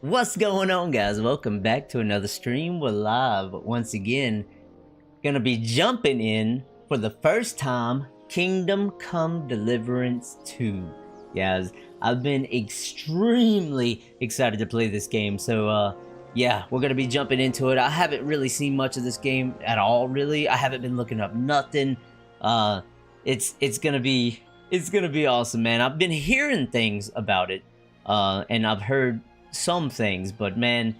What's going on, guys? Welcome back to another stream. We're live once again. Gonna be jumping in for the first time Kingdom Come Deliverance 2. Guys, I've been extremely excited to play this game. So yeah, we're gonna be jumping into it. I haven't really seen much of this game at all, really. I haven't been looking up nothing. It's gonna be awesome, man. I've been hearing things about it, and I've heard some things, but man,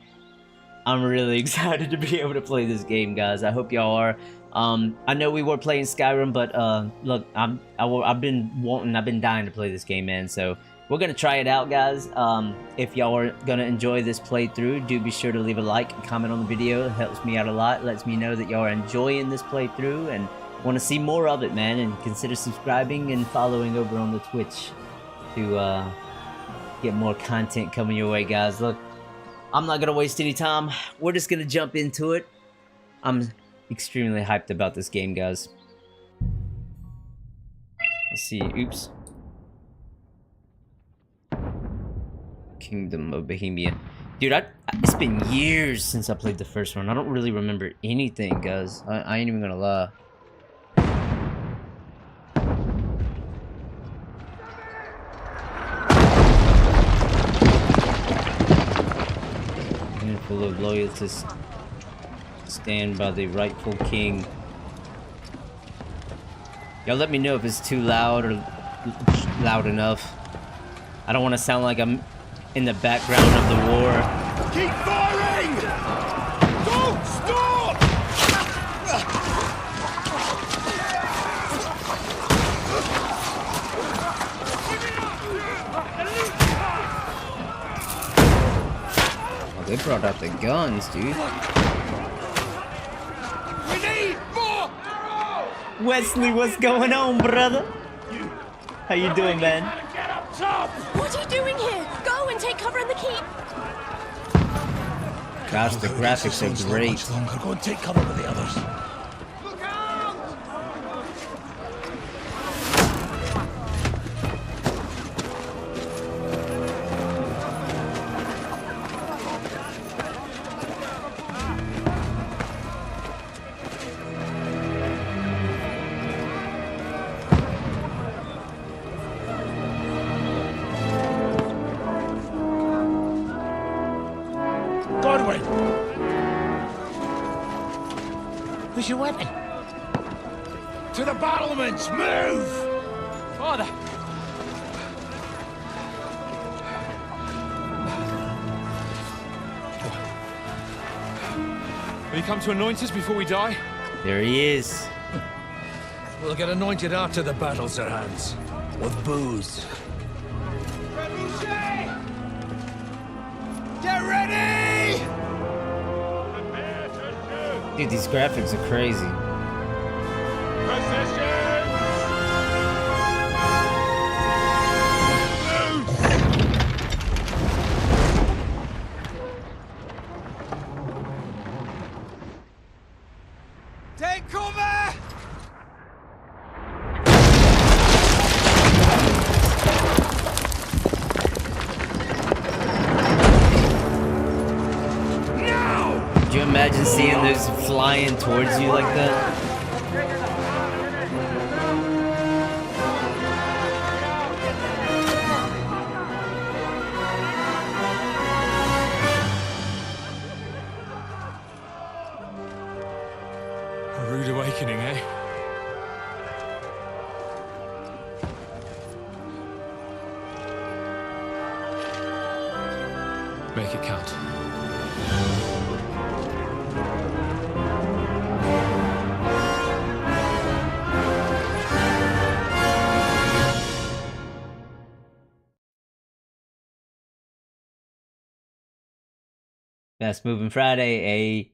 I'm really excited to be able to play this game, guys. I hope y'all are. I know we were playing Skyrim, but look, I've been dying to play this game, man. So we're gonna try it out, guys. If y'all are gonna enjoy this playthrough, do be sure to leave a like and comment on the video. It helps me out a lot. It lets me know that y'all are enjoying this playthrough and want to see more of it, man. And consider subscribing and following over on the Twitch to get more content coming your way, guys. Look, I'm not gonna waste any time. We're just gonna jump into it. I'm extremely hyped about this game, guys. Let's see. Oops. Kingdom of Bohemia. Dude, it's been years since I played the first one. I don't really remember anything, guys. I ain't even gonna lie. Full of loyalty, stand by the rightful king. Y'all let me know if it's too loud or loud enough. I don't want to sound like I'm in the background of the war. Keep firing! Don't stop! They brought out the guns, dude. We need more arrows! Wesley, what's going on, brother? How you doing, man? Get up top! What are you doing here? Go and take cover in the keep. Gosh, the graphics are great. Much longer. Go and take cover with the others. Look out! Godwin! Where's your weapon? To the battlements! Move! Father! Will you come to anoint us before we die? There he is. We'll get anointed after the battles are hands. With booze. Get ready! Dude, these graphics are crazy. Take cover! Could you imagine seeing those flying towards you like that? A rude awakening, eh? Make it count. Fast Moving Friday, hey.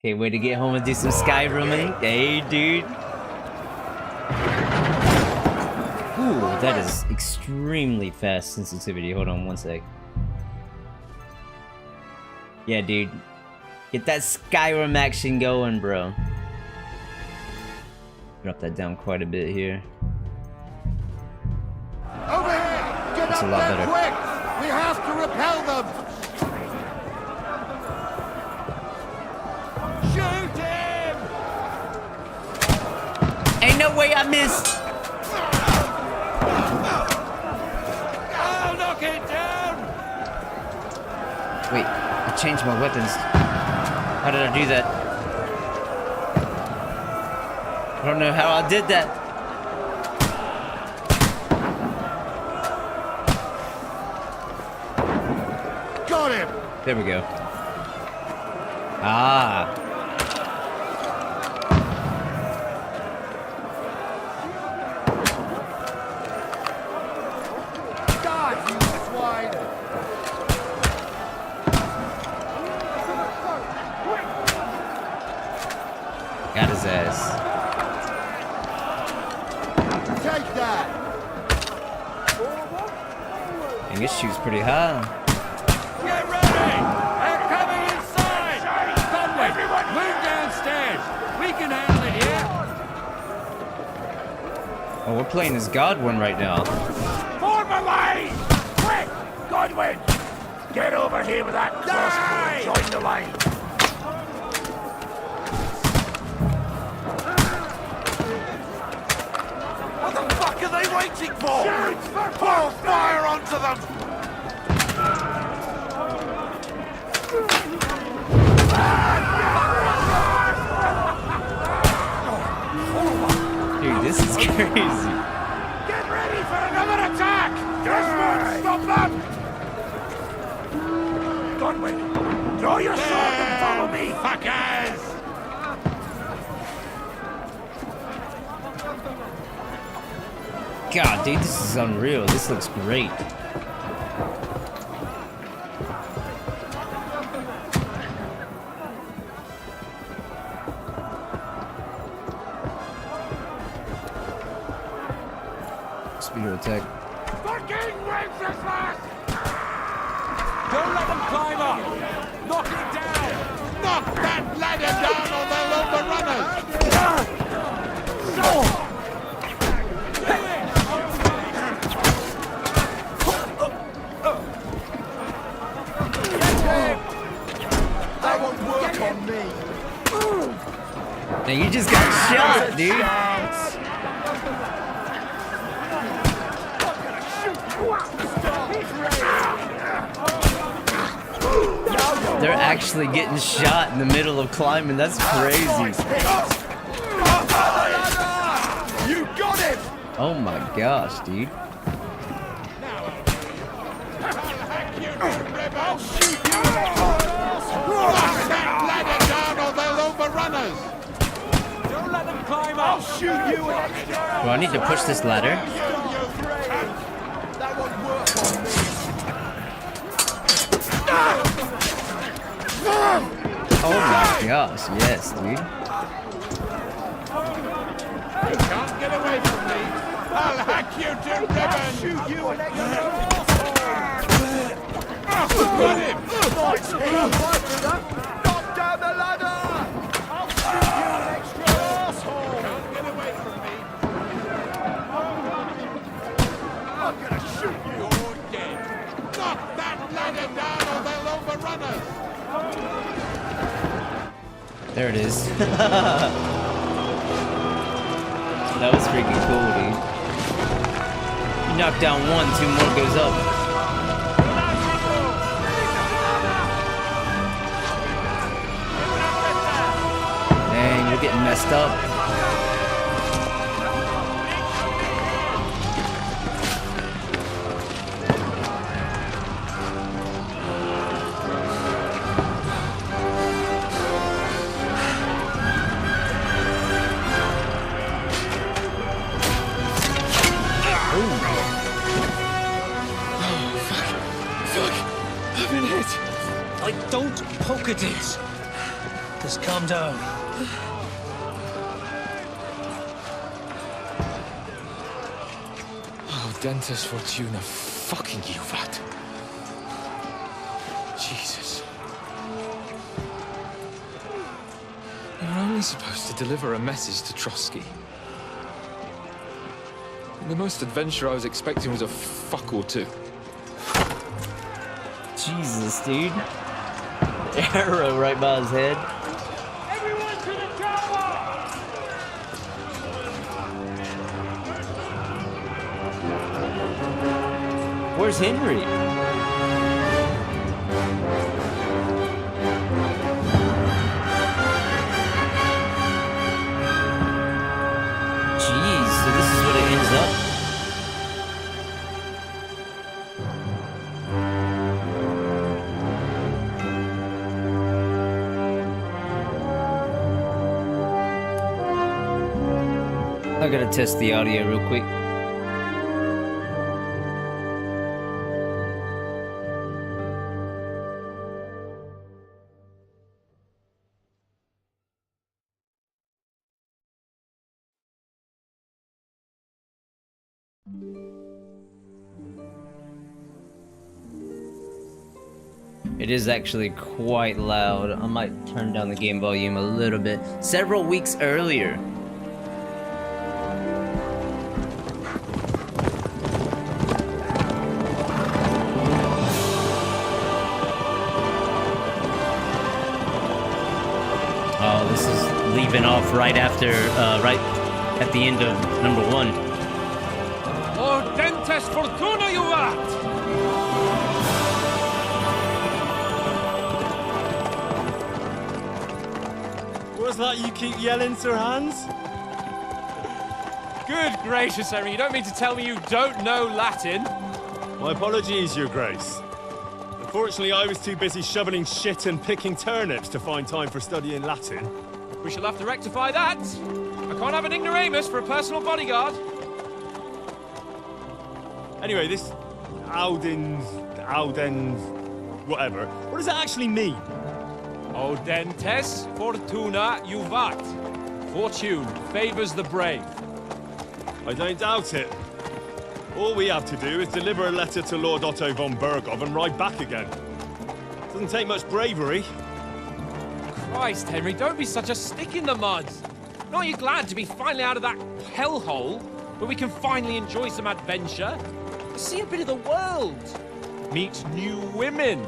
Can't wait to get home and do some Skyrimming. Hey, dude. Ooh, that is extremely fast sensitivity. Hold on one sec. Yeah, dude. Get that Skyrim action going, bro. Drop that down quite a bit here. Over here! Get That's up a lot there better. quick! We have to repel them! no way I missed. I'll knock it down! Wait, I changed my weapons. How did I do that? I don't know how I did that. Got him! There we go. Ah. Die, you swine! Got his ass. Take that! And this shoots pretty high. Get ready! They're coming inside! Conway, move downstairs! We can handle it here! Oh, we're playing as Godwin right now. Form a line! Quick! Godwin! Get over here with that crossbow and join the line! What the fuck are they waiting for? Pour fire onto them! Dude, this is crazy. Get ready for another attack! This won't stop them! Godwin, draw your sword and follow me, fuckers! God, dude, this is unreal. This looks great. Speeder attack. Fucking Wenceslas! Don't let them climb up! Knock it down! Knock that ladder down or they'll overrun us! That won't work on me! Now you just got shot, dude. They're actually getting shot in the middle of climbing. That's crazy. You got it! Oh my gosh, dude. I'll shoot you! Knock that ladder down or they'll overrun us! Don't let them climb up! I'll shoot you! Do I need to push this ladder? That won't work on me! Oh my gosh, yes, dude. You can't get away from me! I'll hack you to ribbons! Shoot you and got him! Knock down the ladder! I'll shoot you, an extra asshole! Can't get away from me! I'm gonna shoot you! You're dead! Knock that ladder down or they'll overrun us! There it is. That was freaking cool, dude. You knock down one, two more goes up. Dang, we're getting messed up. I've been hit. Don't poke at it! Just calm down. Oh, Dentes Fortuna, fucking you, vat. Jesus. You're only supposed to deliver a message to Trotsky. And the most adventure I was expecting was a fuck or two. Jesus, dude. Arrow right by his head. Everyone to the chopper! Where's Henry? Jeez, so this is what it ends up. I gotta test the audio real quick. It is actually quite loud. I might turn down the game volume a little bit. Several weeks earlier. Oh, this is leaving off right after, right at the end of number 1. O dentes fortuna juvat! What's that you keep yelling, Sir Hans? Good gracious, Henry, you don't mean to tell me you don't know Latin? My apologies, Your Grace. Unfortunately, I was too busy shoveling shit and picking turnips to find time for studying Latin. We shall have to rectify that. I can't have an ignoramus for a personal bodyguard. Anyway, this Audens, whatever. What does that actually mean? O dentes fortuna juvat. Fortune favors the brave. I don't doubt it. All we have to do is deliver a letter to Lord Otto von Bergov and ride back again. Doesn't take much bravery. Christ, Henry, don't be such a stick in the mud. Aren't you glad to be finally out of that hellhole where we can finally enjoy some adventure? See a bit of the world. Meet new women.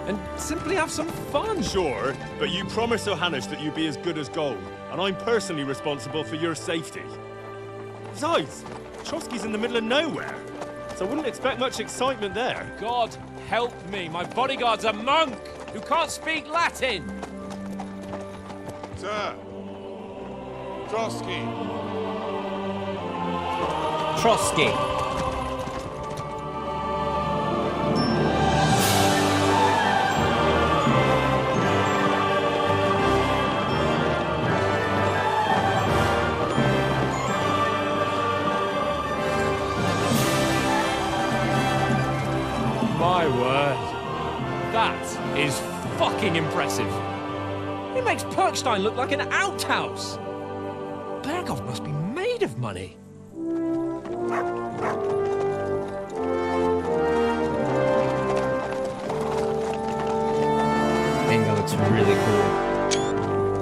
And simply have some fun. Sure, but you promised Johannes that you'd be as good as gold, and I'm personally responsible for your safety. Besides, Trotsky's in the middle of nowhere, so I wouldn't expect much excitement there. God help me, my bodyguard's a monk who can't speak Latin. Sir. Trotsky. Trotsky. My word. That is fucking impressive. It makes Perkstein look like an outhouse. Bergov must be made of money. Bingo, it's really cool.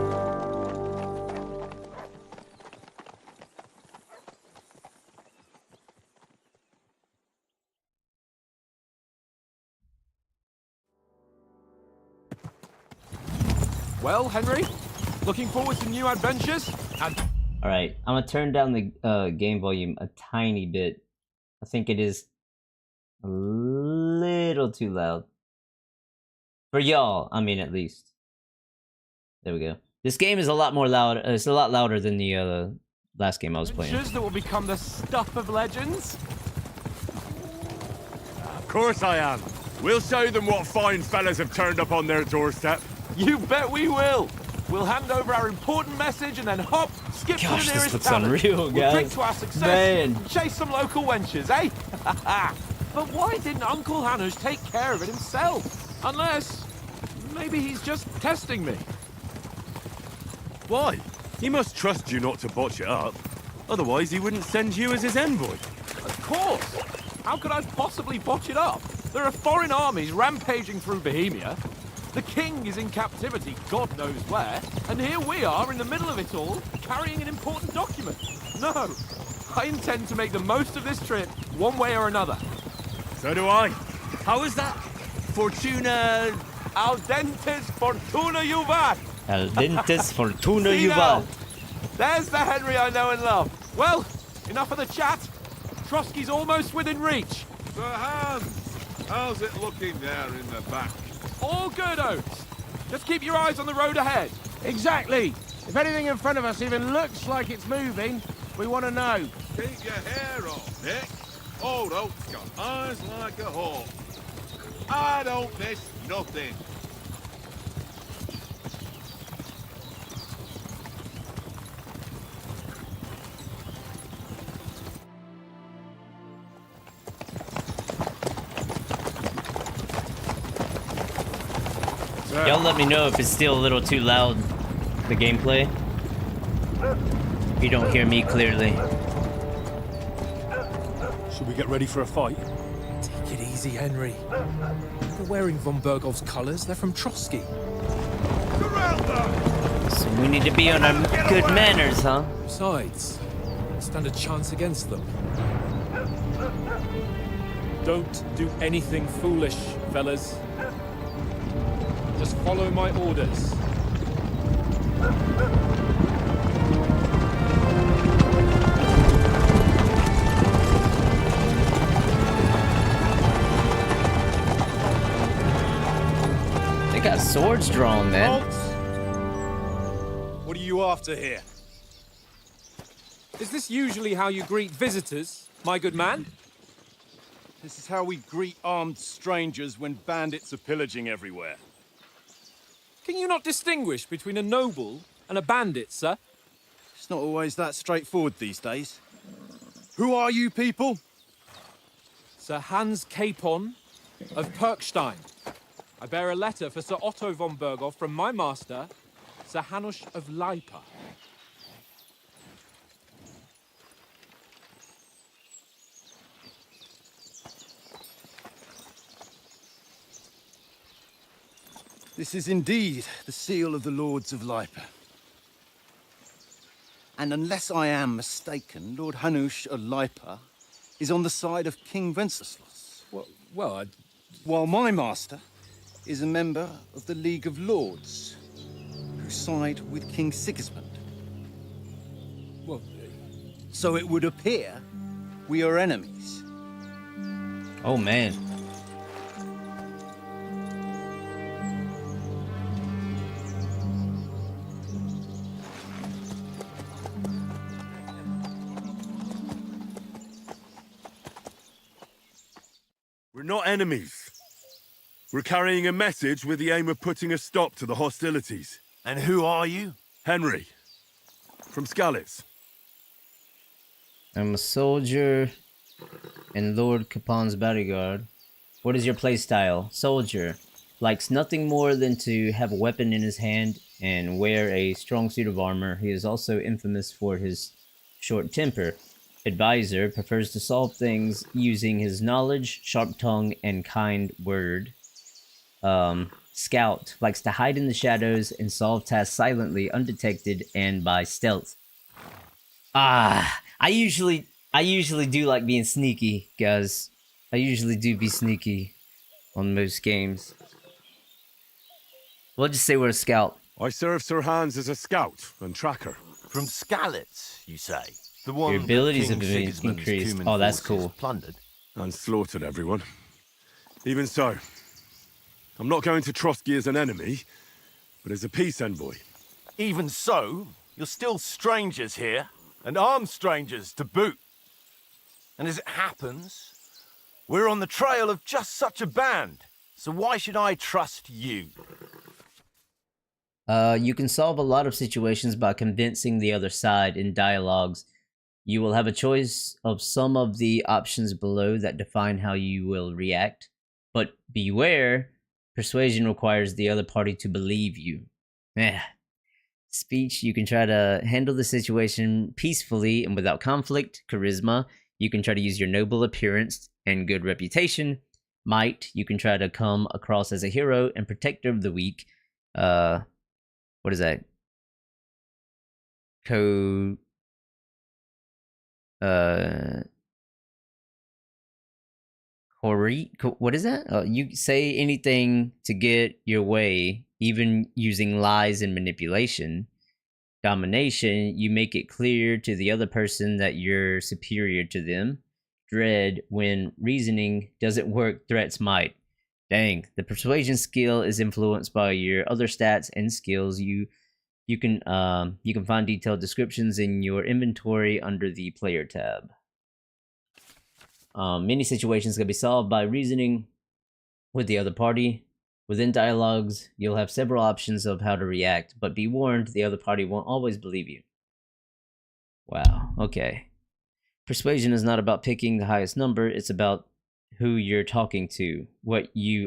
Well, Henry, looking forward to new adventures? And All right, I'm gonna turn down the game volume a tiny bit. I think it is a little too loud for y'all. I mean, at least. There we go. This game is a lot more loud. It's a lot louder than the last game I was playing. adventures that will become the stuff of legends? Of course I am. We'll show them what fine fellas have turned up on their doorstep. You bet we will. We'll hand over our important message and then hop, skip Gosh, to the this nearest looks tavern. unreal, We'll guys. drink to our success Man. and chase some local wenches, eh? But why didn't Uncle Hanush take care of it himself? Unless, maybe he's just testing me. Why? He must trust you not to botch it up. Otherwise, he wouldn't send you as his envoy. Of course. How could I possibly botch it up? There are foreign armies rampaging through Bohemia. The king is in captivity, God knows where, and here we are in the middle of it all, carrying an important document. No, I intend to make the most of this trip, one way or another. So do I. How is that? Fortuna... Al dentes fortuna juvat! Al dentes fortuna See now? juvat. There's the Henry I know and love. Well, enough of the chat. Trotsky's almost within reach. Sir Hans, how's it looking there in the back? All good, Oates. Just keep your eyes on the road ahead. Exactly. If anything in front of us even looks like it's moving, we want to know. Keep your hair on, Nick. Old Oak's got eyes like a hawk. I don't miss nothing. Y'all let me know if it's still a little too loud, the gameplay. You don't hear me clearly. Should we get ready for a fight? Take it easy, Henry. They're wearing von Bergov's colours. They're from Trotsky. Surround them! So we need to be on our good manners, huh? Besides, stand a chance against them. Don't do anything foolish, fellas. Just follow my orders. They got swords drawn, man. What are you after here? Is this usually how you greet visitors, my good man? This is how we greet armed strangers when bandits are pillaging everywhere. Can you not distinguish between a noble and a bandit, sir? It's not always that straightforward these days. Who are you people? Sir Hans Capon of Perkstein. I bear a letter for Sir Otto von Berghoff from my master, Sir Hanush of Leipa. This is indeed the seal of the Lords of Leipa. And unless I am mistaken, Lord Hanush of Leipa is on the side of King Wenceslas. Well, While my master is a member of the League of Lords, who side with King Sigismund. well, So it would appear we are enemies. Oh, man. We're not enemies. We're carrying a message with the aim of putting a stop to the hostilities. And who are you? Henry, from Skalitz. I'm a soldier in Lord Capon's bodyguard. What is your playstyle? Soldier. Likes nothing more than to have a weapon in his hand and wear a strong suit of armor. He is also infamous for his short temper. Advisor prefers to solve things using his knowledge, sharp tongue, and kind word. Scout likes to hide in the shadows and solve tasks silently, undetected, and by stealth. I usually do like being sneaky, guys. I usually do be sneaky on most games. We'll just say we're a scout. I serve Sir Hans as a scout and tracker. From Skalitz, you say? The one Your abilities that have King been Sigismund's increased. Cuman Oh, that's forces cool. Plundered. And slaughtered everyone. Even so, I'm not going to Trotsky as an enemy, but as a peace envoy. Even so, you're still strangers here, and armed strangers to boot. And as it happens, we're on the trail of just such a band. So why should I trust you? You can solve a lot of situations by convincing the other side in dialogues. You will have a choice of some of the options below that define how you will react. But beware, persuasion requires the other party to believe you. Speech, you can try to handle the situation peacefully and without conflict. Charisma, you can try to use your noble appearance and good reputation. Might, you can try to come across as a hero and protector of the weak. What is that? What is that? You say anything to get your way, even using lies and manipulation. Domination, you make it clear to the other person that you're superior to them. dread when reasoning doesn't work, threats might. Dang, the persuasion skill is influenced by your other stats and skills. You can find detailed descriptions in your inventory under the player tab. Many situations can be solved by reasoning with the other party. Within dialogues, you'll have several options of how to react, but be warned, the other party won't always believe you. Wow, okay. Persuasion is not about picking the highest number, it's about who you're talking to.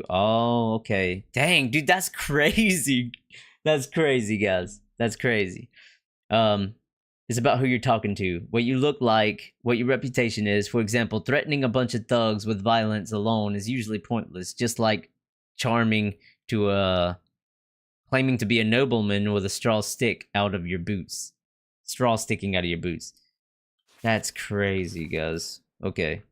Oh, okay. Dang, dude, that's crazy. That's crazy, guys. That's crazy. It's about who you're talking to, what you look like, what your reputation is. For example, threatening a bunch of thugs with violence alone is usually pointless, just like claiming to be a nobleman with a straw sticking out of your boots. That's crazy, guys. Okay.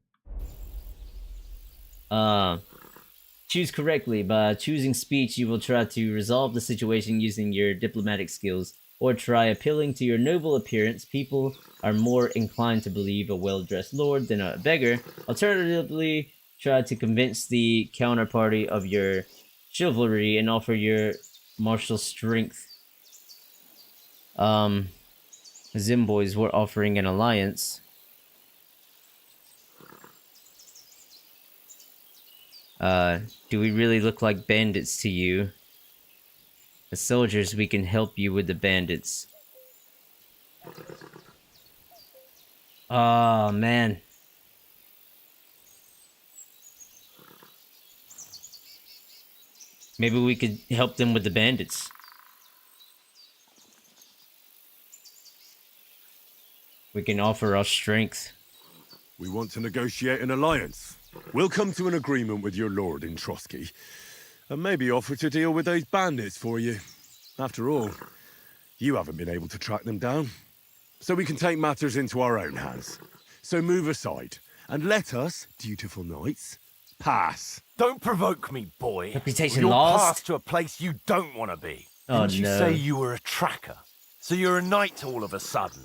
Choose correctly. By choosing speech, you will try to resolve the situation using your diplomatic skills, or try appealing to your noble appearance. People are more inclined to believe a well-dressed lord than a beggar. Alternatively, try to convince the counterparty of your chivalry and offer your martial strength. Zimboys were offering an alliance. Do we really look like bandits to you? As soldiers, we can help you with the bandits. Oh, man. Maybe we could help them with the bandits. We can offer our strength. We want to negotiate an alliance. We'll come to an agreement with your lord in Trotsky, and maybe offer to deal with those bandits for you. After all, you haven't been able to track them down. So we can take matters into our own hands. So move aside, and let us, dutiful knights, pass. Don't provoke me, boy. Reputation You'll lost? pass to a place you don't want to be. Oh, Didn't you no. say you were a tracker? So you're a knight all of a sudden?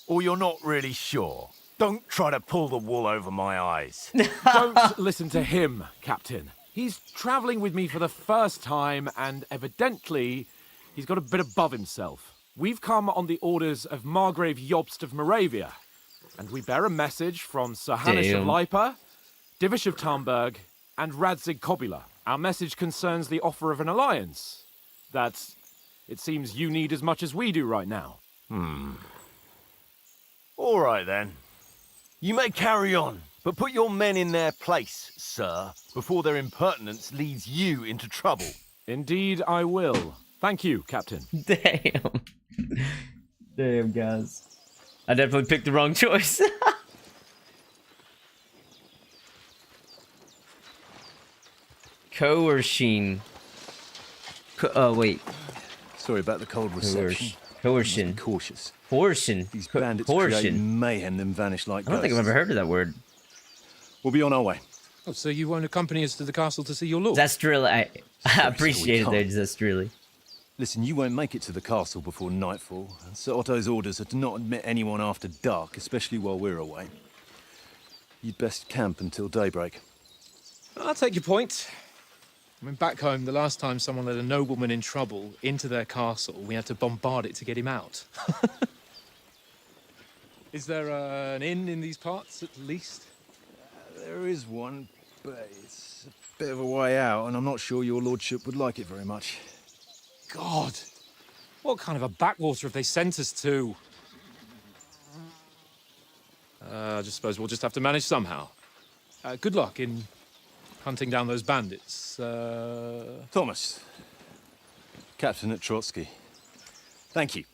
Or you're not really sure? Don't try to pull the wool over my eyes. Don't listen to him, Captain. He's travelling with me for the first time, and evidently, he's got a bit above himself. We've come on the orders of Margrave Jobst of Moravia, and we bear a message from Sir Hannes of Damn. Lipa, Divish of Tarnberg, and Radzig Kobula. Our message concerns the offer of an alliance that it seems you need as much as we do right now. All right, then. You may carry on, but put your men in their place, sir, before their impertinence leads you into trouble. Indeed, I will. Thank you, Captain. Damn. Damn, guys. I definitely picked the wrong choice. Coercion. Wait. Sorry about the cold reception. Coercion. Cautious. Coercion. These bandits create mayhem, then vanish like I don't think I've ever heard of that word. We'll be on our way. Oh, so you won't accompany us to the castle to see your lord? That's really... I appreciate it there, can't. that's really... Listen, you won't make it to the castle before nightfall. And Sir Otto's orders are to not admit anyone after dark, especially while we're away. You'd best camp until daybreak. I'll take your point. I mean, back home, the last time someone let a nobleman in trouble into their castle, we had to bombard it to get him out. Is there an inn in these parts, at least? There is one, but it's a bit of a way out, and I'm not sure your lordship would like it very much. God! What kind of a backwater have they sent us to? I just suppose we'll just have to manage somehow. Good luck in hunting down those bandits. Thomas, Captain at Trotsky. Thank you.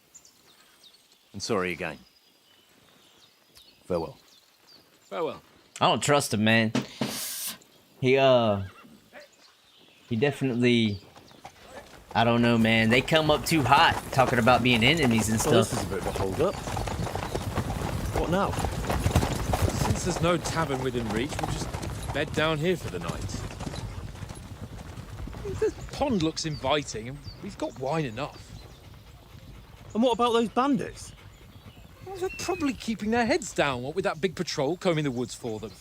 And sorry again. Farewell. Farewell. I don't trust him, man. He definitely... I don't know, man. They come up too hot talking about being enemies and Oh, stuff. this is a bit of a hold-up. What now? Since there's no tavern within reach, we'll just bed down here for the night. The pond looks inviting, and we've got wine enough. And what about those bandits? Well, they're probably keeping their heads down, what with that big patrol combing the woods for them.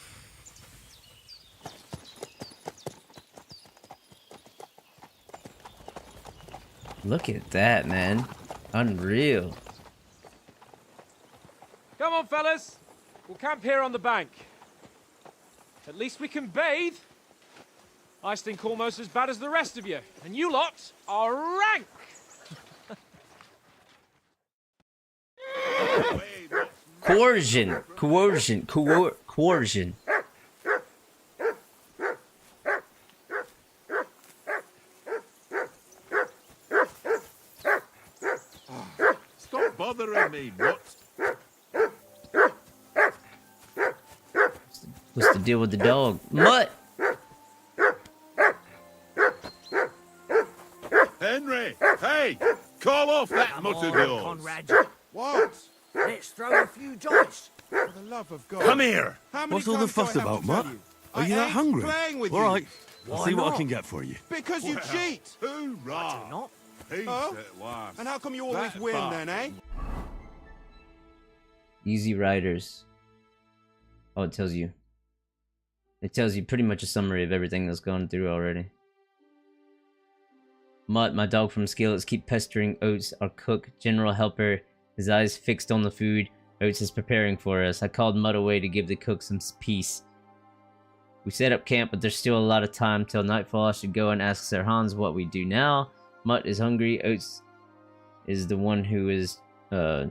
Look at that, man. Unreal. Come on, fellas. We'll camp here on the bank. At least we can bathe. I stink almost as bad as the rest of you, and you lot are rank. Coercion. Coercion. Coercion. Stop bothering me, Mutt. What's the deal with the dog? Mutt! Henry! Hey! Call off that mutt of yours! Conrad. What? Let's throw a few dice. For the love of God. Come here! How many What's all the times do I fuss have to about, tell Mutt? you? Are you I that ain't hungry? playing with All you. right, I'll Why see what I not? can get for you. Because you cheat! I do not. Peace Huh? at last. And how come you always That win far. then, eh? Easy Riders. Oh, it tells you. It tells you pretty much a summary of everything that's gone through already. Mutt, my dog from Skillets, keep pestering Oates, our cook, general helper, his eyes fixed on the food Oates is preparing for us. I called Mutt away to give the cook some peace. We set up camp, but there's still a lot of time till nightfall. I should go and ask Sir Hans what we do now. Mutt is hungry. Oates is the one who is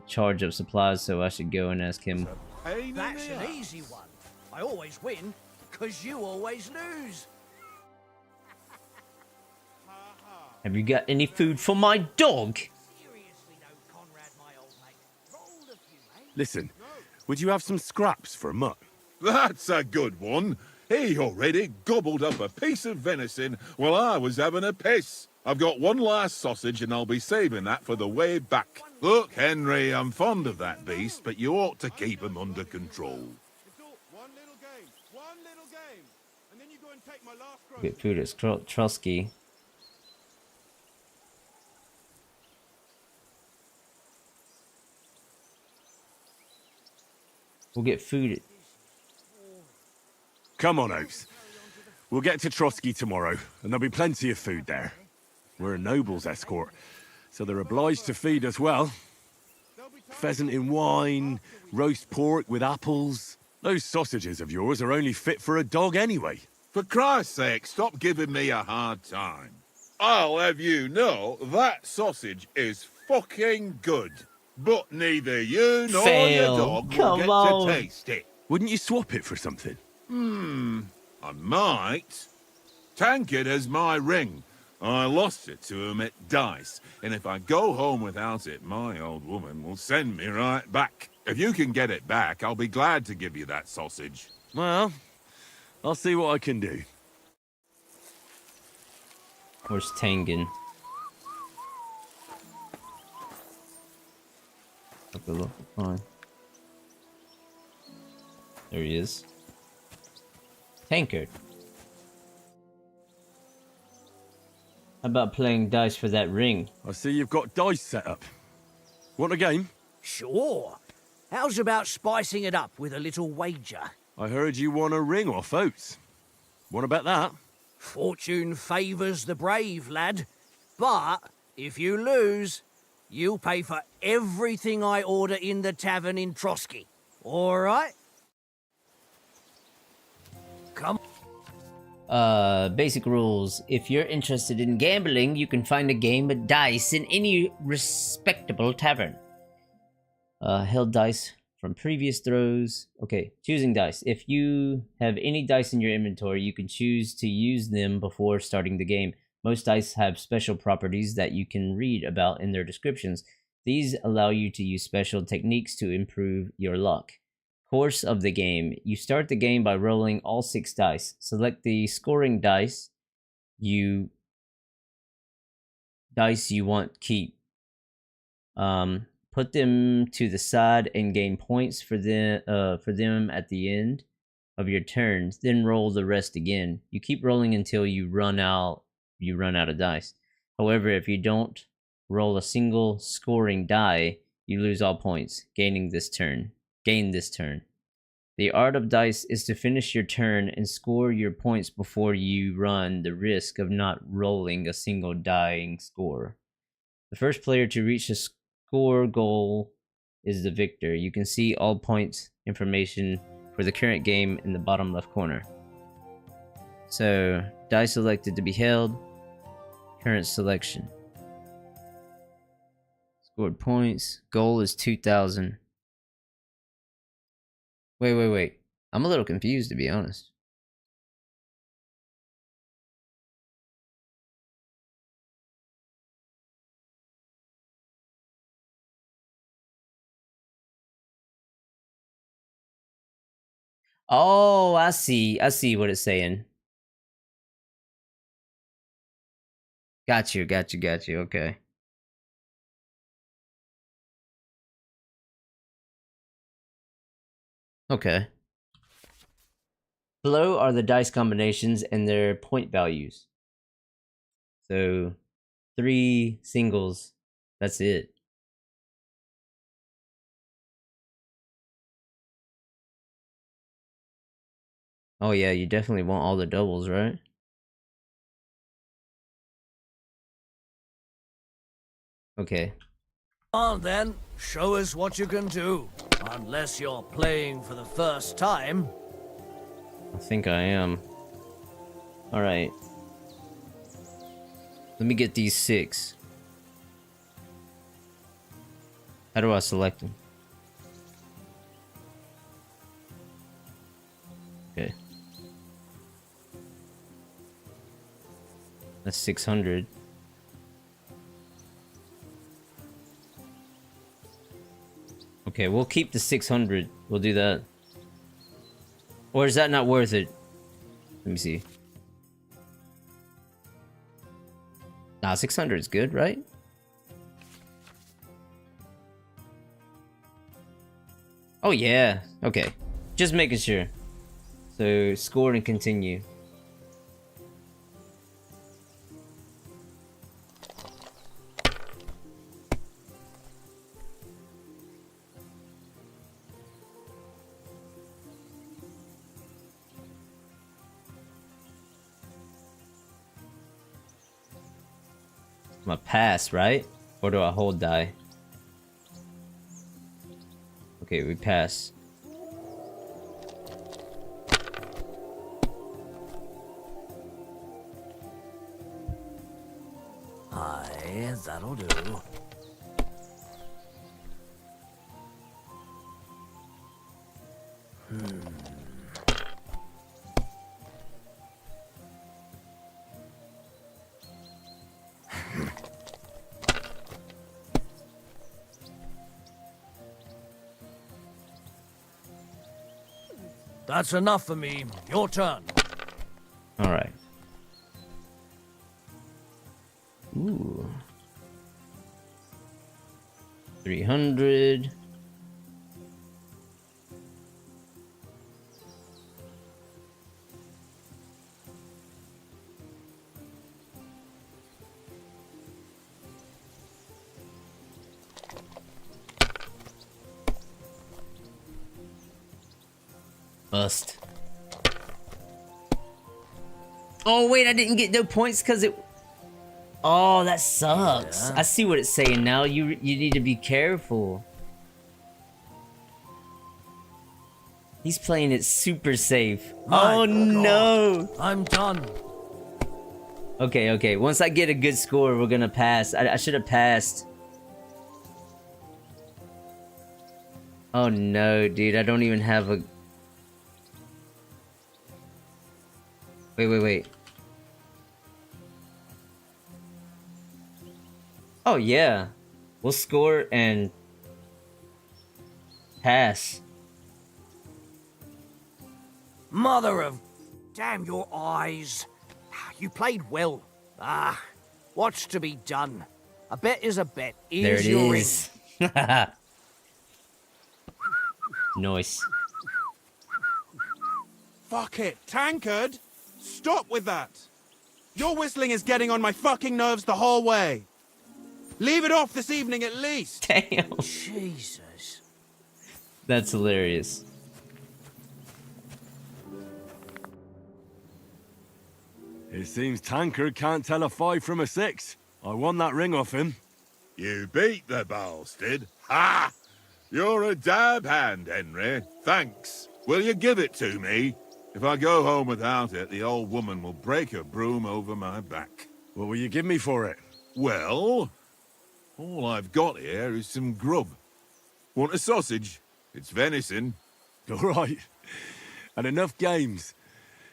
charge of supplies, so I should go and ask him. That's an easy one. I always win, because you always lose. Have you got any food for my dog? Seriously though, Conrad, my old mate. Rolled a few, eh? Listen, would you have some scraps for Mutt? That's a good one. He already gobbled up a piece of venison while I was having a piss. I've got one last sausage and I'll be saving that for the way back. Look, Henry, I'm fond of that beast, but you ought to keep him under control. It's all one little game, and then you go and take my last gross. Get food at Trotsky. We'll get food. Come on, Oates. We'll get to Trotsky tomorrow, and there'll be plenty of food there. We're a noble's escort, so they're obliged to feed us well. Pheasant in wine, roast pork with apples. Those sausages of yours are only fit for a dog anyway. For Christ's sake, stop giving me a hard time. I'll have you know that sausage is fucking good. But neither you nor Fail. your dog Come will get on. to taste it. Wouldn't you swap it for something? I might. Tankard has my ring. I lost it to him at dice, and if I go home without it, my old woman will send me right back. If you can get it back, I'll be glad to give you that sausage. Well, I'll see what I can do. Where's Tangen? Look. Fine. There he is. Tankard. How about playing dice for that ring? I see you've got dice set up. Want a game? Sure. How's about spicing it up with a little wager? I heard you won a ring off Oates. What about that? Fortune favours the brave, lad. But if you lose, you'll pay for everything I order in the tavern in Trotsky. All right? Come. Basic rules. If you're interested in gambling, you can find a game of dice in any respectable tavern. Held dice from previous throws. Okay, choosing dice. If you have any dice in your inventory, you can choose to use them before starting the game. Most dice have special properties that you can read about in their descriptions. These allow you to use special techniques to improve your luck. Course of the game. You start the game by rolling all 6 dice. Select the scoring dice you want keep. Put them to the side and gain points for them at the end of your turn. Then roll the rest again. You keep rolling until you run out of dice. However, if you don't roll a single scoring die, you lose all points. Gain this turn. The art of dice is to finish your turn and score your points before you run the risk of not rolling a single dying score. The first player to reach a score goal is the victor. You can see all points information for the current game in the bottom left corner. So, die selected to be held. Current selection. Scored points. Goal is 2,000. Wait. I'm a little confused, to be honest. Oh, I see. I see what it's saying. Got you. Okay. Okay. Below are the dice combinations and their point values. So, 3 singles. That's it. Oh yeah, you definitely want all the doubles, right? Okay. On then, show us what you can do. Unless you're playing for the first time. I think I am. Alright. Let me get these 6. How do I select them? Okay. That's 600. Okay, we'll keep the 600. We'll do that. Or is that not worth it? Let me see. Nah, 600 is good, right? Oh yeah. Okay. Just making sure. So, score and continue. I'm gonna pass, right? Or do I hold die? Okay, we pass. Aye, that'll do. That's enough for me. Your turn. All right. Ooh. 300. Bust. Oh wait, I didn't get no points because it. Oh, that sucks. Yeah. I see what it's saying now. You need to be careful. He's playing it super safe. Oh no! I'm done. Okay. Once I get a good score, we're gonna pass. I should have passed. Oh no, dude! I don't even have a. Wait. Oh yeah, we'll score and pass. Mother of... Damn your eyes. You played well. Ah, what's to be done? A bet is a bet. Here's There your it ring. is. Nice. Fuck it, Tankard! Stop with that! Your whistling is getting on my fucking nerves the whole way. Leave it off this evening at least. Damn. Jesus. That's hilarious. It seems Tankard can't tell a 5 from a 6. I won that ring off him. You beat the bastard. Ha! You're a dab hand, Henry. Thanks. Will you give it to me? If I go home without it, the old woman will break her broom over my back. What will you give me for it? Well, all I've got here is some grub. Want a sausage? It's venison. All right. And enough games.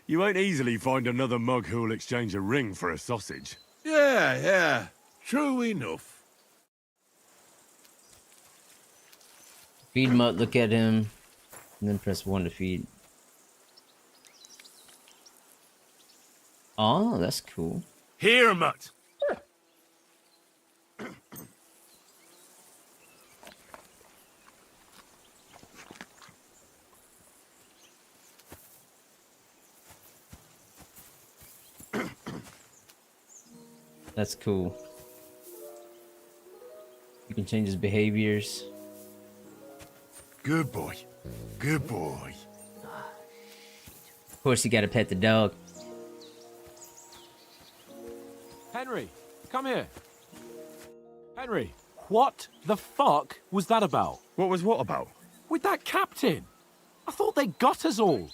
You won't easily find another mug who'll exchange a ring for a sausage. Yeah. True enough. Feed him up, look at him, and then press 1 to feed. Oh, that's cool. Here, mutt. That's cool. You can change his behaviors. Good boy. Good boy. Of course, you gotta pet the dog. Henry, come here. Henry, what the fuck was that about? What was what about? With that captain. I thought they got us all.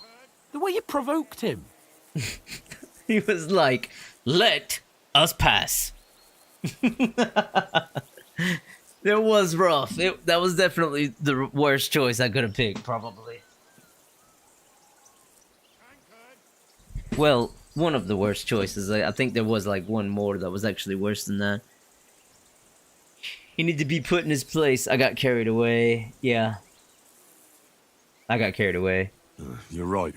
The way you provoked him. He was like, let us pass. It was rough. That was definitely the worst choice I could have picked, probably. Well, one of the worst choices. I think there was like one more that was actually worse than that. He needed to be put in his place. I got carried away. Yeah. I got carried away. You're right.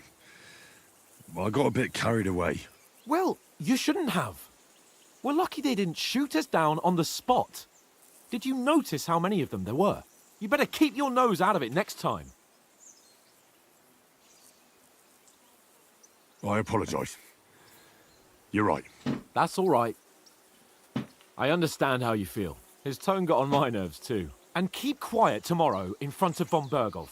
I got a bit carried away. Well, you shouldn't have. We're lucky they didn't shoot us down on the spot. Did you notice how many of them there were? You better keep your nose out of it next time. I apologise. You're right. That's all right. I understand how you feel. His tone got on my nerves too. And keep quiet tomorrow in front of von Berghoff.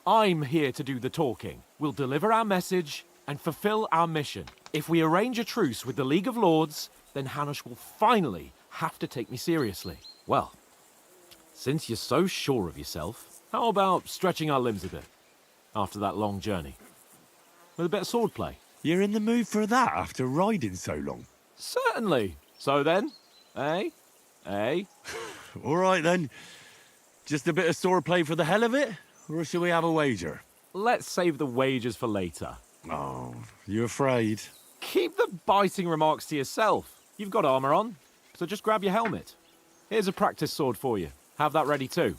I'm here to do the talking. We'll deliver our message and fulfill our mission. If we arrange a truce with the League of Lords, then Hanush will finally have to take me seriously. Well, since you're so sure of yourself, how about stretching our limbs a bit after that long journey? With a bit of swordplay. You're in the mood for that after riding so long? Certainly. So then, eh? All right then. Just a bit of swordplay for the hell of it? Or shall we have a wager? Let's save the wagers for later. Oh, you afraid? Keep the biting remarks to yourself. You've got armor on, so just grab your helmet. Here's a practice sword for you. Have that ready too.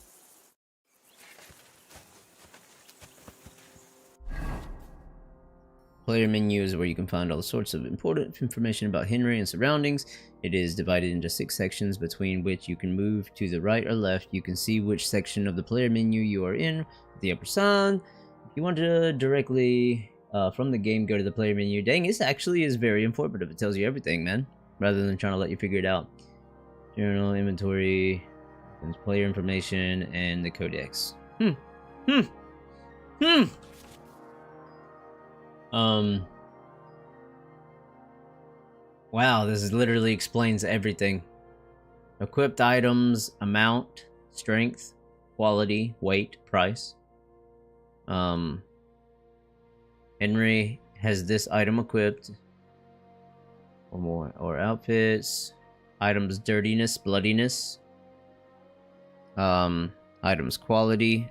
Player menu is where you can find all sorts of important information about Henry and surroundings. It is divided into 6 sections between which you can move to the right or left. You can see which section of the player menu you are in with the upper sign. If you want to directly from the game go to the player menu, dang, this actually is very informative. It tells you everything, man, rather than trying to let you figure it out. Journal, inventory, player information, and the codex. Wow, this literally explains everything. Equipped items, amount, strength, quality, weight, price. Henry has this item equipped. Or outfits. Items dirtiness, bloodiness. Items quality.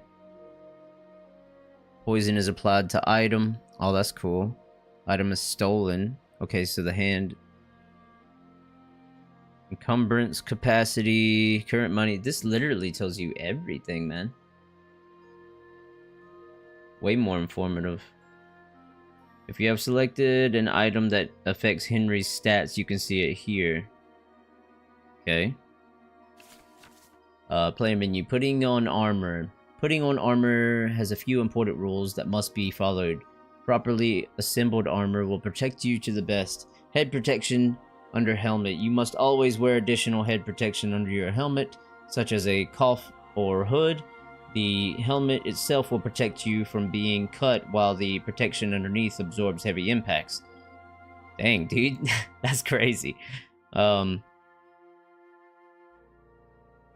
Poison is applied to item. Oh, that's cool. Item is stolen. Okay, so the hand. Encumbrance capacity, current money. This literally tells you everything, man. Way more informative. If you have selected an item that affects Henry's stats, you can see it here. Okay. Player menu. Putting on armor. Putting on armor has a few important rules that must be followed. Properly assembled armor will protect you to the best. Head protection under helmet. You must always wear additional head protection under your helmet, such as a cuff or hood. The helmet itself will protect you from being cut, while the protection underneath absorbs heavy impacts. Dang, dude. That's crazy.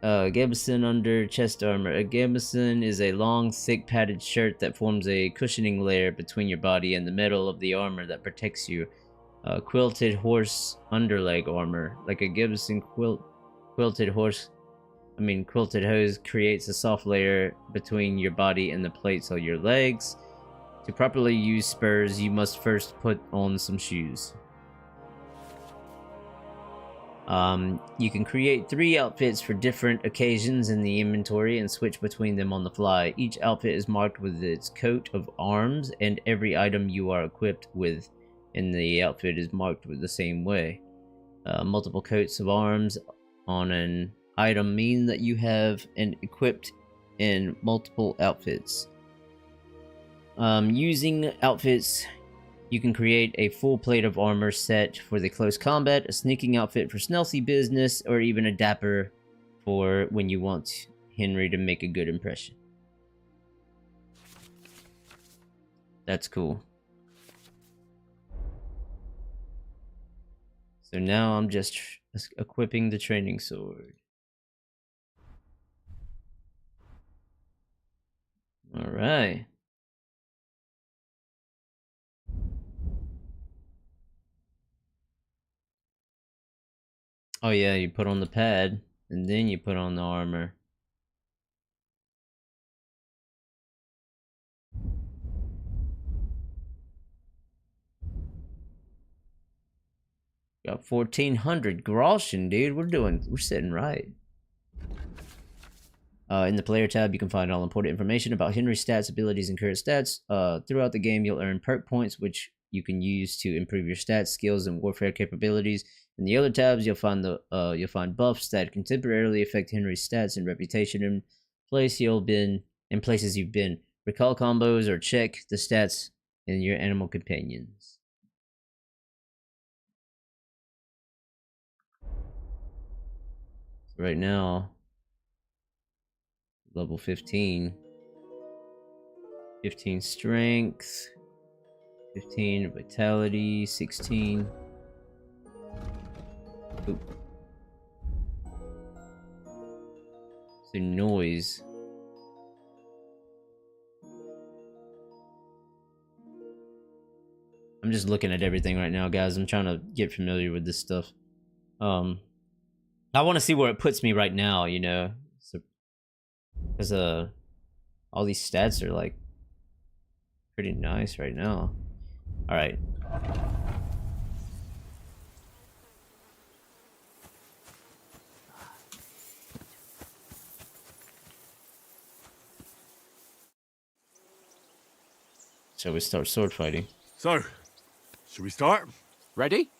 Gambeson under chest armor. A gambeson is a long, thick padded shirt that forms a cushioning layer between your body and the metal of the armor that protects you. Quilted horse underleg armor. Like a gambeson quilted hose creates a soft layer between your body and the plates on your legs. To properly use spurs, you must first put on some shoes. You can create 3 outfits for different occasions in the inventory and switch between them on the fly. Each outfit is marked with its coat of arms, and every item you are equipped with in the outfit is marked with the same way. Multiple coats of arms on an item mean that you have an equipped in multiple outfits. Using outfits, you can create a full plate of armor set for the close combat, a sneaking outfit for stealthy business, or even a dapper for when you want Henry to make a good impression. That's cool. So now I'm just equipping the training sword. Alright. Oh yeah, you put on the pad, and then you put on the armor. Got 1400 groschen, dude. We're sitting right. In the player tab, you can find all important information about Henry's stats, abilities, and current stats. Throughout the game, you'll earn perk points, which you can use to improve your stats, skills, and warfare capabilities. In the other tabs, you'll find buffs that can temporarily affect Henry's stats and reputation in places you've been. Recall combos or check the stats in your animal companions. Right now, level 15. 15 strength. 15 vitality. 16. Oop. So noise. I'm just looking at everything right now, guys. I'm trying to get familiar with this stuff. I want to see where it puts me right now, you know. So, because all these stats are like pretty nice right now. All right. Shall we start sword fighting? So, should we start? Ready?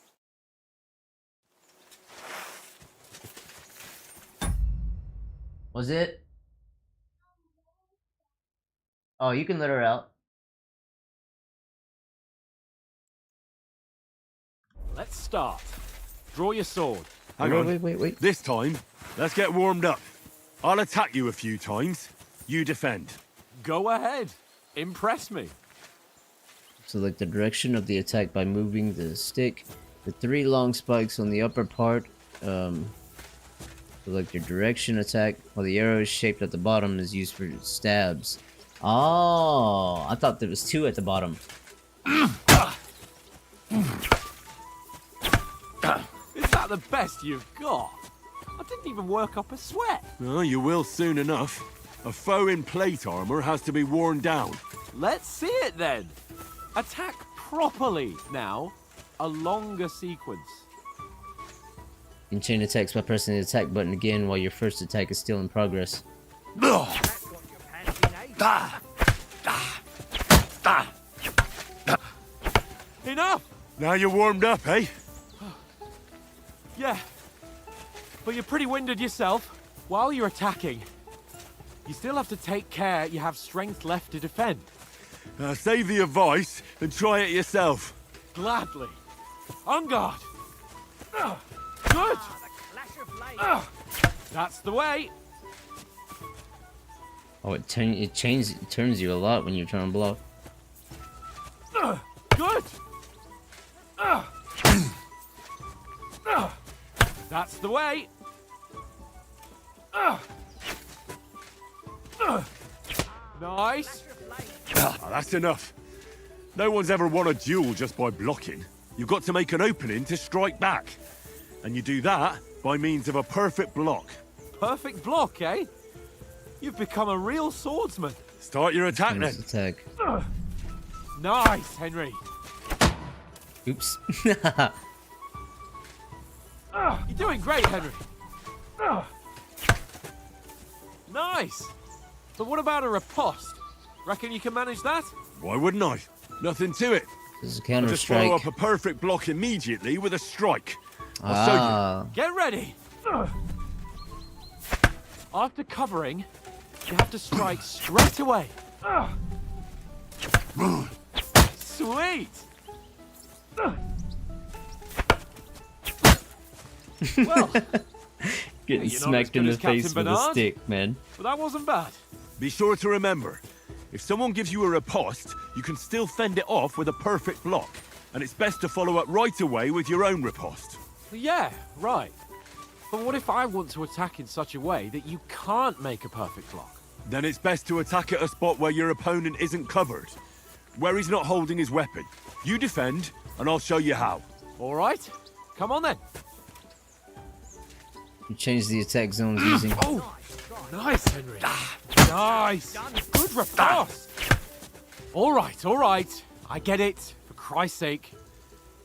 Was it? Oh, you can let her out. Let's start. Draw your sword. Hang on. Wait. This time, let's get warmed up. I'll attack you a few times. You defend. Go ahead. Impress me. Select the direction of the attack by moving the stick. The 3 long spikes on the upper part. Select your direction attack, while the arrow shaped at the bottom is used for stabs. Oh, I thought there was 2 at the bottom. Is that the best you've got? I didn't even work up a sweat. Oh, you will soon enough. A foe in plate armor has to be worn down. Let's see it then. Attack properly now. A longer sequence. You can chain attacks by pressing the attack button again while your first attack is still in progress. Enough! Now you're warmed up, eh? Yeah. But you're pretty winded yourself. While you're attacking, you still have to take care you have strength left to defend. Save the advice and try it yourself. Gladly. On guard. Good. That's the way. Oh, it turns you a lot when you're trying to block. Good. That's the way. Nice. Ah, that's enough. No one's ever won a duel just by blocking. You've got to make an opening to strike back. And you do that by means of a perfect block. Perfect block, eh? You've become a real swordsman. Start your attack then. Attack. Nice, Henry. Oops. You're doing great, Henry. Nice. But what about a riposte? Reckon you can manage that? Why wouldn't I? Nothing to it. This is a I'll counter just follow strike. up a perfect block immediately with a strike. I'll show Ah. Get ready. After covering, you have to strike straight away. Sweet. Well, Getting you're not as smacked in good the as Captain face with a Bernard. stick, man. but that wasn't bad. you. Be sure to remember, if someone gives you a riposte, you can still fend it off with a perfect block. And it's best to follow up right away with your own riposte. Yeah, right. But what if I want to attack in such a way that you can't make a perfect block? Then it's best to attack at a spot where your opponent isn't covered. Where he's not holding his weapon. You defend, and I'll show you how. All right, come on then. You change the attack zones using. Oh, nice, Henry. Nice. Good riposte. All right. I get it. For Christ's sake.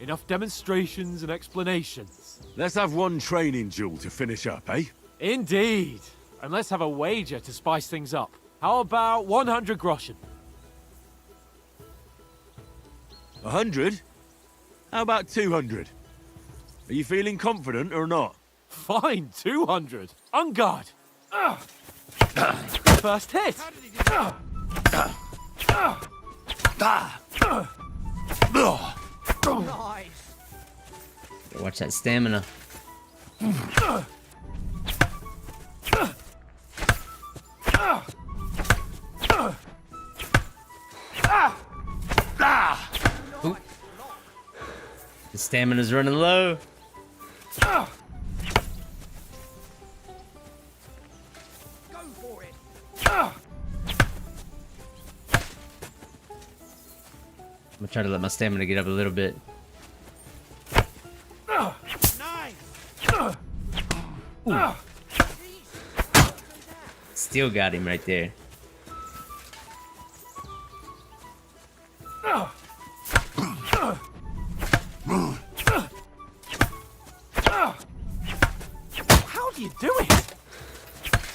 Enough demonstrations and explanations. Let's have one training duel to finish up, eh? Indeed. And let's have a wager to spice things up. How about 100 groschen? 100? How about 200? Are you feeling confident or not? Fine, 200. On guard. First hit. Nice. Watch that stamina. Oop. The stamina's running low. Go for it. I'm gonna try to let my stamina get up a little bit. Ooh. Still got him right there. How do you do it?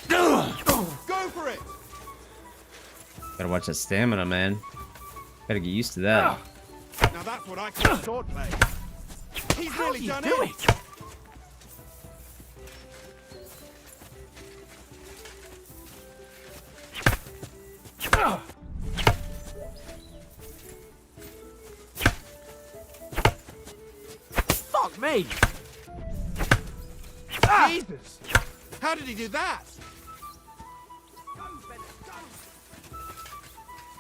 Go for it! Gotta watch that stamina, man. Gotta get used to that. Now that's what I call swordplay. He's How nearly do you done do it. it? Fuck me! Jesus! How did he do that?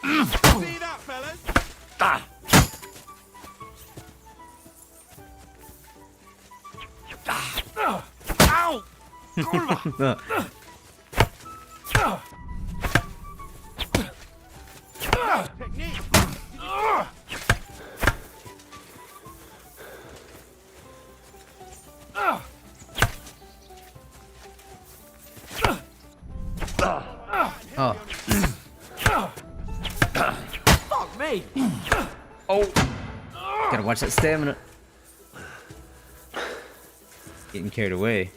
See that, fellas? Ow! Kurwa! Technique. Oh. Fuck me! Oh. Gotta watch that stamina. Getting carried away.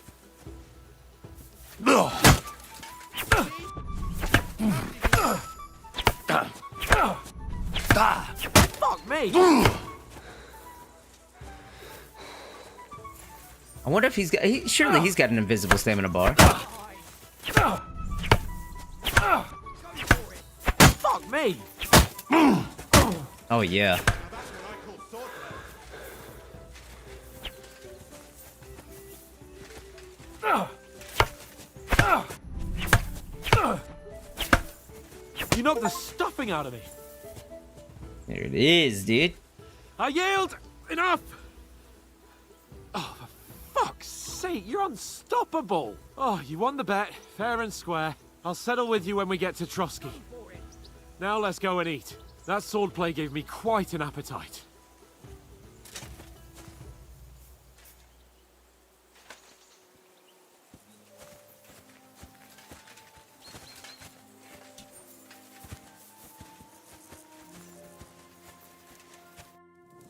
Fuck me! I wonder if he's got. Surely he's got an invisible stamina bar. Fuck me! Oh yeah. You knocked the stuffing out of me. There it is, dude. I yield! Enough! Oh, for fuck's sake, you're unstoppable. Oh, you won the bet, fair and square. I'll settle with you when we get to Trotsky. Now let's go and eat. That swordplay gave me quite an appetite.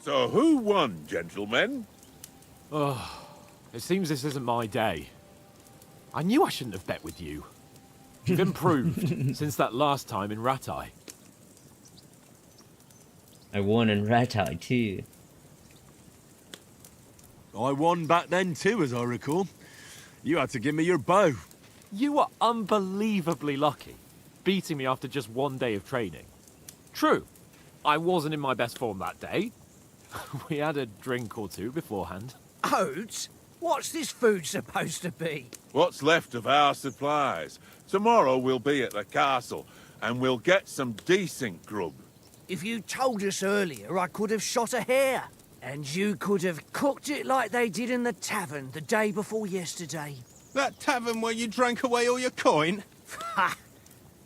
So who won, gentlemen? Oh, it seems this isn't my day. I knew I shouldn't have bet with you. You've improved since that last time in Ratai. I won in Ratai too. I won back then too, as I recall. You had to give me your bow. You were unbelievably lucky, beating me after just one day of training. True, I wasn't in my best form that day. We had a drink or two beforehand. Oats? What's this food supposed to be? What's left of our supplies. Tomorrow we'll be at the castle, and we'll get some decent grub. If you told us earlier, I could have shot a hare. And you could have cooked it like they did in the tavern the day before yesterday. That tavern where you drank away all your coin? Ha!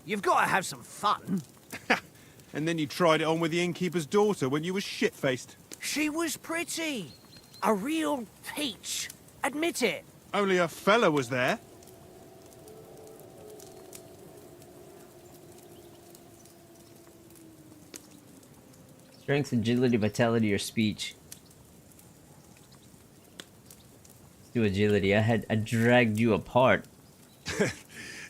You've got to have some fun. And then you tried it on with the innkeeper's daughter when you were shit-faced. She was pretty. A real peach. Admit it. Only a fella was there. Strength, agility, vitality, or speech. Let's do agility. I dragged you apart.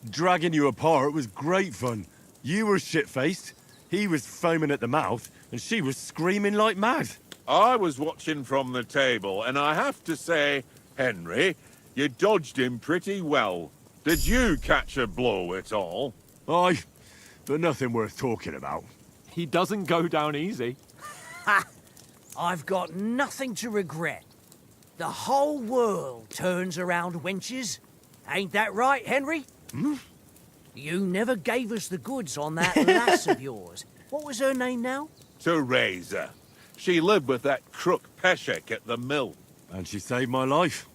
Dragging you apart was great fun. You were shit-faced, he was foaming at the mouth, and she was screaming like mad. I was watching from the table, and I have to say, Henry, you dodged him pretty well. Did you catch a blow at all? Aye, but nothing worth talking about. He doesn't go down easy. Ha! I've got nothing to regret. The whole world turns around wenches. Ain't that right, Henry? Hmm? You never gave us the goods on that lass of yours. What was her name now? Teresa. She lived with that crook Peshek at the mill. And she saved my life.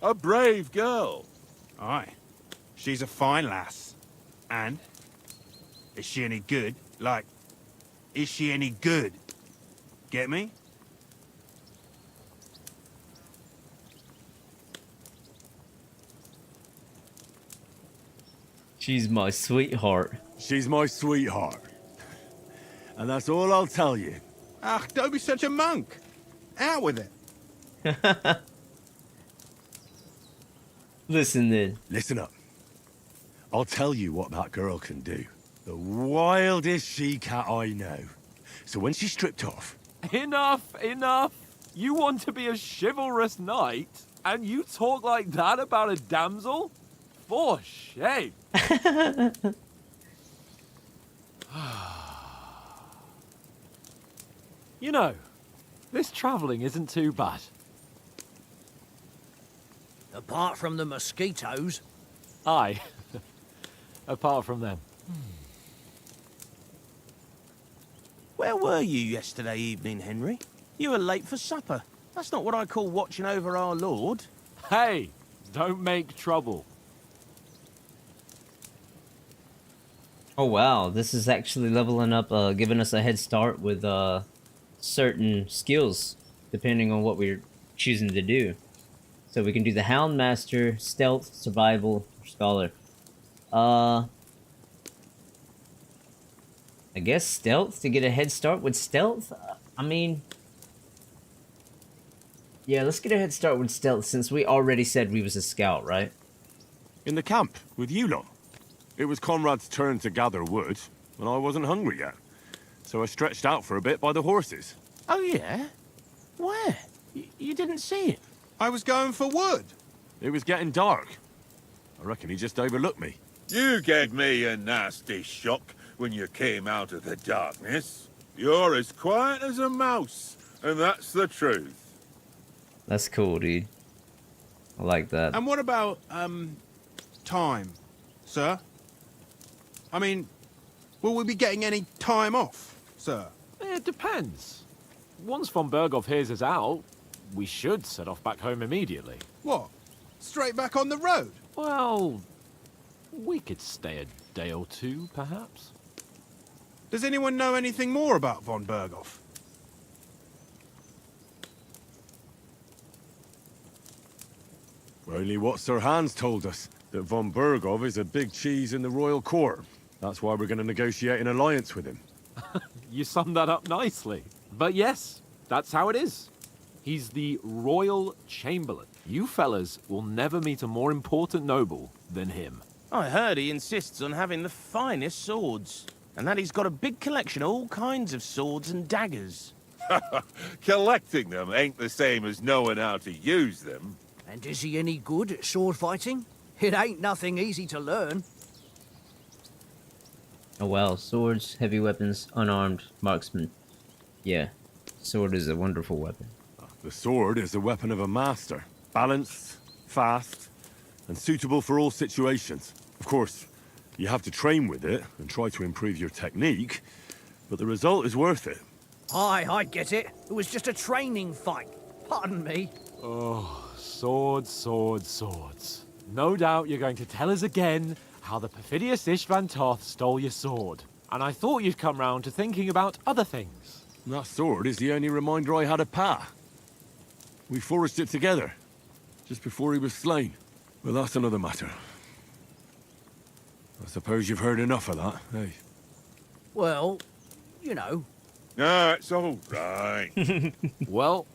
A brave girl. Aye. She's a fine lass. And? Is she any good? Like, is she any good? Get me? She's my sweetheart. She's my sweetheart. And that's all I'll tell you. Ah, don't be such a monk. Out with it. Listen then. Listen up. I'll tell you what that girl can do. The wildest she-cat I know. So when she's stripped off... Enough, enough. You want to be a chivalrous knight, and you talk like that about a damsel? For shame. You know, this travelling isn't too bad. Apart from the mosquitoes. Aye. Apart from them. Where were you yesterday evening, Henry? You were late for supper. That's not what I call watching over our Lord. Hey, don't make trouble. Oh wow, this is actually leveling up, giving us a head start with certain skills, depending on what we're choosing to do. So we can do the Hound Master, Stealth, Survival, or Scholar. I guess Stealth, to get a head start with Stealth? I mean... Yeah, let's get a head start with Stealth, since we already said we was a scout, right? In the camp, with you lot. It was Conrad's turn to gather wood, and I wasn't hungry yet. So I stretched out for a bit by the horses. Oh, yeah? Where? You didn't see it? I was going for wood. It was getting dark. I reckon he just overlooked me. You gave me a nasty shock when you came out of the darkness. You're as quiet as a mouse, and that's the truth. That's cool, dude. I like that. And what about, time, sir? I mean, will we be getting any time off, sir? It depends. Once von Berghoff hears us out, we should set off back home immediately. What? Straight back on the road? Well, we could stay a day or two, perhaps. Does anyone know anything more about von Berghoff? Only what Sir Hans told us, that von Berghoff is a big cheese in the royal court. That's why we're going to negotiate an alliance with him. You summed that up nicely. But yes, that's how it is. He's the royal chamberlain. You fellas will never meet a more important noble than him. I heard he insists on having the finest swords, and that he's got a big collection of all kinds of swords and daggers. Collecting them ain't the same as knowing how to use them. And is he any good at sword fighting? It ain't nothing easy to learn. Oh well, swords, heavy weapons, unarmed, marksman. Yeah, sword is a wonderful weapon. The sword is the weapon of a master. Balanced, fast, and suitable for all situations. Of course, you have to train with it and try to improve your technique, but the result is worth it. Aye, I get it. It was just a training fight. Pardon me. Oh, swords, swords, swords. No doubt you're going to tell us again how the perfidious Istvan Toth stole your sword. And I thought you'd come round to thinking about other things. That sword is the only reminder I had of Pa. We forged it together, just before he was slain. But that's another matter. I suppose you've heard enough of that, eh? Well, you know. No, it's all right. Well,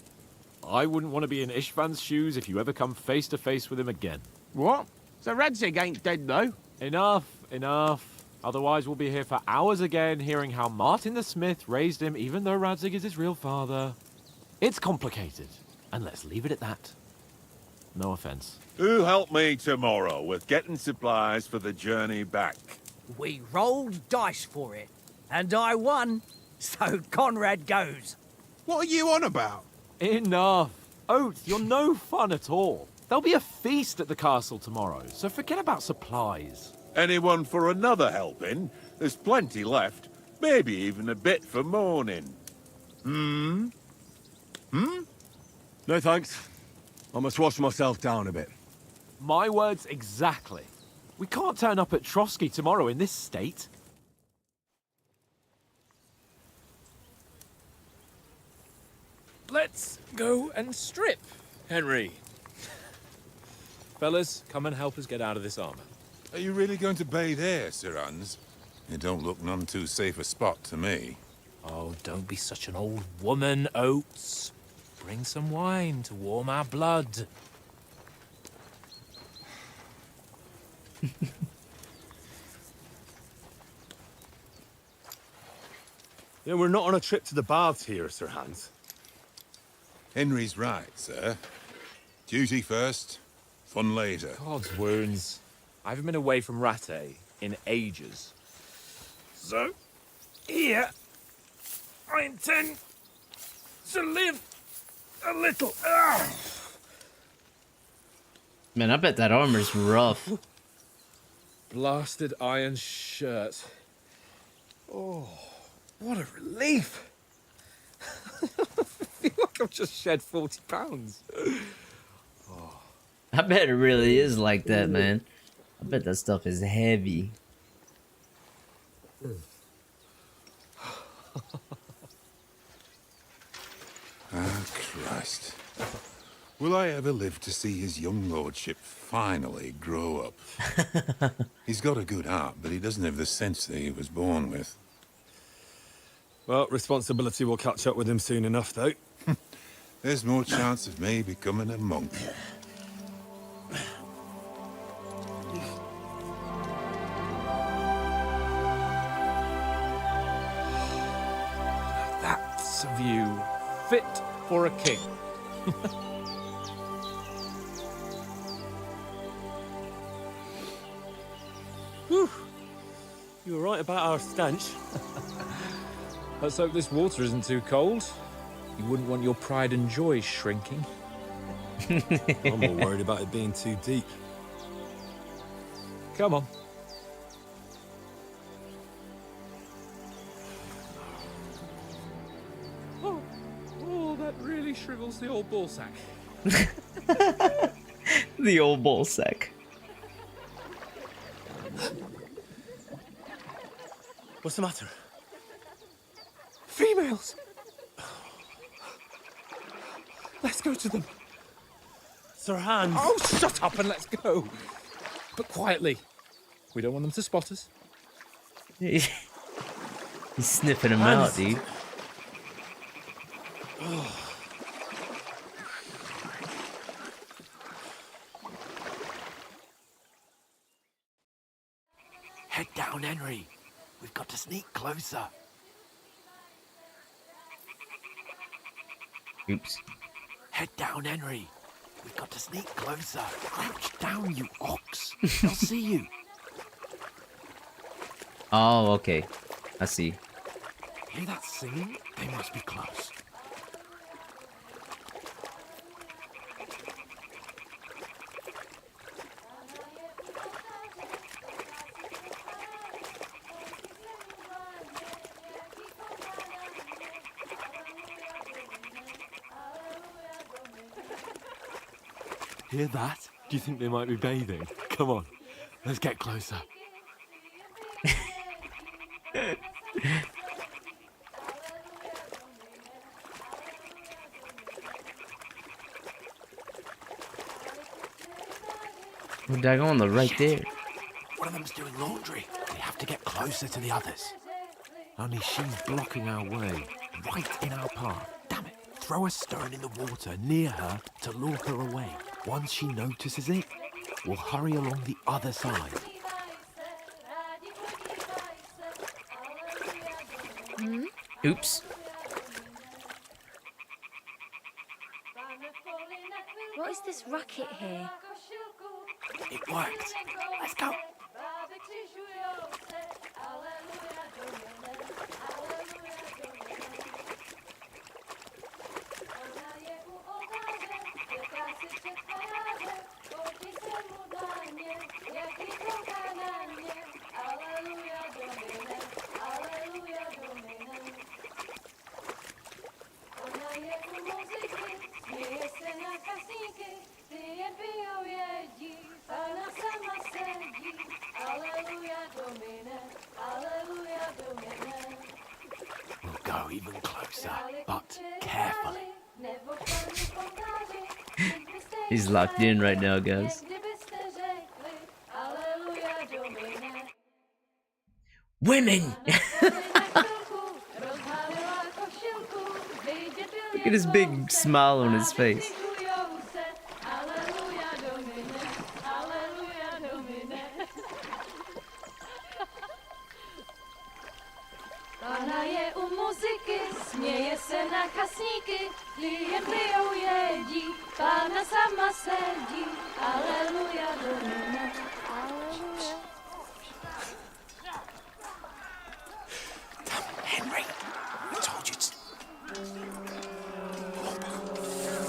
I wouldn't want to be in Istvan's shoes if you ever come face to face with him again. What? So Radzig ain't dead, though? Enough, enough. Otherwise we'll be here for hours again hearing how Martin the Smith raised him even though Radzig is his real father. It's complicated, and let's leave it at that. No offense. Who helped me tomorrow with getting supplies for the journey back? We rolled dice for it, and I won, so Conrad goes. What are you on about? Enough. Oates, you're no fun at all. There'll be a feast at the castle tomorrow, so forget about supplies. Anyone for another helping? There's plenty left. Maybe even a bit for morning. Hmm? No thanks. I must wash myself down a bit. My words exactly. We can't turn up at Trotsky tomorrow in this state. Let's go and strip, Henry. Fellas, come and help us get out of this armor. Are you really going to bathe here, Sir Hans? It don't look none too safe a spot to me. Oh, don't be such an old woman, Oates. Bring some wine to warm our blood. Yeah, we're not on a trip to the baths here, Sir Hans. Henry's right, sir. Duty first, fun later. God's wounds. I haven't been away from Rattay in ages. So, here, I intend to live a little. Man, I bet that armor's rough. Blasted iron shirt. Oh, what a relief. I feel like I've just shed 40 pounds. I bet it really is like that, man. I bet that stuff is heavy. Ah, Christ. Will I ever live to see his young lordship finally grow up? He's got a good heart, but he doesn't have the sense that he was born with. Well, responsibility will catch up with him soon enough, though. There's more chance of me becoming a monk. That's a view fit for a king. Whew. You were right about our stench. Let's hope this water isn't too cold. You wouldn't want your pride and joy shrinking. I'm more worried about it being too deep. Come on. Oh, that really shrivels the old ballsack. The old ball sack. What's the matter? Females! Let's go to them. Sir Hans. Oh, shut up and let's go. But quietly. We don't want them to spot us. He's sniffing them Hans. out, dude. Head down, Henry. We've got to sneak closer. Oops. Head down, Henry. We've got to sneak closer. Crouch down, you ox. They'll see you. Oh, okay. I see. Hear that singing? They must be close. Hear that? Do you think they might be bathing? Come on, let's get closer. Oh, daggone, they're right there. One of them's doing laundry. We have to get closer to the others. Only she's blocking our way, right in our path. Damn it. Throw a stone in the water near her to lure her away. Once she notices it, we'll hurry along the other side. Oops. What is this racket here? It worked. Let's go. We'll go even closer, but carefully. He's locked in right now, guys. Women! Look at his big smile on his face. Pána je u muziky, směje se na kasníky, jen pijou jedí, Pána sama sedí, aleluja, domine, aleluja. Damn it, Henry! I told you to...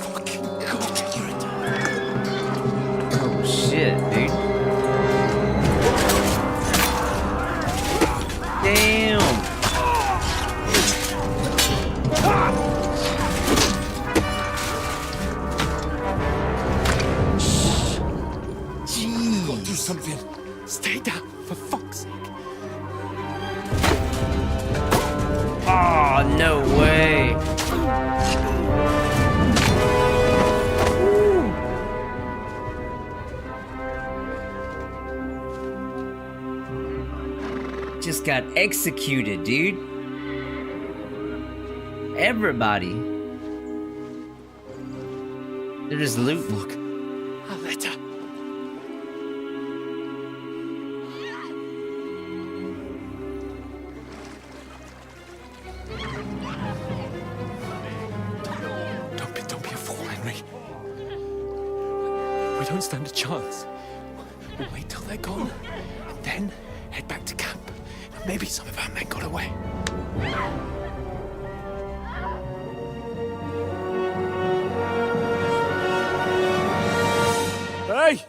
Fucking God, you're a... Oh shit, dude. Damn! Jeez. Gotta do something. Stay down, for fuck's sake. Oh, no way. Just got executed, dude. Everybody. They're just looting. Look, a letter. Don't be a fool, Henry. We don't stand a chance. We'll wait till they're gone, and then head back to camp. Maybe some of our men got away. Hey!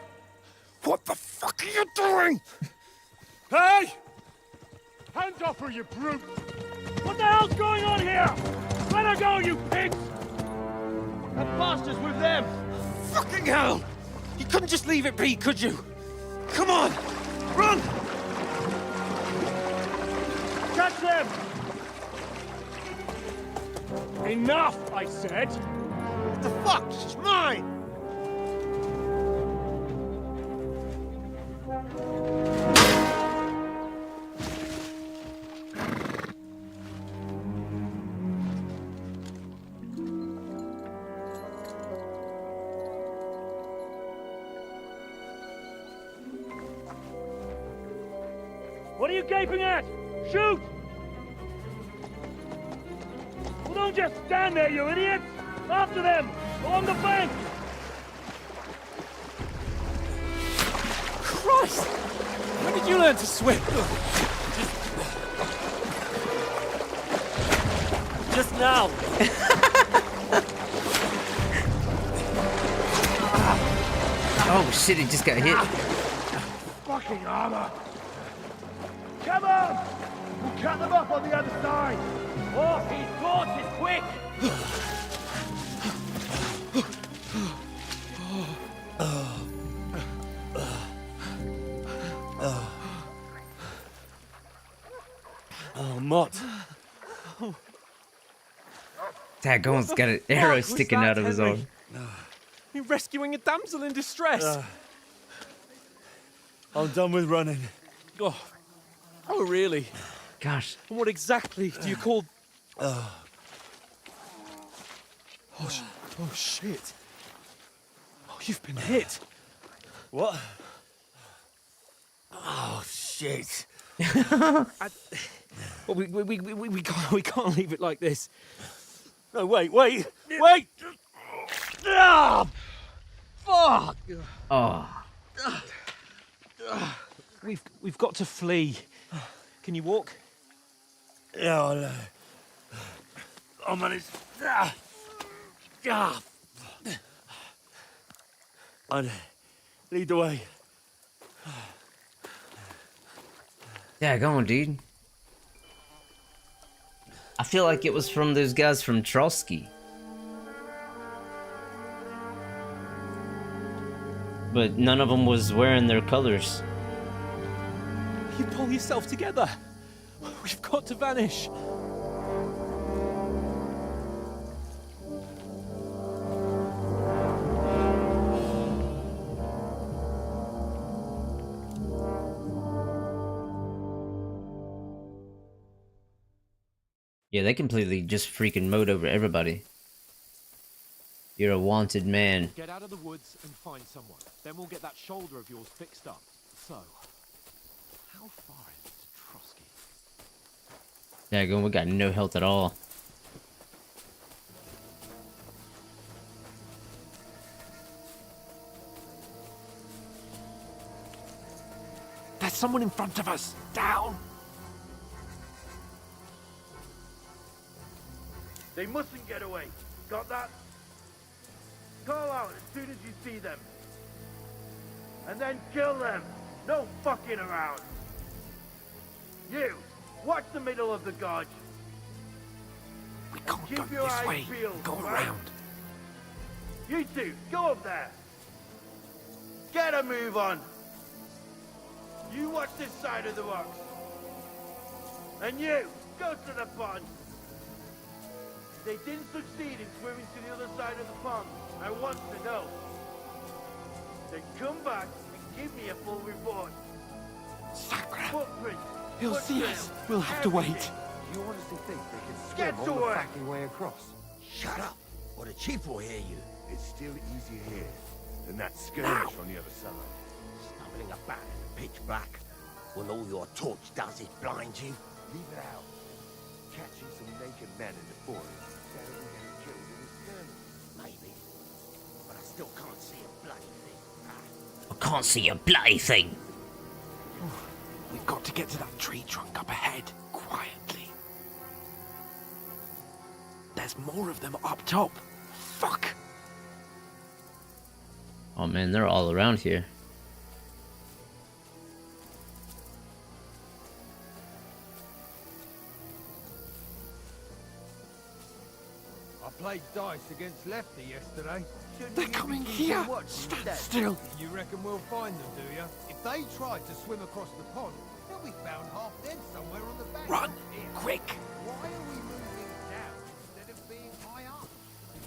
What the fuck are you doing? Hey! Hands off her, you brute! What the hell's going on here? Let her go, you pigs! That bastard's with them! Fucking hell! You couldn't just leave it be, could you? Come on! Run! Catch them! Enough, I said! What the fuck? She's mine! What are you gaping at? Shoot! Well, don't just stand there, you idiots! After them! Along the bank! Christ! When did you learn to swim? Just now! Oh shit, he just got hit. Fucking armor! Come on! We'll cut them up on the other side! Oh, he's gorgeous, quick! Oh, Mott. Dagon's got an arrow was sticking that, out of his Henry? arm. You're rescuing a damsel in distress. I'm done with running. Oh, really? Gosh. And what exactly do you call... Oh, shit. Oh, you've been hit. What? Oh, shit. Well, we can't leave it like this. No, wait! Ah! Fuck! Oh. We've got to flee. Can you walk? Yeah, I know. I'll manage. I'd lead the way. Yeah, go on, dude. I feel like it was from those guys from Trotsky. But none of them was wearing their colors. You pull yourself together. We've got to vanish. Yeah, they completely just freaking mowed over everybody. You're a wanted man. Get out of the woods and find someone. Then we'll get that shoulder of yours fixed up. So, how far is it to Trotsky? Dagon, we got no health at all. There's someone in front of us. Down! They mustn't get away. Got that? Call out as soon as you see them. And then kill them. No fucking around. You, watch the middle of the gorge. We can't Keep go your this eyes way. peeled, Go right? around. You two, go up there. Get a move on. You watch this side of the rocks. And you, go to the pond. They didn't succeed in swimming to the other side of the pond. I want to know. Then come back and give me a full report. Sacra! Footprints. He'll see us. We'll have to wait. You honestly think they can swim Get to all the work. fucking way across? Shut up, or the chief will hear you. It's still easier here than that skirmish on the other side. Stumbling about in the pitch black, when all your torch does is blind you. Leave it out. Catching some naked men in the forest. Better than getting killed in a skirmish. Maybe, but I still can't see a bloody thing. I can't see a bloody thing. We've got to get to that tree trunk up ahead, quietly. There's more of them up top. Fuck! Oh man, they're all around here. Up played dice against Lefty yesterday. They're coming here! Stand still! You reckon we'll find them, do you? If they try to swim across the pond, they'll be found half dead somewhere on the bank. Run! Quick! Why are we moving down instead of being high up?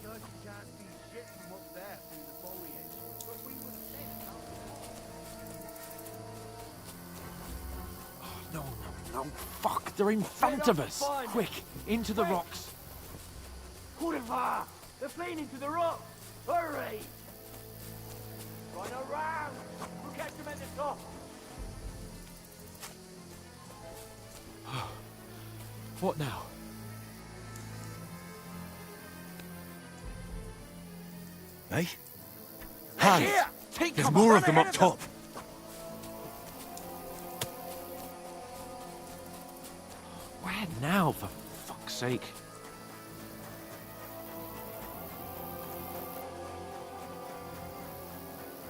Because you can't see shit from up there through the foliage. But we were sent up. No, fuck, they're in front of us! Quick, into the rocks! Kurva! They're playing into the rock! Hurry! Run around! We'll catch them at the top! What now? Hey? Hans! Hans! Take There's cover! more of them up top! Where now, for fuck's sake?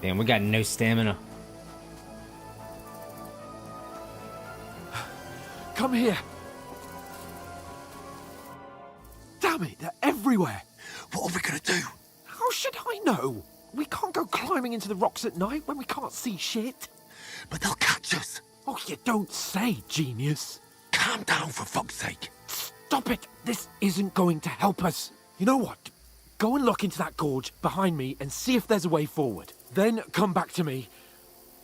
Damn, we got no stamina. Come here! Damn it, they're everywhere! What are we gonna do? How should I know? We can't go climbing into the rocks at night when we can't see shit. But they'll catch us! Oh, you don't say, genius. Calm down, for fuck's sake! Stop it! This isn't going to help us. You know what? Go and look into that gorge behind me and see if there's a way forward. Then come back to me.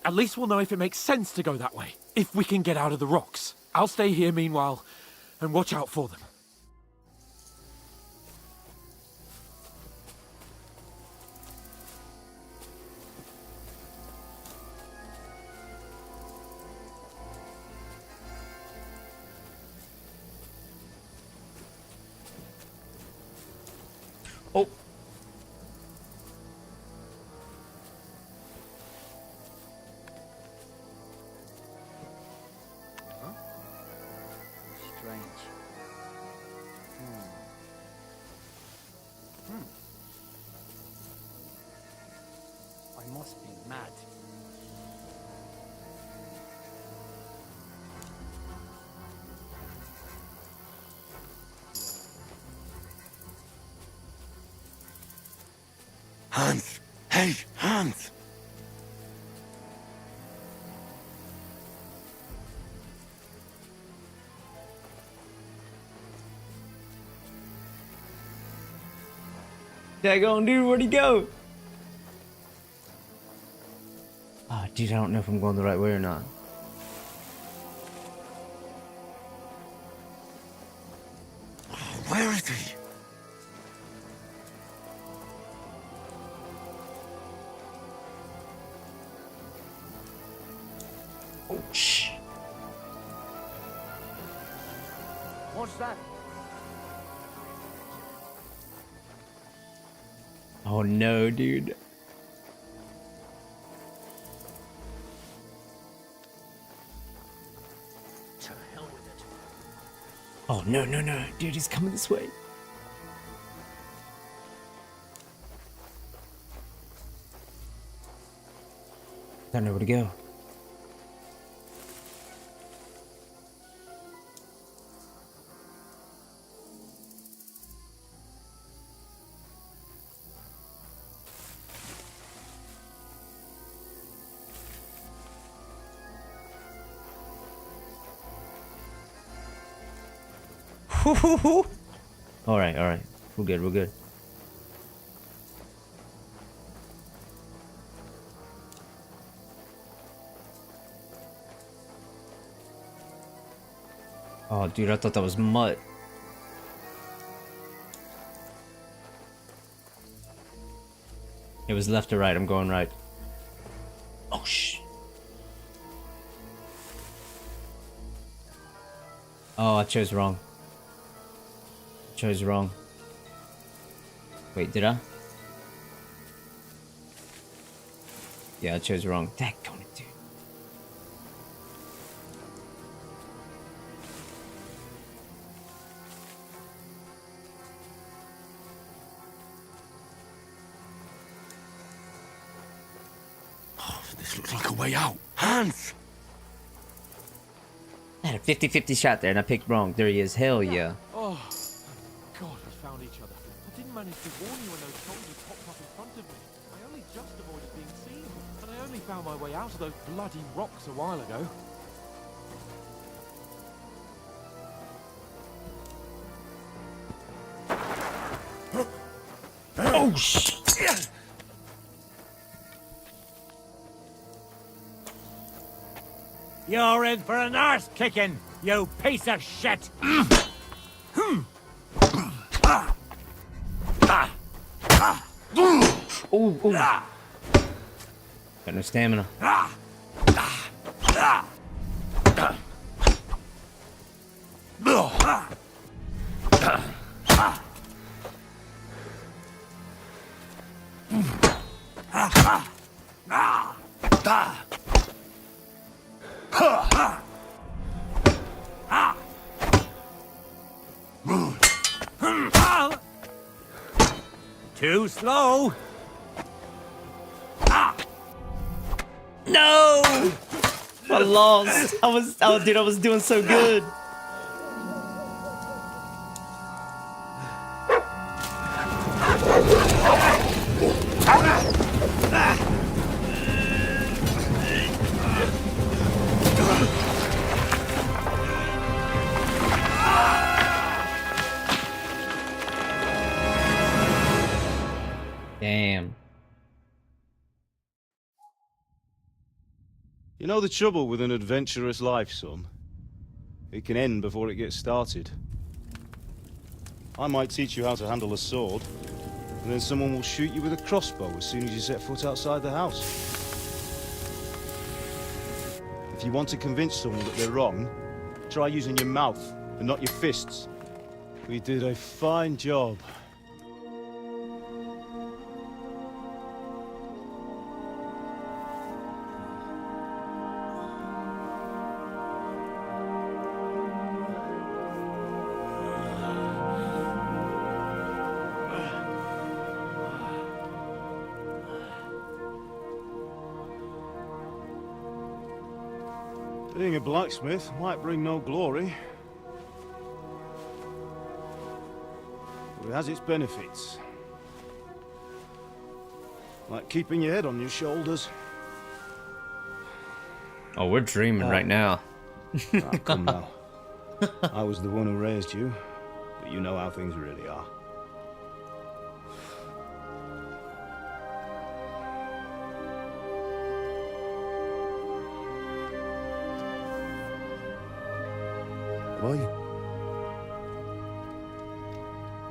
At least we'll know if it makes sense to go that way. If we can get out of the rocks. I'll stay here meanwhile and watch out for them. Oh. Strange. I must be mad. Hans! Hey, Hans! Daggone dude, where'd he go? Ah, dude, I don't know if I'm going the right way or not. Where is he? Oh, shh. What's that? Oh no, dude. To hell with it. Oh no, no, no. Dude, he's coming this way. Don't know where to go. Alright, alright. We're good, we're good. Oh, dude, I thought that was mud. It was left or right. I'm going right. Oh, shh. Oh, I chose wrong. Chose wrong. Wait, did I? Yeah, I chose wrong. Daggone it, dude. Oh, this looks like a way out. Hans! I had a 50-50 shot there and I picked wrong. There he is. Hell yeah. Oh, God, we found each other. I didn't manage to warn you when those soldiers popped up in front of me. I only just avoided being seen, and I only found my way out of those bloody rocks a while ago. Oh, shit! You're in for an arse kicking, you piece of shit! Ooh, ooh. Got no stamina. Too slow! No! I lost. Dude, I was doing so good. Damn. You know the trouble with an adventurous life, son? It can end before it gets started. I might teach you how to handle a sword, and then someone will shoot you with a crossbow as soon as you set foot outside the house. If you want to convince someone that they're wrong, try using your mouth and not your fists. We did a fine job. Being a blacksmith might bring no glory, but it has its benefits. Like keeping your head on your shoulders. Oh, we're dreaming right now. Come now. I was the one who raised you, but you know how things really are. Am I?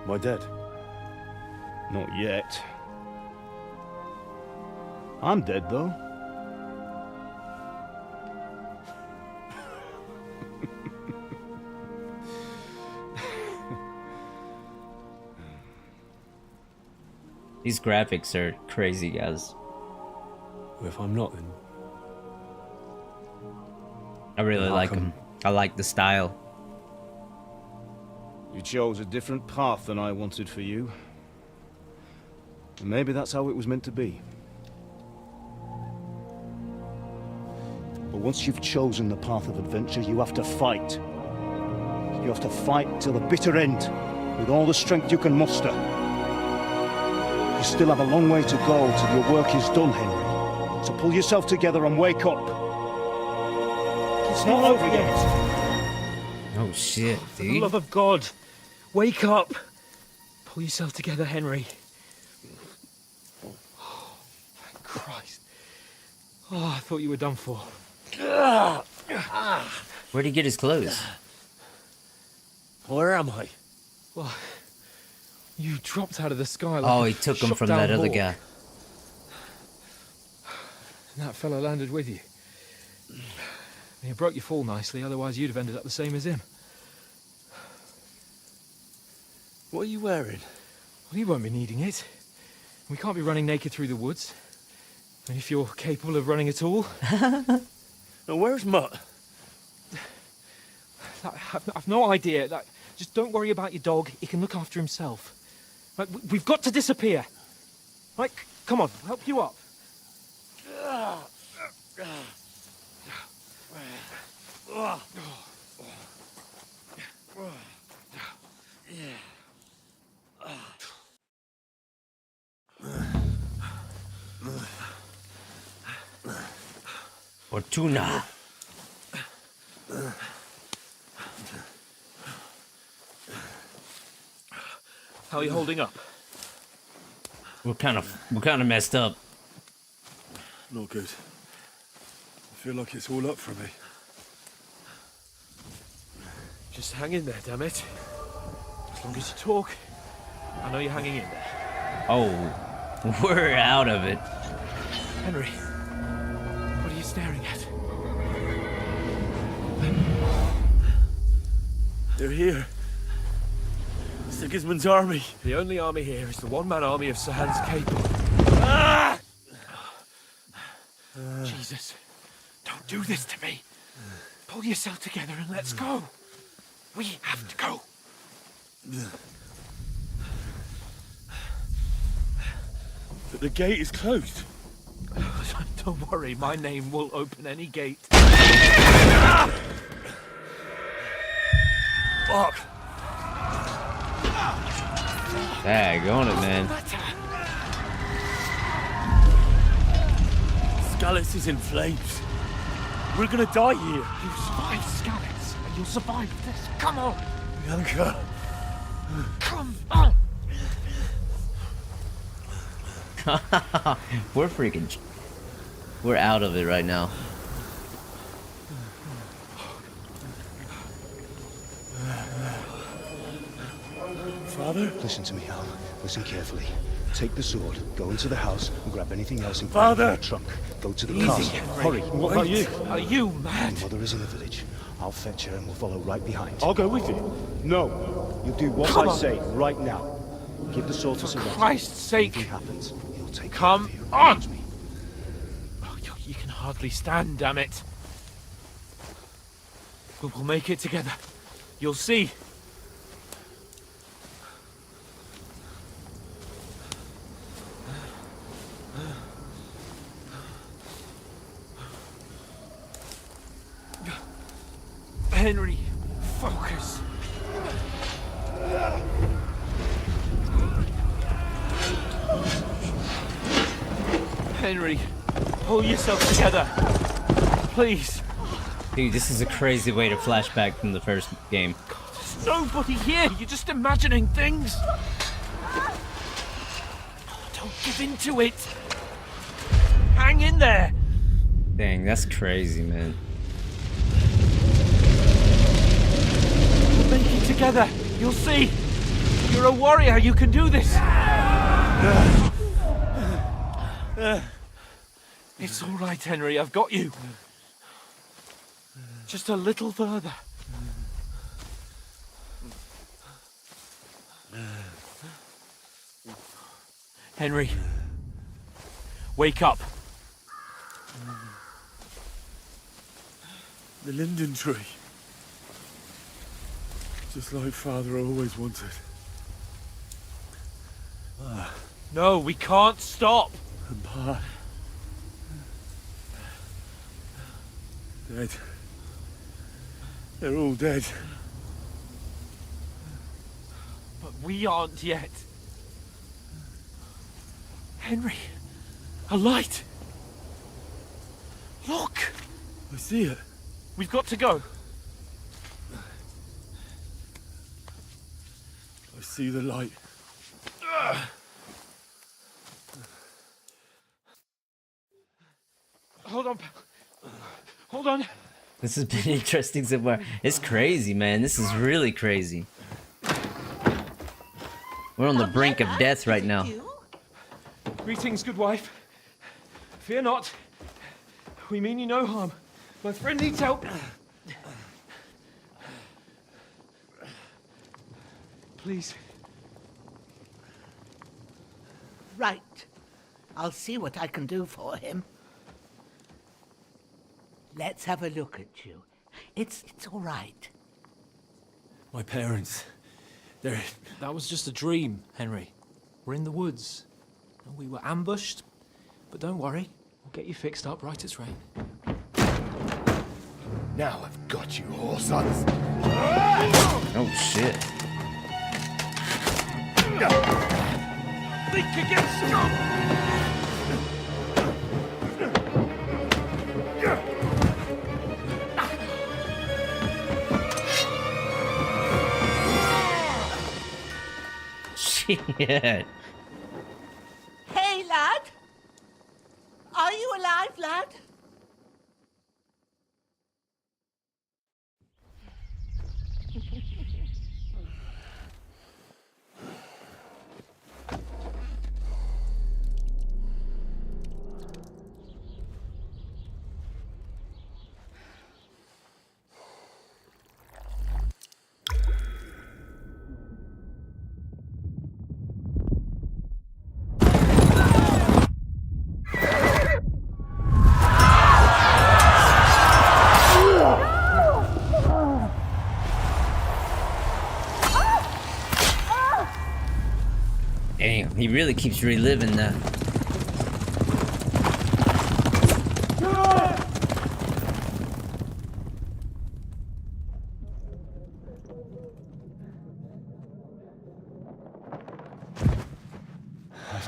Am I dead? Not yet. I'm dead, though. These graphics are crazy, guys. If I'm not, then I really like them. I like the style. You chose a different path than I wanted for you. And maybe that's how it was meant to be. But once you've chosen the path of adventure, you have to fight. You have to fight till the bitter end, with all the strength you can muster. You still have a long way to go till your work is done, Henry. So pull yourself together and wake up. It's not over yet. Oh shit, For the love of God, wake up. Pull yourself together, Henry. Oh, thank Christ. Oh, I thought you were done for. Where'd he get his clothes? Where am I? Well, you dropped out of the sky like Oh, a he took him from shot-down that other hawk. guy. And that fella landed with you. You broke your fall nicely, otherwise you'd have ended up the same as him. What are you wearing? Well, you won't be needing it. We can't be running naked through the woods. And if you're capable of running at all. Now, where's Mutt? I've no idea. Just don't worry about your dog. He can look after himself. We've got to disappear. Right, come on, I'll help you up. Fortuna. How are you holding up? We're kind of messed up. Not good. I feel like it's all up for me. Just hang in there, damn it. As long as you talk, I know you're hanging in there. Oh, we're out of it. Henry, what are you staring at? They're here. Sigismund's army. The only army here is the one-man army of Sirhan's Cape. Ah! Jesus, don't do this to me. Pull yourself together and let's go. We have to go. But the gate is closed. Don't worry, my name will open any gate. Fuck. Dag on it, man. Skalitz is in flames. We're gonna die here. You survived Skalitz, and you'll survive this. Come on. Bianca. Come on. We're out of it right now. Father? Listen to me, Hal. Listen carefully. Take the sword, go into the house, and grab anything else in Father! your trunk. Go to the Easy, castle. Henry. Hurry. What about you? Are you mad? Your mother is in the village. I'll fetch her and we'll follow right behind. I'll go with you. No. You do what Come I on. say right now. Give the sword to For Sir Christ's sake. Anything happens, he'll take Come care of you. on. Trust me. Oh, you can hardly stand, damn it. We'll make it together. You'll see. Henry, focus. Henry, pull yourself together. Please. Dude, this is a crazy way to flashback from the first game. There's nobody here. You're just imagining things. Don't give in to it. Hang in there. Dang, that's crazy, man. We'll make it together. You'll see. You're a warrior. You can do this. It's all right, Henry. I've got you. Just a little further. Henry, wake up. The linden tree. Just like Father always wanted. No, we can't stop. And Pa. Dead. They're all dead. But we aren't yet. Henry, a light. Look. I see it. We've got to go. I see the light. Hold on. Hold on. This has been interesting so far. It's crazy, man. This is really crazy. We're on the brink of death right now. Greetings, good wife. Fear not. We mean you no harm. My friend needs help. Please. Right. I'll see what I can do for him. Let's have a look at you. It's all right. My parents. That was just a dream, Henry. We're in the woods. We were ambushed, but don't worry. We'll get you fixed up right as rain. Now I've got you, whoresons. Oh, shit. Think against Shit. Hey, lad! Are you alive, lad? Damn, he really keeps reliving that.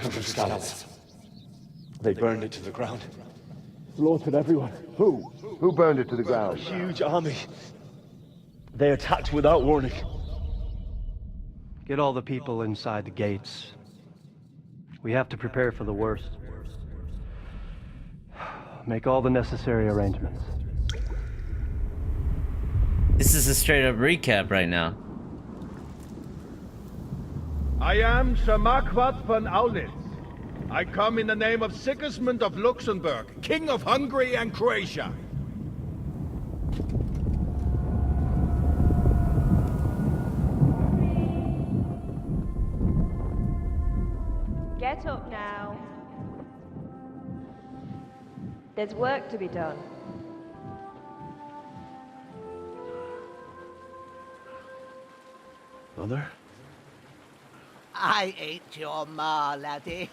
The scouts. They burned it to the ground. Slaughtered everyone. Who? Who burned it to the ground? A huge army. They attacked without warning. Get all the people inside the gates. We have to prepare for the worst. Make all the necessary arrangements. This is a straight up recap right now. I am Sir Marquardt von Aulitz. I come in the name of Sigismund of Luxembourg, King of Hungary and Croatia. Get up now. There's work to be done. Mother? I ain't your ma, laddie.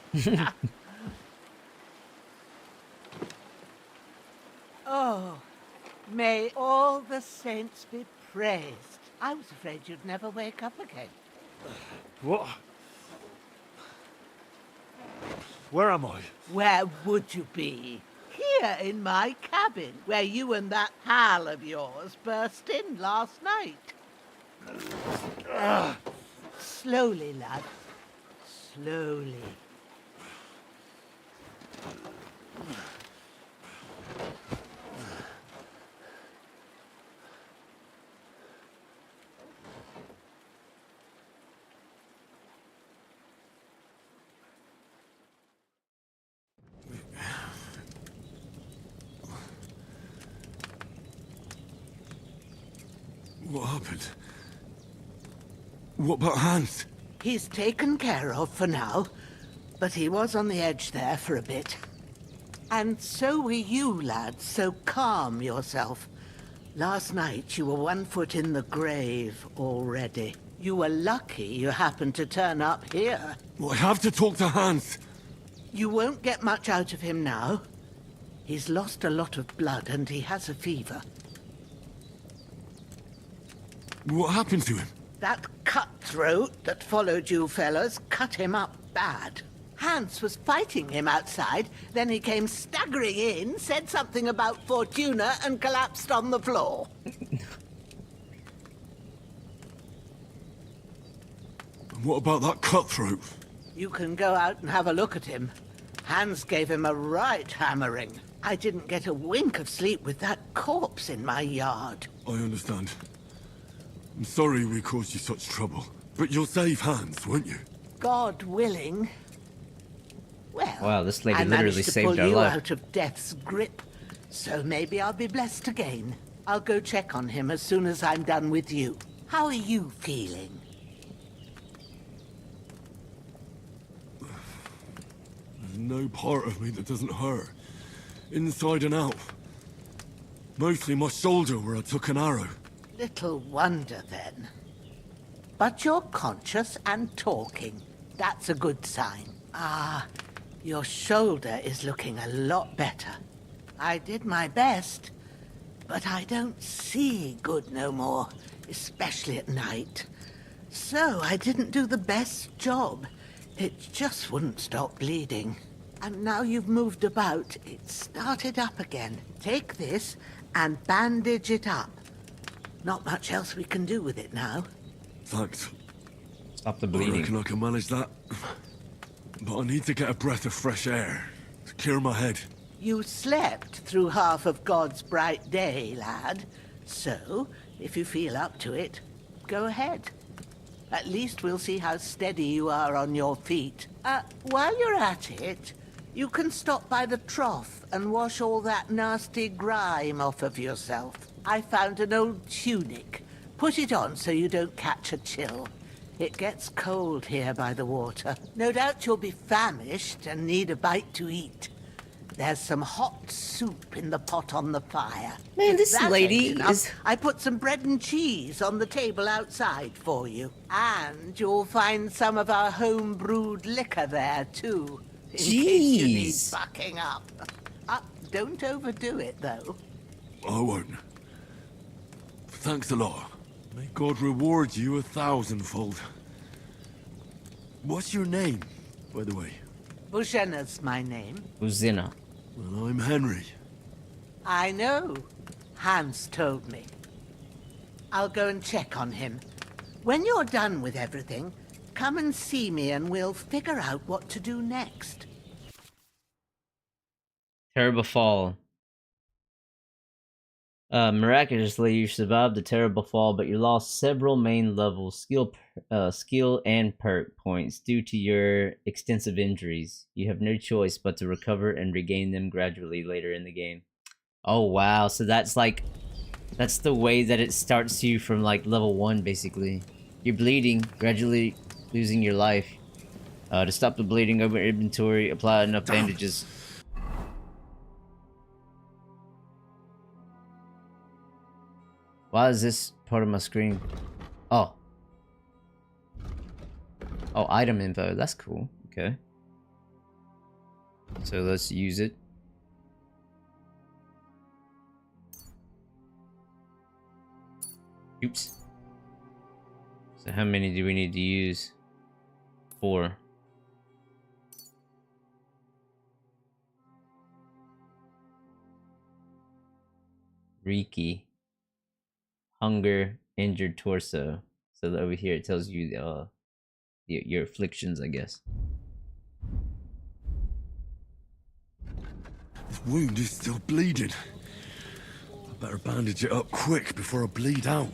Oh, may all the saints be praised. I was afraid you'd never wake up again. What? Where am I? Where would you be? Here in my cabin, where you and that pal of yours burst in last night. Slowly, lad. Slowly. What happened? What about Hans? He's taken care of for now, but he was on the edge there for a bit. And so were you, lad, so calm yourself. Last night you were 1 foot in the grave already. You were lucky you happened to turn up here. Well, I have to talk to Hans. You won't get much out of him now. He's lost a lot of blood and he has a fever. What happened to him? That cutthroat that followed you fellas cut him up bad. Hans was fighting him outside, then he came staggering in, said something about Fortuna, and collapsed on the floor. What about that cutthroat? You can go out and have a look at him. Hans gave him a right hammering. I didn't get a wink of sleep with that corpse in my yard. I understand. I'm sorry we caused you such trouble. But you'll save Hans, won't you? God willing. Well, wow, this lady I literally managed to saved pull our you life. out of death's grip, so maybe I'll be blessed again. I'll go check on him as soon as I'm done with you. How are you feeling? There's no part of me that doesn't hurt. Inside and out. Mostly my shoulder where I took an arrow. Little wonder, then. But you're conscious and talking. That's a good sign. Ah, your shoulder is looking a lot better. I did my best, but I don't see good no more, especially at night. So I didn't do the best job. It just wouldn't stop bleeding. And now you've moved about, it started up again. Take this and bandage it up. Not much else we can do with it now. Thanks. Stop the I bleeding. reckon I can manage that. But I need to get a breath of fresh air to clear my head. You slept through half of God's bright day, lad. So, if you feel up to it, go ahead. At least we'll see how steady you are on your feet. While you're at it, you can stop by the trough and wash all that nasty grime off of yourself. I found an old tunic. Put it on so you don't catch a chill. It gets cold here by the water. No doubt you'll be famished and need a bite to eat. There's some hot soup in the pot on the fire. Man, If this that lady ain't enough, is... I put some bread and cheese on the table outside for you. And you'll find some of our home-brewed liquor there, too. In case you need Jeez. bucking up. Don't overdo it, though. I won't. Thanks a lot. May God reward you 1,000-fold. What's your name, by the way? Bushena's my name. Uzina. Well, I'm Henry. I know. Hans told me. I'll go and check on him. When you're done with everything, come and see me and we'll figure out what to do next. Terrible fall. Miraculously, you survived the terrible fall, but you lost several main level skill and perk points due to your extensive injuries. You have no choice but to recover and regain them gradually later in the game. Oh wow, so that's the way that it starts you from like level 1 basically. You're bleeding, gradually losing your life. To stop the bleeding, open your inventory, apply enough bandages. Why is this part of my screen? Oh. Oh, item info. That's cool. Okay. So let's use it. Oops. So how many do we need to use? 4. Riki. Hunger, injured torso. So over here it tells you your afflictions, I guess. This wound is still bleeding. I better bandage it up quick before I bleed out.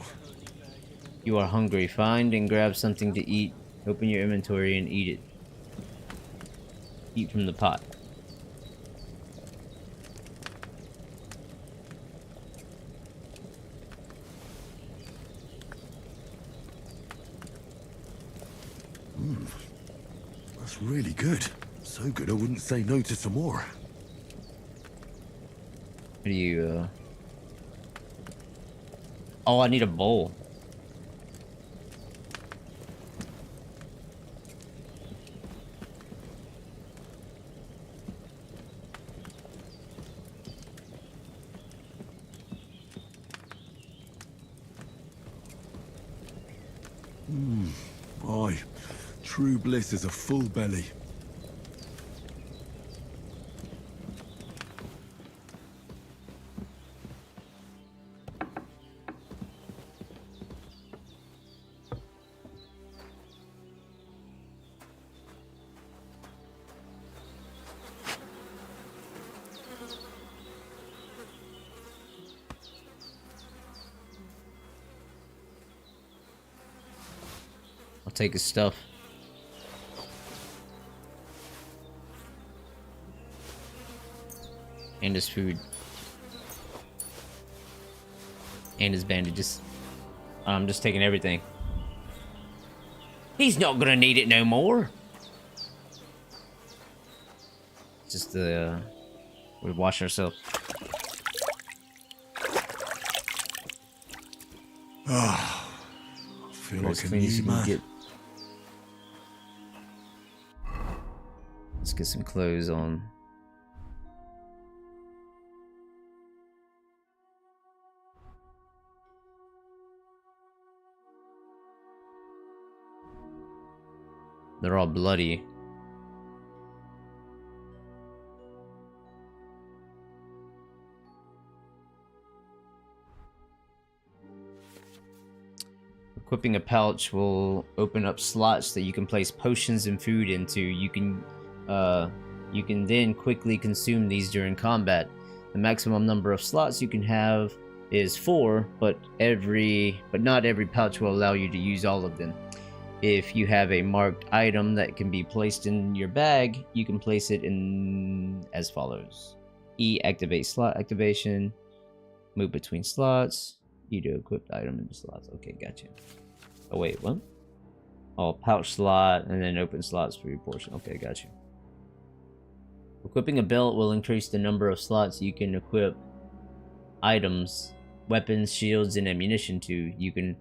You are hungry. Find and grab something to eat. Open your inventory and eat it. Eat from the pot. That's really good. So good I wouldn't say no to some more. What do you, Oh, I need a bowl. Aye. True bliss is a full belly. I'll take his stuff. And his food. And his bandages. I'm just taking everything. He's not gonna need it no more. Just the we wash ourselves. Ah, I feel As like a clean as new you can man. get. Let's get some clothes on. They're all bloody. Equipping a pouch will open up slots that you can place potions and food into. You can then quickly consume these during combat. The maximum number of slots you can have is 4, but not every pouch will allow you to use all of them. If you have a marked item that can be placed in your bag, you can place it in as follows. E, activate slot activation. Move between slots. E to equip the item into slots. Okay, gotcha. Oh wait, what? Oh, pouch slot, and then open slots for your portion. Okay, gotcha. Equipping a belt will increase the number of slots you can equip items, weapons, shields, and ammunition to. You can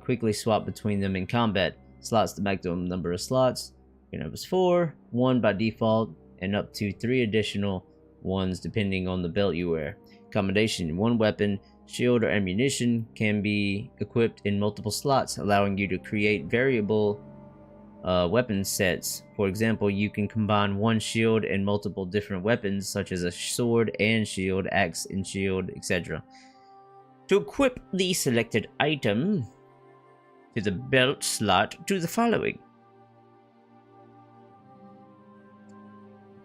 quickly swap between them in combat. Slots the maximum number of slots. You can have 4, 1 by default, and up to 3 additional ones depending on the belt you wear. Combination: 1 weapon, shield, or ammunition can be equipped in multiple slots, allowing you to create variable weapon sets. For example, you can combine 1 shield and multiple different weapons, such as a sword and shield, axe and shield, etc. To equip the selected item to the belt slot, do the following.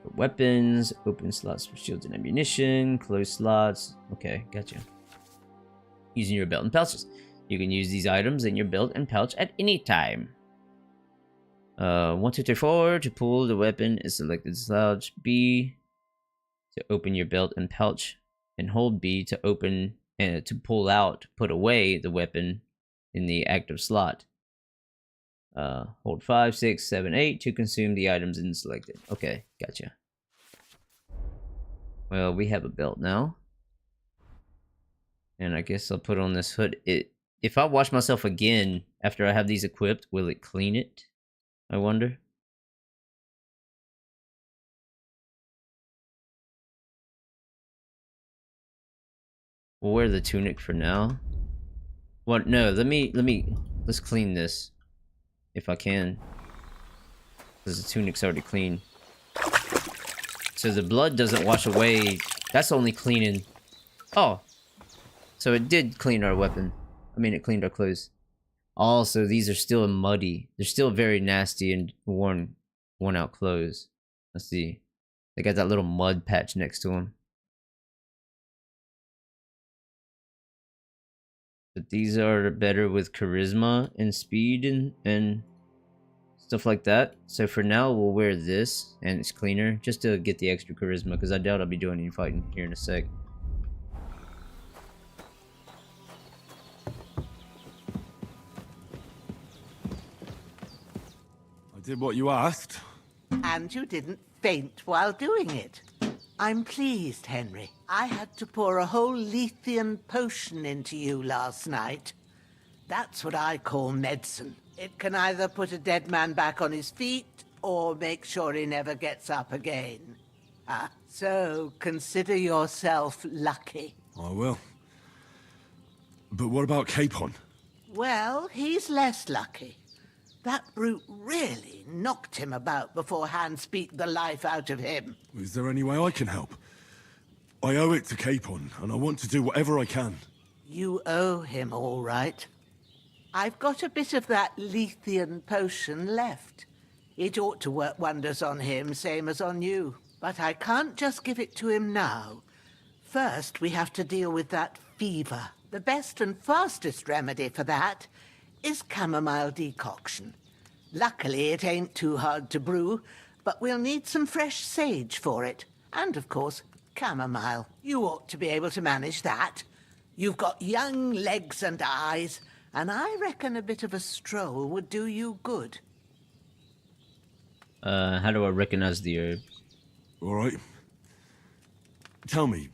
For weapons, open slots for shields and ammunition, close slots. Okay, gotcha. Using your belt and pouches. You can use these items in your belt and pouch at any time. 1, 2, 3, 4 to pull the weapon is selected slouch. B to open your belt and pouch, and hold B to open and to put away the weapon in the active slot. Hold 5, 6, 7, 8 to consume the items in selected. Okay, gotcha. Well, we have a belt now. And I guess I'll put on this hood. If I wash myself again after I have these equipped, will it clean it? I wonder. We'll wear the tunic for now. What? No, let's clean this. If I can. Because the tunic's already clean. So the blood doesn't wash away. That's only cleaning. Oh. So it did clean our weapon. I mean, it cleaned our clothes. Also, these are still muddy. They're still very nasty and worn out clothes. Let's see. They got that little mud patch next to them. But these are better with charisma and speed and stuff like that. So for now, we'll wear this, and it's cleaner, just to get the extra charisma, because I doubt I'll be doing any fighting here in a sec. I did what you asked. And you didn't faint while doing it. I'm pleased, Henry. I had to pour a whole Lethean potion into you last night. That's what I call medicine. It can either put a dead man back on his feet, or make sure he never gets up again. So consider yourself lucky. I will. But what about Capon? Well, he's less lucky. That brute really knocked him about before Hans beat the life out of him. Is there any way I can help? I owe it to Capon, and I want to do whatever I can. You owe him, all right. I've got a bit of that Lethean potion left. It ought to work wonders on him, same as on you. But I can't just give it to him now. First, we have to deal with that fever. The best and fastest remedy for that is chamomile decoction. Luckily, it ain't too hard to brew, but we'll need some fresh sage for it. And, of course, chamomile. You ought to be able to manage that. You've got young legs and eyes, and I reckon a bit of a stroll would do you good. How do I recognize the herb? All right. Tell me,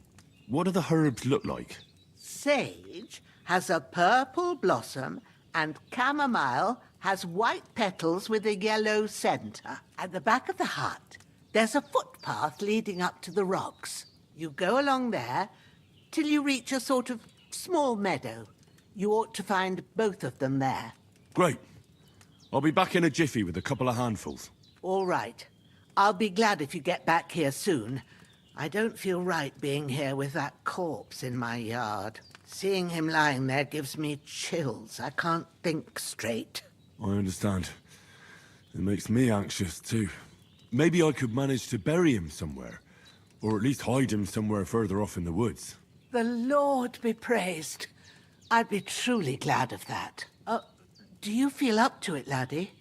what do the herbs look like? Sage has a purple blossom, and chamomile has white petals with a yellow center. At the back of the hut, there's a footpath leading up to the rocks. You go along there till you reach a sort of small meadow. You ought to find both of them there. Great. I'll be back in a jiffy with a couple of handfuls. All right. I'll be glad if you get back here soon. I don't feel right being here with that corpse in my yard. Seeing him lying there gives me chills. I can't think straight. I understand. It makes me anxious too. Maybe I could manage to bury him somewhere. Or at least hide him somewhere further off in the woods. The Lord be praised. I'd be truly glad of that. Do you feel up to it, laddie?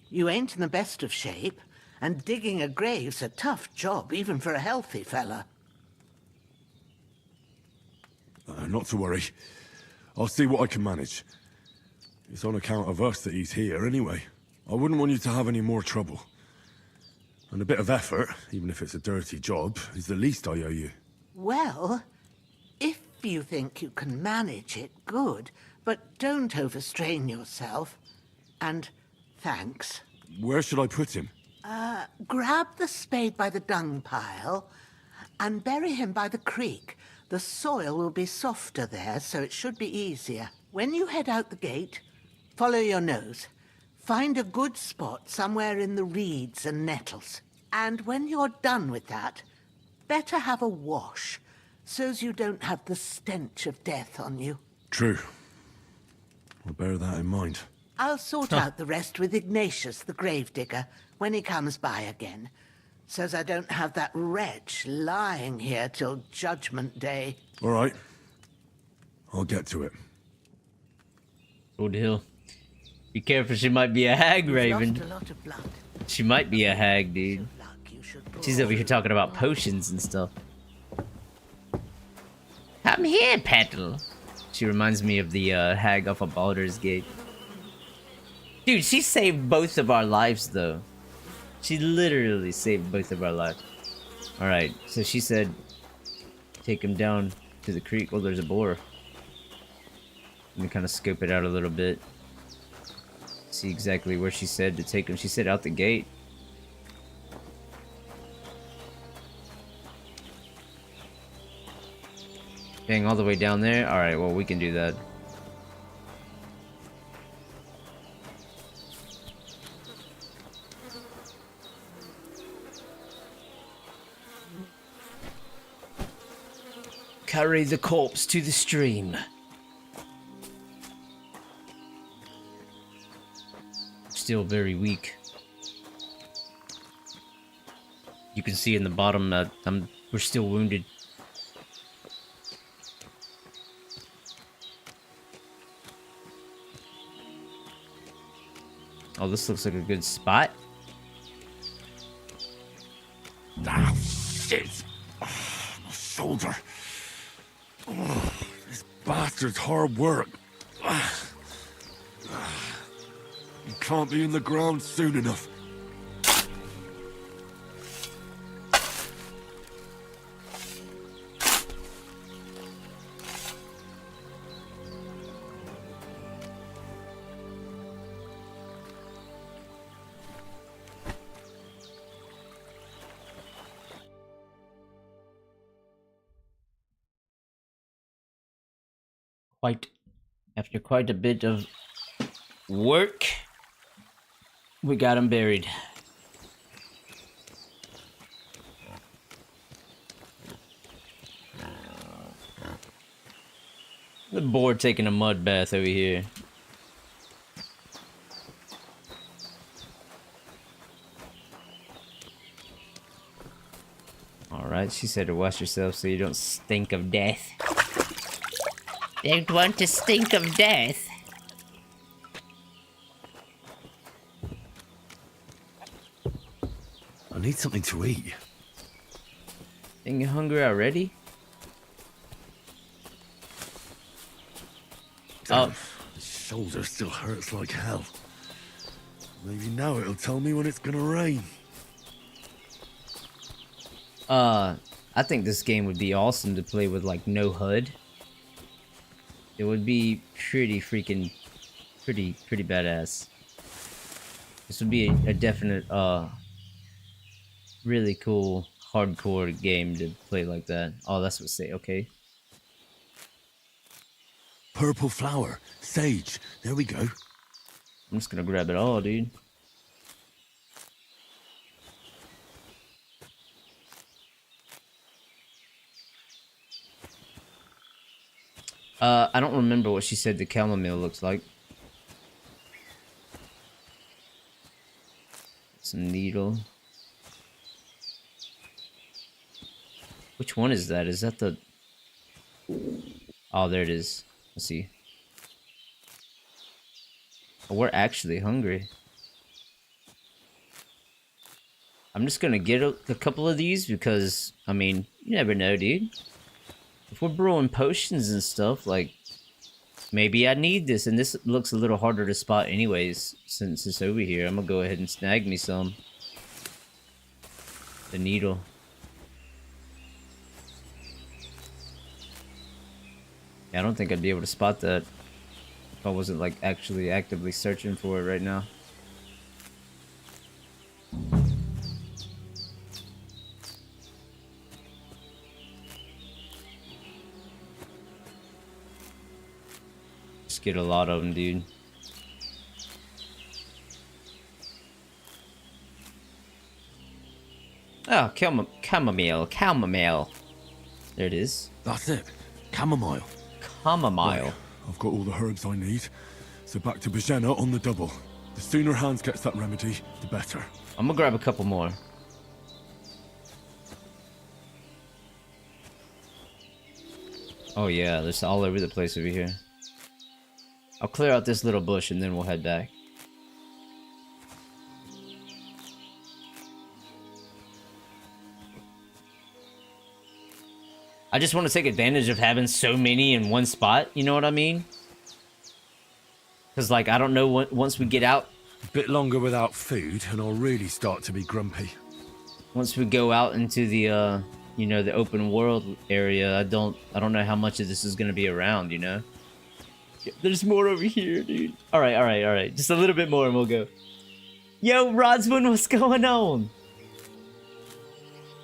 You ain't in the best of shape, and digging a grave's a tough job, even for a healthy fella. Not to worry. I'll see what I can manage. It's on account of us that he's here anyway. I wouldn't want you to have any more trouble. And a bit of effort, even if it's a dirty job, is the least I owe you. Well, if you think you can manage it, good. But don't overstrain yourself. And thanks. Where should I put him? Grab the spade by the dung pile and bury him by the creek. The soil will be softer there, so it should be easier. When you head out the gate, follow your nose. Find a good spot somewhere in the reeds and nettles. And when you're done with that, better have a wash, so's you don't have the stench of death on you. True. I'll bear that in mind. I'll sort out the rest with Ignatius, the gravedigger, when he comes by again, so's I don't have that wretch lying here till Judgment Day. All right. I'll get to it. Oh, deal. Be careful, she might be a hag, Raven. Lost a lot of blood. She might be a hag, dude. She's over here talking about potions and stuff. Come here, Petal. She reminds me of the hag off of Baldur's Gate. Dude, she saved both of our lives, though. She literally saved both of our lives. Alright, so she said, take him down to the creek. Oh, there's a boar. Let me kind of scope it out a little bit. See exactly where she said to take him. She said out the gate. Dang, all the way down there? Alright, well, we can do that. Carry the corpse to the stream. Still very weak. You can see in the bottom that we're still wounded. Oh, this looks like a good spot. Ah, shit! My shoulder. Oh, this bastard's hard work. You can't be in the ground soon enough. After quite a bit of work, we got him buried. The boar taking a mud bath over here. Alright, she said to wash yourself so you don't stink of death. Don't want to stink of death. I need something to eat. Think you're hungry already? Damn, the shoulder still hurts like hell. Maybe now it'll tell me when it's gonna rain. I think this game would be awesome to play with, like, no HUD. It would be pretty freaking, pretty badass. This would be a definite, really cool, hardcore game to play like that. Oh, that's what say, okay. Purple flower, sage, there we go. I'm just gonna grab it all, dude. I don't remember what she said the chamomile looks like. Some needle. Which one is that? Is that the... Oh, there it is. Let's see. Oh, we're actually hungry. I'm just gonna get a couple of these because, I mean, you never know, dude. If we're brewing potions and stuff, like, maybe I need this. And this looks a little harder to spot anyways, since it's over here. I'm gonna go ahead and snag me some. The needle. Yeah, I don't think I'd be able to spot that if I wasn't, like, actually actively searching for it right now. Get a lot of them, dude. Oh, chamomile. There it is. That's it. Chamomile. Chamomile. Right, I've got all the herbs I need. So back to Bajena on the double. The sooner Hans gets that remedy, the better. I'm gonna grab a couple more. Oh yeah, there's all over the place over here. I'll clear out this little bush and then we'll head back. I just want to take advantage of having so many in one spot, you know what I mean? Because, like, I don't know, once we get out... A bit longer without food and I'll really start to be grumpy. Once we go out into the, you know, the open world area, I don't know how much of this is going to be around, you know? There's more over here, dude. Alright. Just a little bit more and we'll go. Yo, Rodsman, what's going on?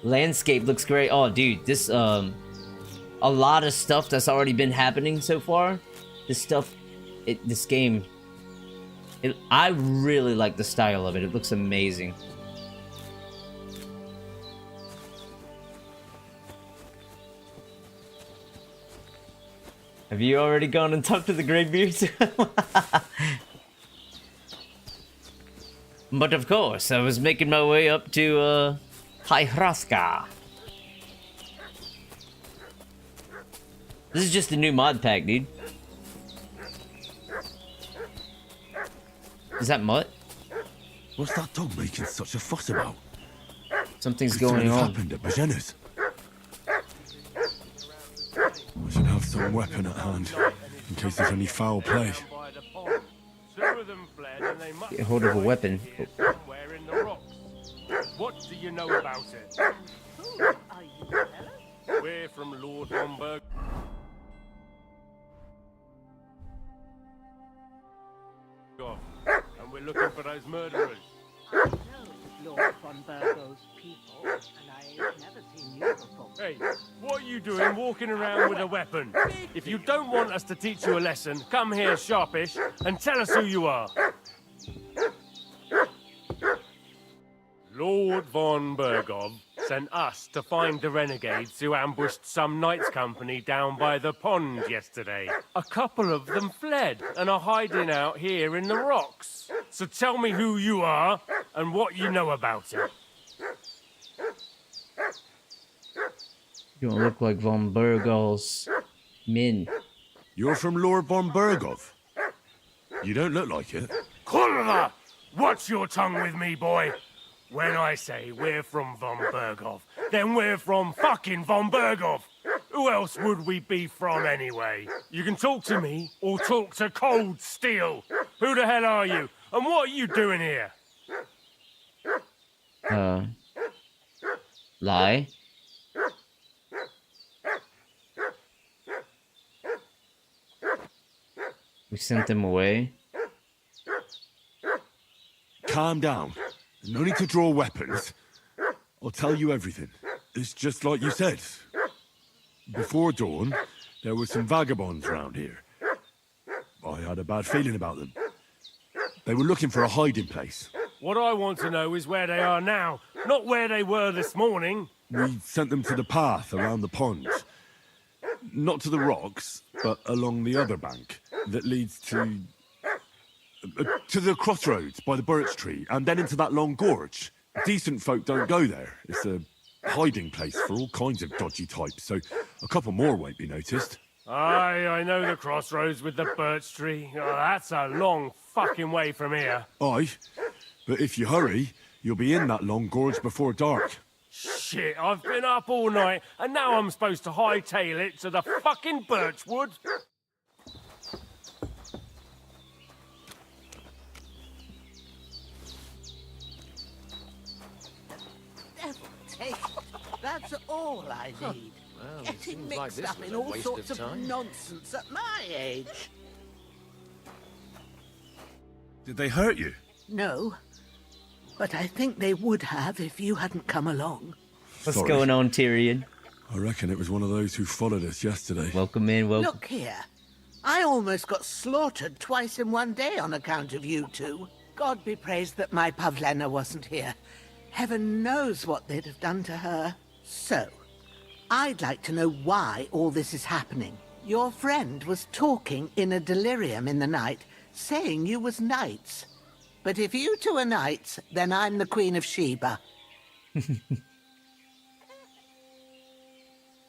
Landscape looks great. Oh, dude, this, a lot of stuff that's already been happening so far. This game, I really like the style of it. It looks amazing. Have you already gone and talked to the Greybeards? But of course, I was making my way up to, Hyhraska. This is just a new mod pack, dude. Is that Mutt? What's that dog making such a fuss about? Something's going on. Happened at Bajena's. I should have some weapon at hand, in case there's any foul play. Get hold of a weapon. What do you know about it? We're from Lord Homburg. And we're looking for those murderers. I know Lord von Burgo's people, and I've never seen you before. Hey, what are you doing walking around with a weapon? If you don't want us to teach you a lesson, come here sharpish and tell us who you are. Lord von Burgov sent us to find the renegades who ambushed some knights' company down by the pond yesterday. A couple of them fled and are hiding out here in the rocks. So tell me who you are and what you know about it. You don't look like von Burgov's men. You're from Lord von Burgov? You don't look like it. Kurva! Watch your tongue with me, boy. When I say we're from von Burgov, then we're from fucking von Burgov. Who else would we be from anyway? You can talk to me or talk to cold steel. Who the hell are you? And what are you doing here? Lie? We sent them away. Calm down. No need to draw weapons. I'll tell you everything. It's just like you said. Before dawn, there were some vagabonds round here. I had a bad feeling about them. They were looking for a hiding place. What I want to know is where they are now, not where they were this morning. We sent them to the path around the pond. not to the rocks, but along the other bank that leads to the crossroads by the birch tree, and then into that long gorge. Decent folk don't go there. It's a hiding place for all kinds of dodgy types, so a couple more won't be noticed. Aye, I know the crossroads with the birch tree. Oh, that's a long fucking way from here. Aye, but if you hurry, you'll be in that long gorge before dark. Shit, I've been up all night, and now I'm supposed to hightail it to the fucking birchwood? Devil take it. That's all I need. Well, Getting mixed up in all sorts of nonsense at my age. Did they hurt you? No, but I think they would have if you hadn't come along. What's going on, Tyrion? I reckon it was one of those who followed us yesterday. Welcome in, welcome. Look here. I almost got slaughtered twice in one day on account of you two. God be praised that my Pavlena wasn't here. Heaven knows what they'd have done to her. So, I'd like to know why all this is happening. Your friend was talking in a delirium in the night, saying you was knights. But if you two are knights, then I'm the Queen of Sheba.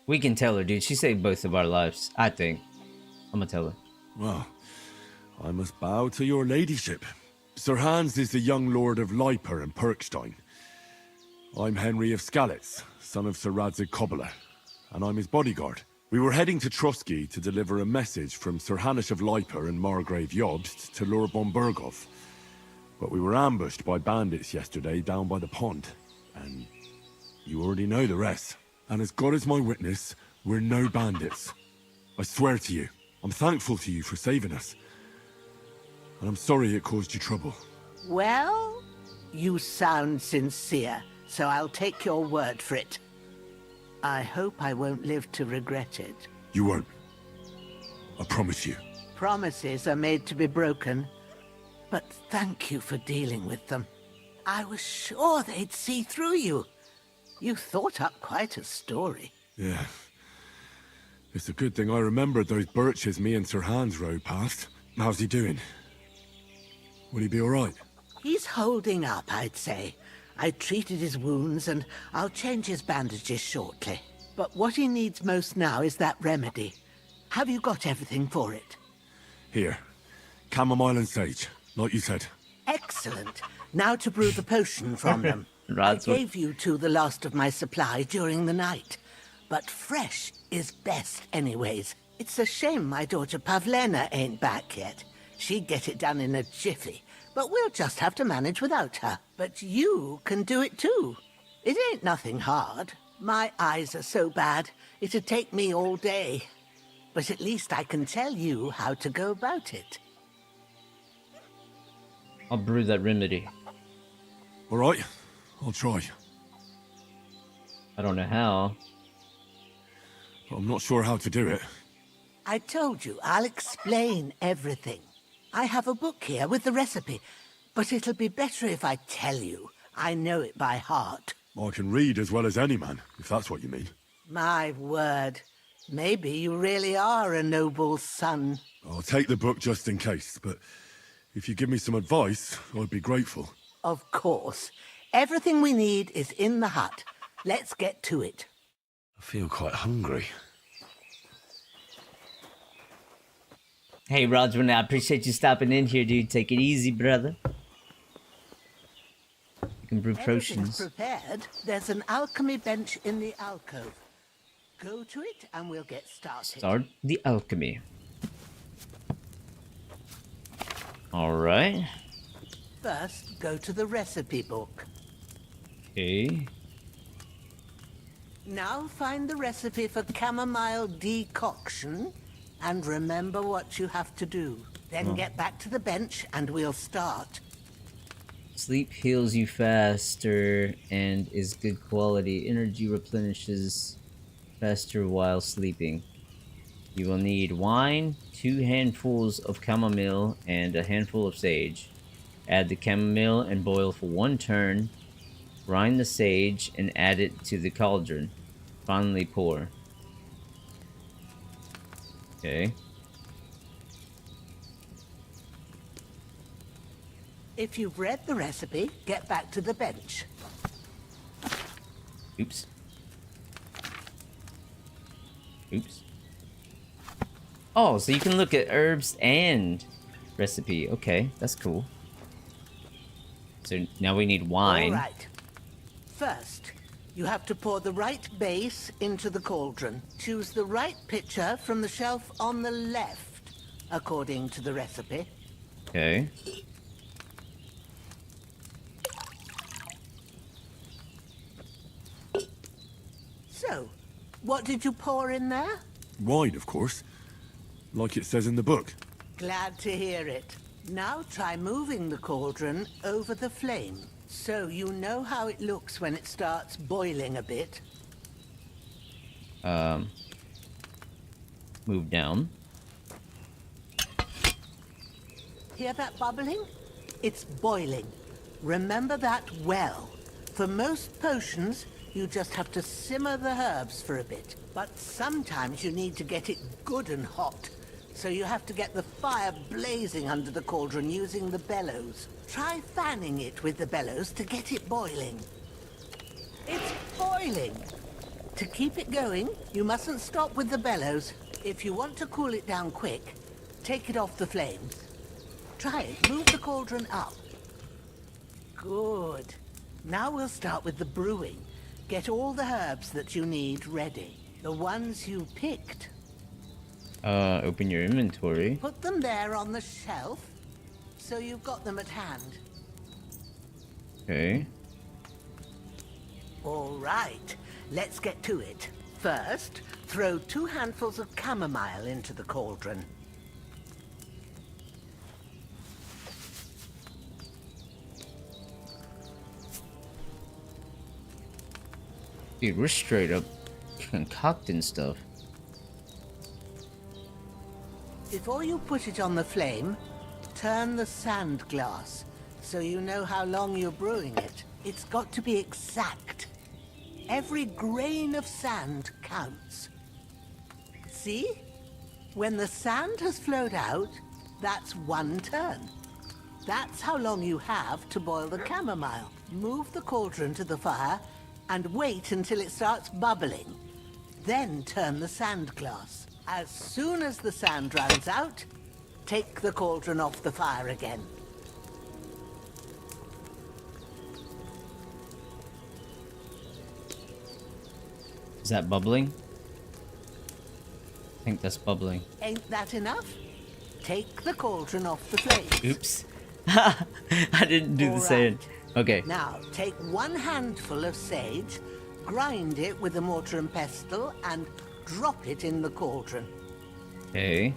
We can tell her, dude. She saved both of our lives, I think. I'm gonna tell her. Well, I must bow to your ladyship. Sir Hans is the young lord of Leiper and Perkstein. I'm Henry of Skalitz, son of Sir Radzig Cobbler, and I'm his bodyguard. We were heading to Trotsky to deliver a message from Sir Hanish of Leiper and Margrave Jobst to Lord Bombergov. But we were ambushed by bandits yesterday down by the pond, and you already know the rest. And as God is my witness, we're no bandits. I swear to you, I'm thankful to you for saving us. And I'm sorry it caused you trouble. Well, you sound sincere, so I'll take your word for it. I hope I won't live to regret it. You won't. I promise you. Promises are made to be broken, but thank you for dealing with them. I was sure they'd see through you. You thought up quite a story. Yeah. It's a good thing I remembered those birches me and Sir Hans rode past. How's he doing? Will he be all right? He's holding up, I'd say. I treated his wounds, and I'll change his bandages shortly. But what he needs most now is that remedy. Have you got everything for it? Here. Chamomile and sage, like you said. Excellent. Now to brew the potion from them. I gave you two the last of my supply during the night. But fresh is best anyways. It's a shame my daughter Pavlena ain't back yet. She'd get it done in a jiffy. But we'll just have to manage without her. But you can do it too. It ain't nothing hard. My eyes are so bad, it'd take me all day. But at least I can tell you how to go about it. I'll brew that remedy. All right, I'll try. I don't know how. But I'm not sure how to do it. I told you, I'll explain everything. I have a book here with the recipe, but it'll be better if I tell you. I know it by heart. I can read as well as any man, if that's what you mean. My word. Maybe you really are a noble son. I'll take the book just in case, but if you give me some advice, I'd be grateful. Of course. Everything we need is in the hut. Let's get to it. I feel quite hungry. Hey, Roger, I appreciate you stopping in here, dude. Take it easy, brother. You can brew potions. Prepared. There's an alchemy bench in the alcove. Go to it and we'll get started. Start the alchemy. Alright. First, go to the recipe book. Okay. Now find the recipe for chamomile decoction and remember what you have to do. Then get back to the bench and we'll start. Sleep heals you faster and is good quality. Energy replenishes faster while sleeping. You will need wine, 2 handfuls of chamomile, and a handful of sage. Add the chamomile and boil for 1 turn. Grind the sage and add it to the cauldron. Finally pour. Okay. If you've read the recipe, get back to the bench. Oops. Oops. Oh, so you can look at herbs and recipe. Okay, that's cool. So now we need wine. All right. First, you have to pour the right base into the cauldron. Choose the right pitcher from the shelf on the left, according to the recipe. Okay. So, what did you pour in there? Wine, of course. Like it says in the book. Glad to hear it. Now try moving the cauldron over the flame, so you know how it looks when it starts boiling a bit. Move down. Hear that bubbling? It's boiling. Remember that well. For most potions, you just have to simmer the herbs for a bit. But sometimes you need to get it good and hot. So you have to get the fire blazing under the cauldron using the bellows. Try fanning it with the bellows to get it boiling. It's boiling! To keep it going, you mustn't stop with the bellows. If you want to cool it down quick, take it off the flames. Try it. Move the cauldron up. Good. Now we'll start with the brewing. Get all the herbs that you need ready. The ones you picked. Open your inventory. Put them there on the shelf, so you've got them at hand. Okay. All right, let's get to it. First, throw 2 handfuls of chamomile into the cauldron. Dude, we're straight up concocting stuff. Before you put it on the flame, turn the sand glass, so you know how long you're brewing it. It's got to be exact. Every grain of sand counts. See? When the sand has flowed out, that's 1 turn. That's how long you have to boil the chamomile. Move the cauldron to the fire and wait until it starts bubbling. Then turn the sand glass. As soon as the sand runs out, take the cauldron off the fire again. Is that bubbling? I think that's bubbling. Ain't that enough? Take the cauldron off the flames. Oops. I didn't do the same. Okay. Now, take 1 handful of sage, grind it with a mortar and pestle, and drop it in the cauldron. Okay.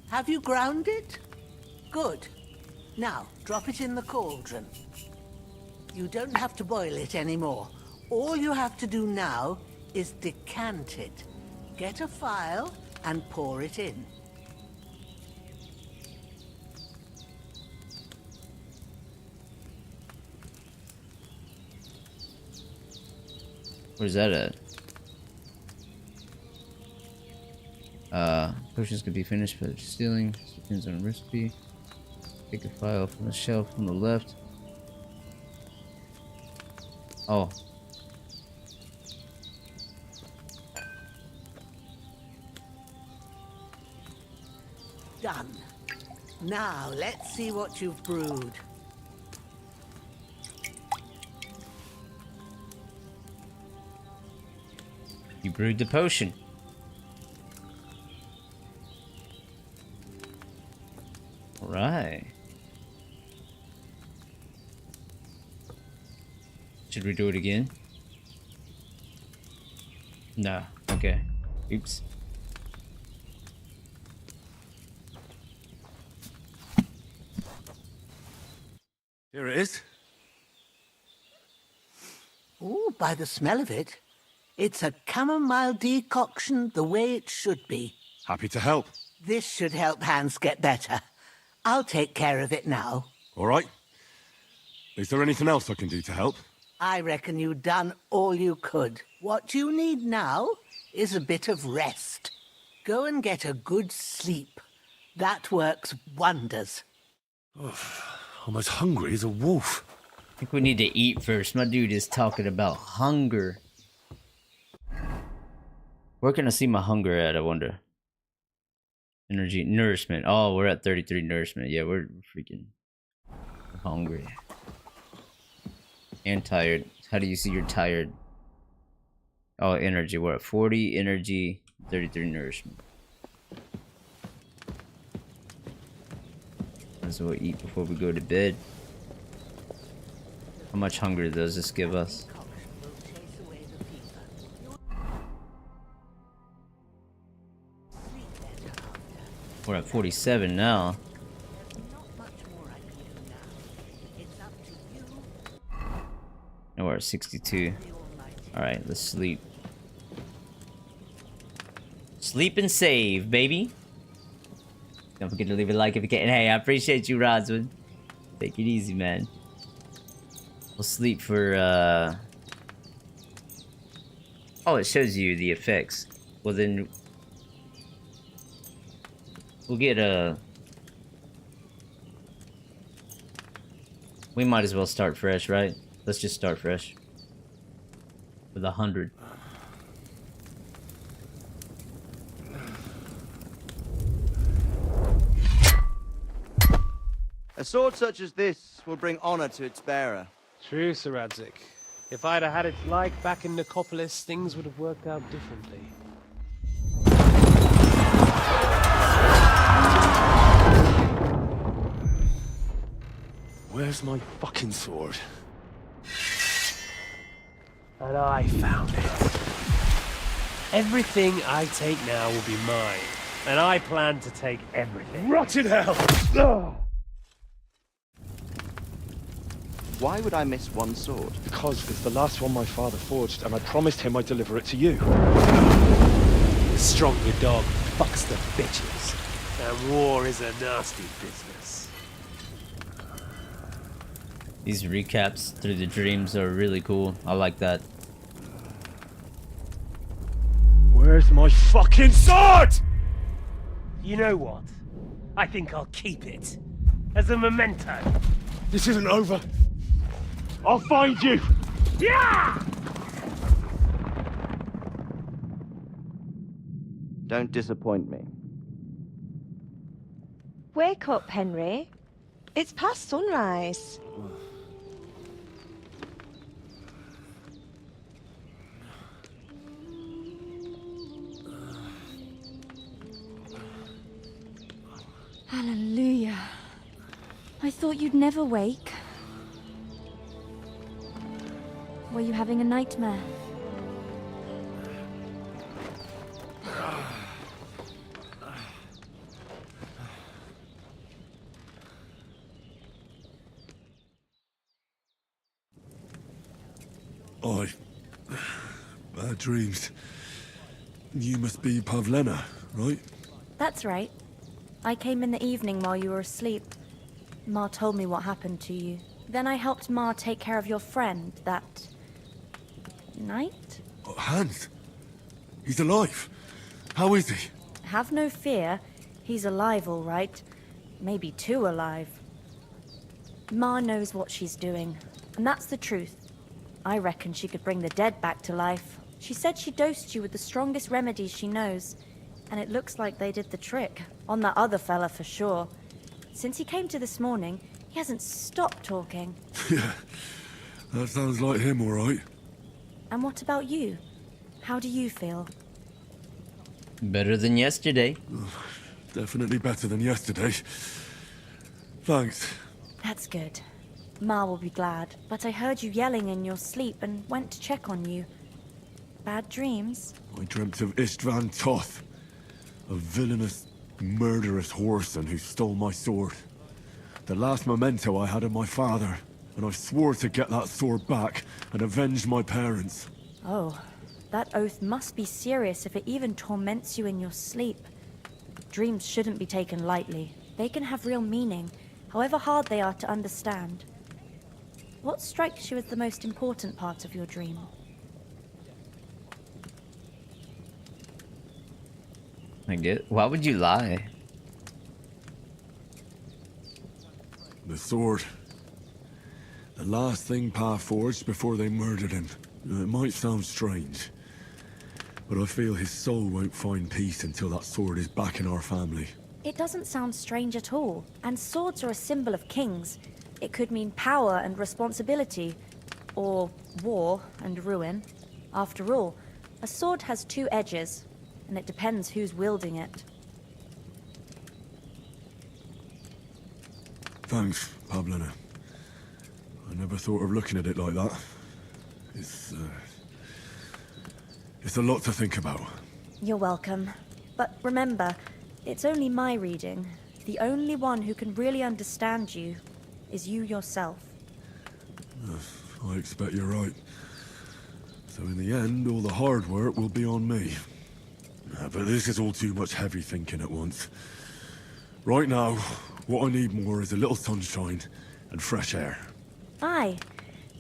Have you ground it? Good. Now, drop it in the cauldron. You don't have to boil it anymore. All you have to do now is decant it. Get a phial and pour it in. Where's that at? Potions could be finished by stealing. Depends on recipe. Take a file from the shelf on the left. Oh. Done. Now, let's see what you've brewed. You brewed the potion. Alright. Should we do it again? No. Okay. Oops. Here it is. Ooh, by the smell of it, it's a chamomile decoction the way it should be. Happy to help. This should help Hans get better. I'll take care of it now. All right. Is there anything else I can do to help? I reckon you've done all you could. What you need now is a bit of rest. Go and get a good sleep. That works wonders. I'm as hungry as a wolf. I think we need to eat first. My dude is talking about hunger. Where can I see my hunger at, I wonder? Energy, nourishment. Oh, we're at 33 nourishment. Yeah, we're freaking hungry. And tired. How do you see you're tired? Oh, energy. We're at 40 energy, 33 nourishment. Might as well eat before we go to bed. How much hunger does this give us? We're at 47 now. And we're at 62. Alright, let's sleep. Sleep and save, baby. Don't forget to leave a like if you can. Hey, I appreciate you, Rodswood. Take it easy, man. We'll sleep for, Oh, it shows you the effects. Well, then... we'll get a... we might as well start fresh, right? Let's just start fresh. With 100. A sword such as this will bring honor to its bearer. True, Sir Radzik. If I'd have had its like back in Nicopolis, things would have worked out differently. Where's my fucking sword? And I found it. Everything I take now will be mine. And I plan to take everything. Rotted hell! Ugh. Why would I miss one sword? Because it's the last one my father forged, and I promised him I'd deliver it to you. The stronger dog fucks the bitches. And war is a nasty business. These recaps through the dreams are really cool. I like that. Where's my fucking sword? You know what? I think I'll keep it. As a memento. This isn't over. I'll find you! Yeah! Don't disappoint me. Wake up, Henry. It's past sunrise. Hallelujah. I thought you'd never wake. Were you having a nightmare? Bad dreams. You must be Pavlena, right? That's right. I came in the evening while you were asleep. Ma told me what happened to you. Then I helped Ma take care of your friend that... night? Oh, Hans! He's alive! How is he? Have no fear. He's alive, all right. Maybe too alive. Ma knows what she's doing, and that's the truth. I reckon she could bring the dead back to life. She said she dosed you with the strongest remedies she knows, and it looks like they did the trick. On that other fella for sure. Since he came to this morning, he hasn't stopped talking. Yeah, that sounds like him, all right. And what about you? How do you feel? Better than yesterday. Definitely better than yesterday. Thanks. That's good. Ma will be glad, but I heard you yelling in your sleep and went to check on you. Bad dreams? I dreamt of Istvan Toth, a villainous, murderous whoreson who stole my sword. The last memento I had of my father, and I swore to get that sword back and avenge my parents. Oh, that oath must be serious if it even torments you in your sleep. Dreams shouldn't be taken lightly. They can have real meaning, however hard they are to understand. What strikes you as the most important part of your dream? I get. Why would you lie? The sword. The last thing Pa forged before they murdered him. It might sound strange, but I feel his soul won't find peace until that sword is back in our family. It doesn't sound strange at all. And swords are a symbol of kings. It could mean power and responsibility, or war and ruin. After all, a sword has two edges, and it depends who's wielding it. Thanks, Pablina. I never thought of looking at it like that. It's a lot to think about. You're welcome. But remember, it's only my reading. The only one who can really understand you is you yourself. I expect you're right. So in the end, all the hard work will be on me. But this is all too much heavy thinking at once. Right now, what I need more is a little sunshine and fresh air. Aye,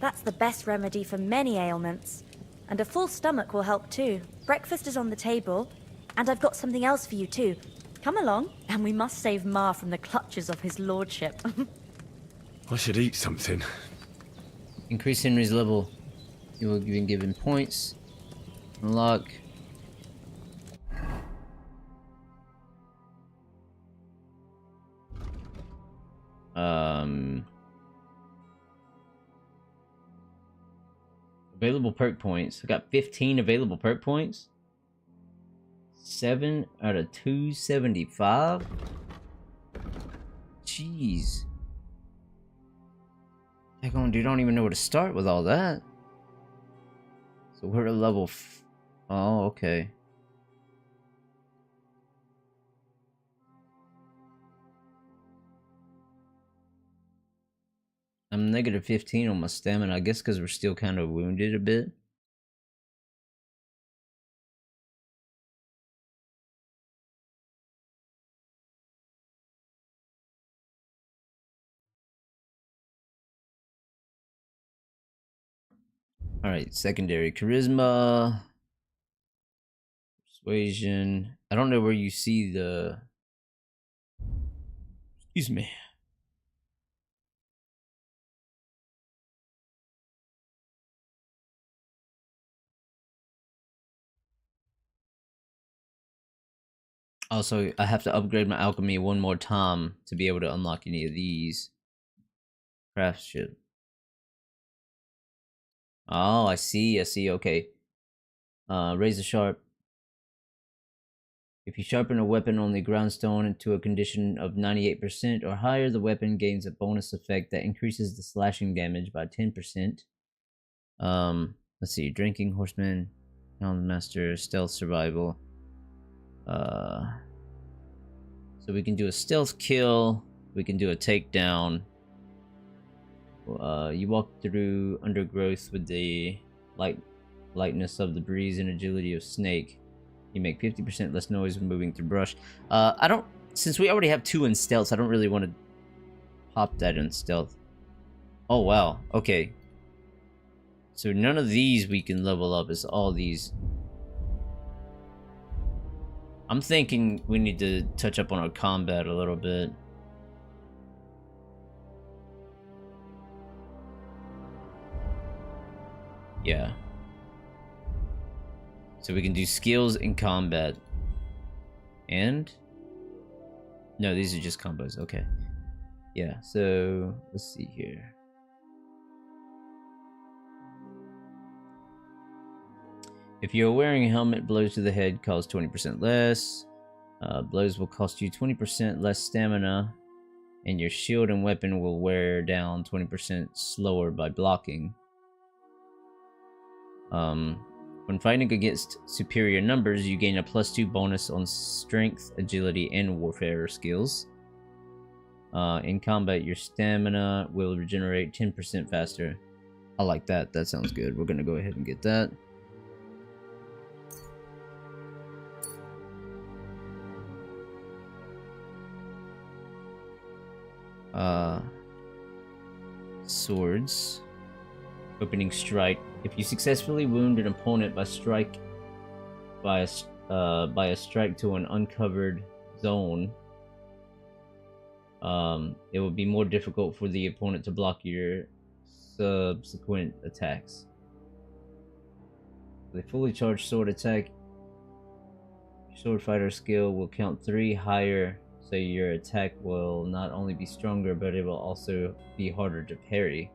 that's the best remedy for many ailments. And a full stomach will help too. Breakfast is on the table, and I've got something else for you too. Come along, and we must save Ma from the clutches of his lordship. I should eat something. Increase Henry's level. You will be given points. Unlock. Available perk points. I got 15 available perk points. 7 out of 275. Jeez. Heck on, dude, I don't even know where to start with all that. So we're at level oh, okay. I'm negative 15 on my stamina, I guess because we're still kind of wounded a bit. Alright, secondary charisma. Persuasion. I don't know where you see the... Excuse me. Also, I have to upgrade my alchemy one more time to be able to unlock any of these. Craftsmanship. Oh, I see, okay. Razor sharp. If you sharpen a weapon on the groundstone into a condition of 98% or higher, the weapon gains a bonus effect that increases the slashing damage by 10%. Let's see, drinking, horseman, hound master, stealth, survival. So we can do a stealth kill, we can do a takedown. You walk through undergrowth with the lightness of the breeze and agility of snake. You make 50% less noise when moving through brush. Since we already have 2 in stealth, I don't really want to pop that in stealth. Oh wow, okay. So none of these we can level up, it's all these. I'm thinking we need to touch up on our combat a little bit. Yeah. So we can do skills in combat. And? No, these are just combos. Okay. Yeah, so let's see here. If you're wearing a helmet, blows to the head cost 20% less. Blows will cost you 20% less stamina. And your shield and weapon will wear down 20% slower by blocking. When fighting against superior numbers, you gain a +2 bonus on strength, agility, and warfare skills. In combat, your stamina will regenerate 10% faster. I like that. That sounds good. We're gonna go ahead and get that. Swords. Opening strike. If you successfully wound an opponent by a strike to an uncovered zone, it will be more difficult for the opponent to block your subsequent attacks. With a fully charged sword attack, your sword fighter skill will count 3 higher, so your attack will not only be stronger, but it will also be harder to parry.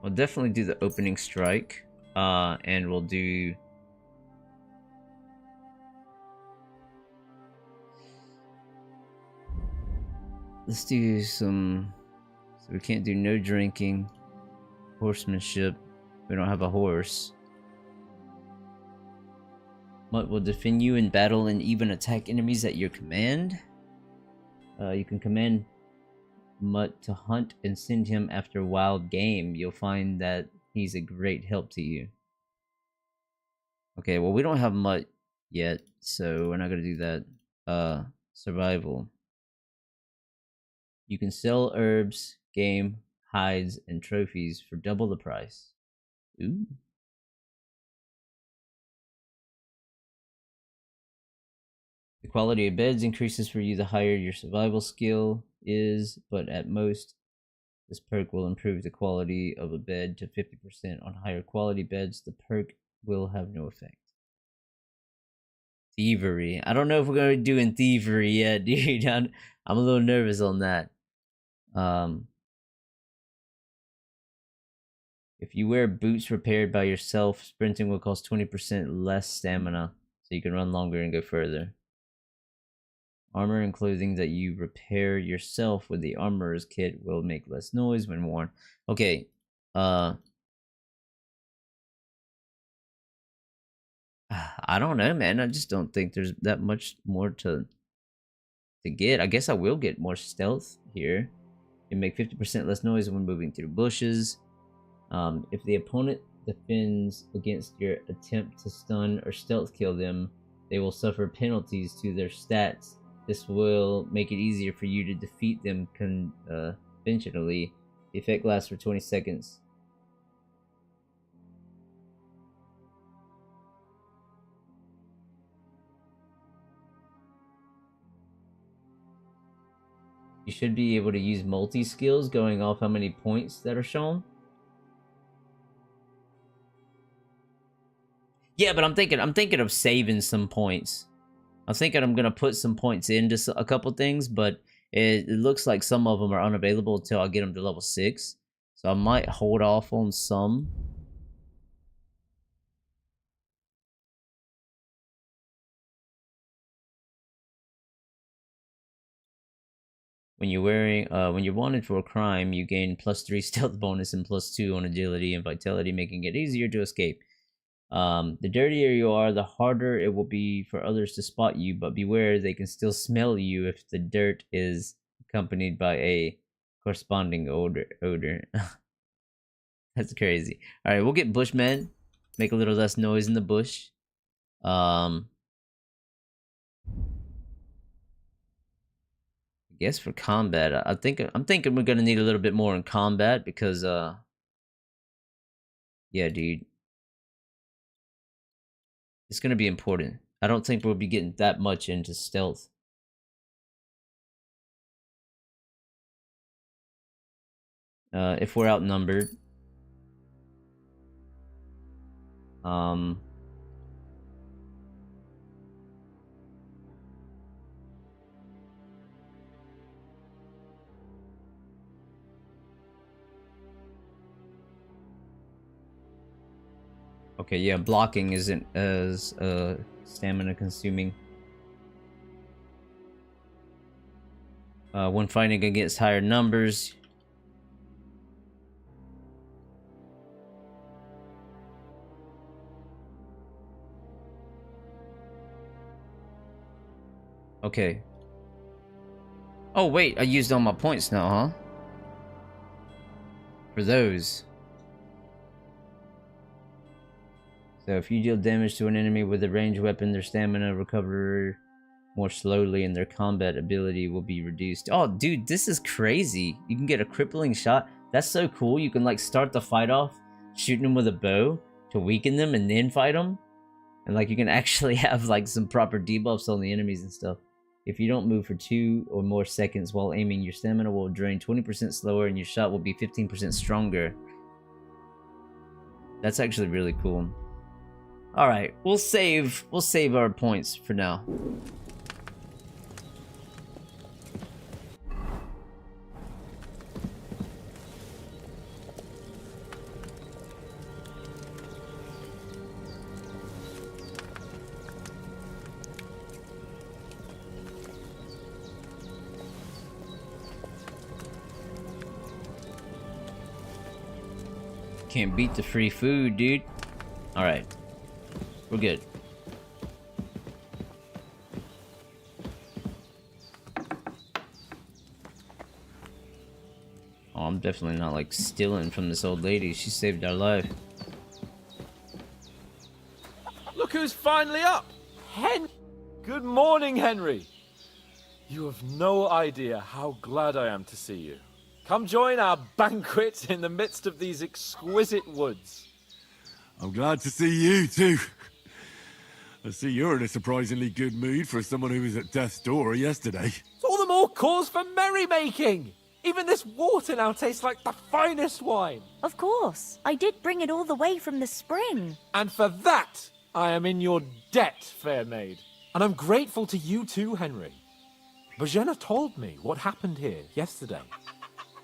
We'll definitely do the opening strike, and we'll do... Let's do some... So we can't do no drinking, horsemanship. We don't have a horse. Mutt will defend you in battle and even attack enemies at your command. You can command Mutt to hunt and send him after wild game. You'll find that he's a great help to you. Okay, well, we don't have Mutt yet, so we're not gonna do that. Survival. You can sell herbs, game, hides, and trophies for double the price. Ooh. The quality of beds increases for you the higher your survival skill is, but at most, this perk will improve the quality of a bed to 50%. On higher quality beds, the perk will have no effect. Thievery. I don't know if we're going to be doing thievery yet, dude. I'm a little nervous on that. If you wear boots repaired by yourself, sprinting will cost 20% less stamina, so you can run longer and go further. Armor and clothing that you repair yourself with the armorer's kit will make less noise when worn. Okay, I don't know, man. I just don't think there's that much more to get. I guess I will get more stealth here. You make 50% less noise when moving through bushes. If the opponent defends against your attempt to stun or stealth kill them, they will suffer penalties to their stats. This will make it easier for you to defeat them conventionally. The effect lasts for 20 seconds. You should be able to use multi-skills going off how many points that are shown. Yeah, but I'm thinking of saving some points. I'm thinking I'm gonna put some points into a couple things, but it looks like some of them are unavailable until I get them to level 6. So I might hold off on some. When you're wanted for a crime, you gain +3 stealth bonus and +2 on agility and vitality, making it easier to escape. The dirtier you are, the harder it will be for others to spot you, but beware, they can still smell you if the dirt is accompanied by a corresponding odor. That's crazy. Alright, we'll get Bushmen. Make a little less noise in the bush. I guess for combat, I'm thinking we're gonna need a little bit more in combat because yeah, dude. It's gonna be important. I don't think we'll be getting that much into stealth. If we're outnumbered. Okay, yeah, blocking isn't as stamina consuming. When fighting against higher numbers, Okay. Oh, wait, I used all my points now, huh? For those. So if you deal damage to an enemy with a ranged weapon, their stamina recover more slowly and their combat ability will be reduced. Oh, dude, this is crazy. You can get a crippling shot. That's so cool. You can, like, start the fight off shooting them with a bow to weaken them and then fight them. And, like, you can actually have, like, some proper debuffs on the enemies and stuff. If you don't move for 2 or more seconds while aiming, your stamina will drain 20% slower and your shot will be 15% stronger. That's actually really cool. Alright, we'll save our points for now. Can't beat the free food, dude. Alright. We're good. Oh, I'm definitely not, like, stealing from this old lady. She saved our life. Look who's finally up! Good morning, Henry. You have no idea how glad I am to see you. Come join our banquet in the midst of these exquisite woods. I'm glad to see you, too. I see you're in a surprisingly good mood for someone who was at death's door yesterday. It's all the more cause for merrymaking! Even this water now tastes like the finest wine. Of course. I did bring it all the way from the spring. And for that, I am in your debt, fair maid. And I'm grateful to you too, Henry. Bojena told me what happened here yesterday.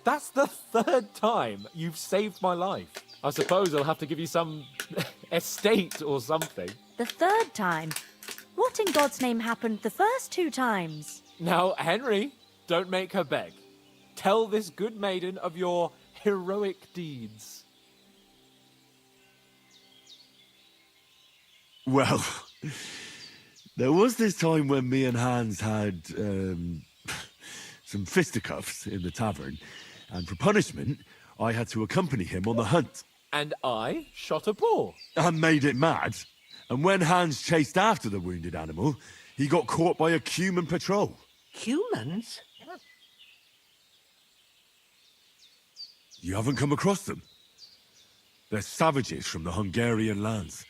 That's the 3rd time you've saved my life. I suppose I'll have to give you some estate or something. The 3rd time? What in God's name happened the first 2 times? Now, Henry, don't make her beg. Tell this good maiden of your heroic deeds. Well, there was this time when me and Hans had some fisticuffs in the tavern, and for punishment, I had to accompany him on the hunt. And I shot a boar. And made it mad. And when Hans chased after the wounded animal, he got caught by a human patrol. Humans? You haven't come across them? They're savages from the Hungarian lands.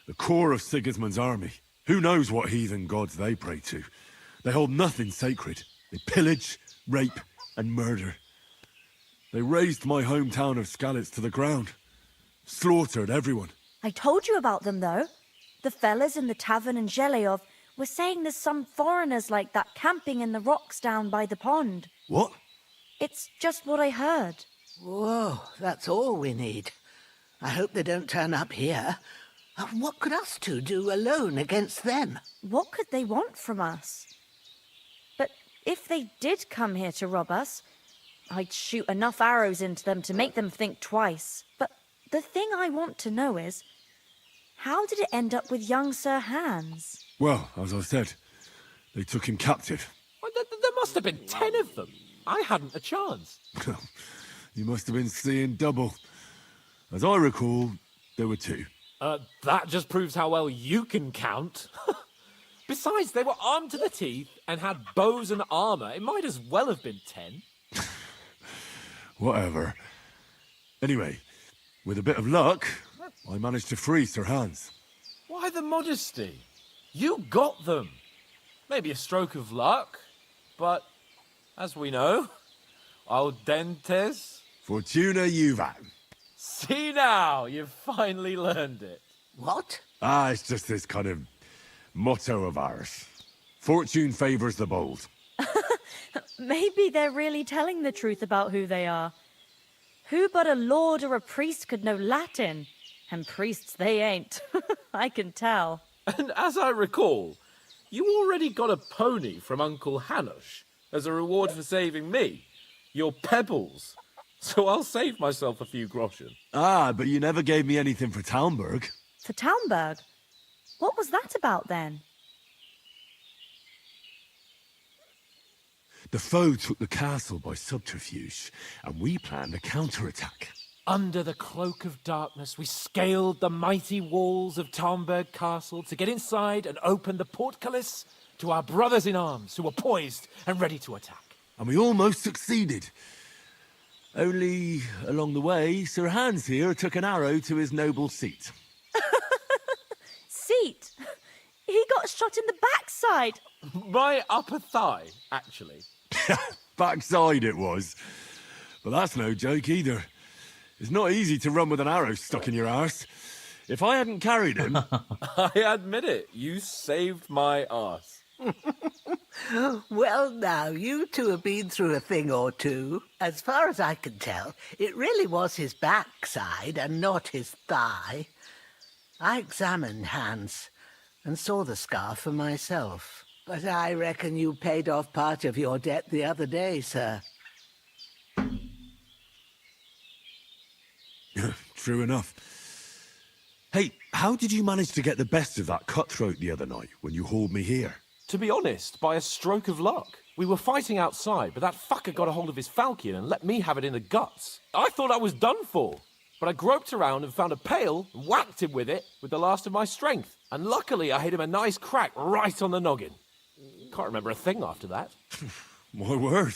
The core of Sigismund's army. Who knows what heathen gods they pray to? They hold nothing sacred. They pillage, rape, and murder. They razed my hometown of Skalitz to the ground. Slaughtered everyone. I told you about them, though. The fellas in the tavern in Zheleov were saying there's some foreigners like that camping in the rocks down by the pond. What? It's just what I heard. Whoa, that's all we need. I hope they don't turn up here. What could us two do alone against them? What could they want from us? But if they did come here to rob us, I'd shoot enough arrows into them to make them think twice. But the thing I want to know is, how did it end up with young Sir Hans? Well, as I said, they took him captive. Well, there must have been 10 of them. I hadn't a chance. You must have been seeing double. As I recall, there were 2. That just proves how well you can count. Besides, they were armed to the teeth and had bows and armor. It might as well have been 10. Whatever. Anyway, with a bit of luck, I managed to free Sir Hans. Why the modesty? You got them. Maybe a stroke of luck, but as we know, audentes. Fortuna juvat. See now, you've finally learned it. What? It's just this kind of motto of ours. Fortune favors the bold. Maybe they're really telling the truth about who they are. Who but a lord or a priest could know Latin? And priests they ain't. I can tell. And as I recall, you already got a pony from Uncle Hanush as a reward for saving me. Your pebbles. So I'll save myself a few groschen. But you never gave me anything for Talmberg. For Talmberg? What was that about then? The foe took the castle by subterfuge, and we planned a counterattack. Under the cloak of darkness, we scaled the mighty walls of Tarnberg Castle to get inside and open the portcullis to our brothers in arms who were poised and ready to attack. And we almost succeeded. Only, along the way, Sir Hans here took an arrow to his noble seat. Seat? He got shot in the backside. My upper thigh, actually. Backside it was. But that's no joke either. It's not easy to run with an arrow stuck in your arse. If I hadn't carried him... I admit it, you saved my arse. Well, now, you two have been through a thing or two. As far as I can tell, it really was his backside and not his thigh. I examined Hans and saw the scar for myself. But I reckon you paid off part of your debt the other day, sir. True enough. Hey, how did you manage to get the best of that cutthroat the other night when you hauled me here? To be honest, by a stroke of luck. We were fighting outside, but that fucker got a hold of his falchion and let me have it in the guts. I thought I was done for. But I groped around and found a pail and whacked him with it with the last of my strength. And luckily I hit him a nice crack right on the noggin. Can't remember a thing after that. My word.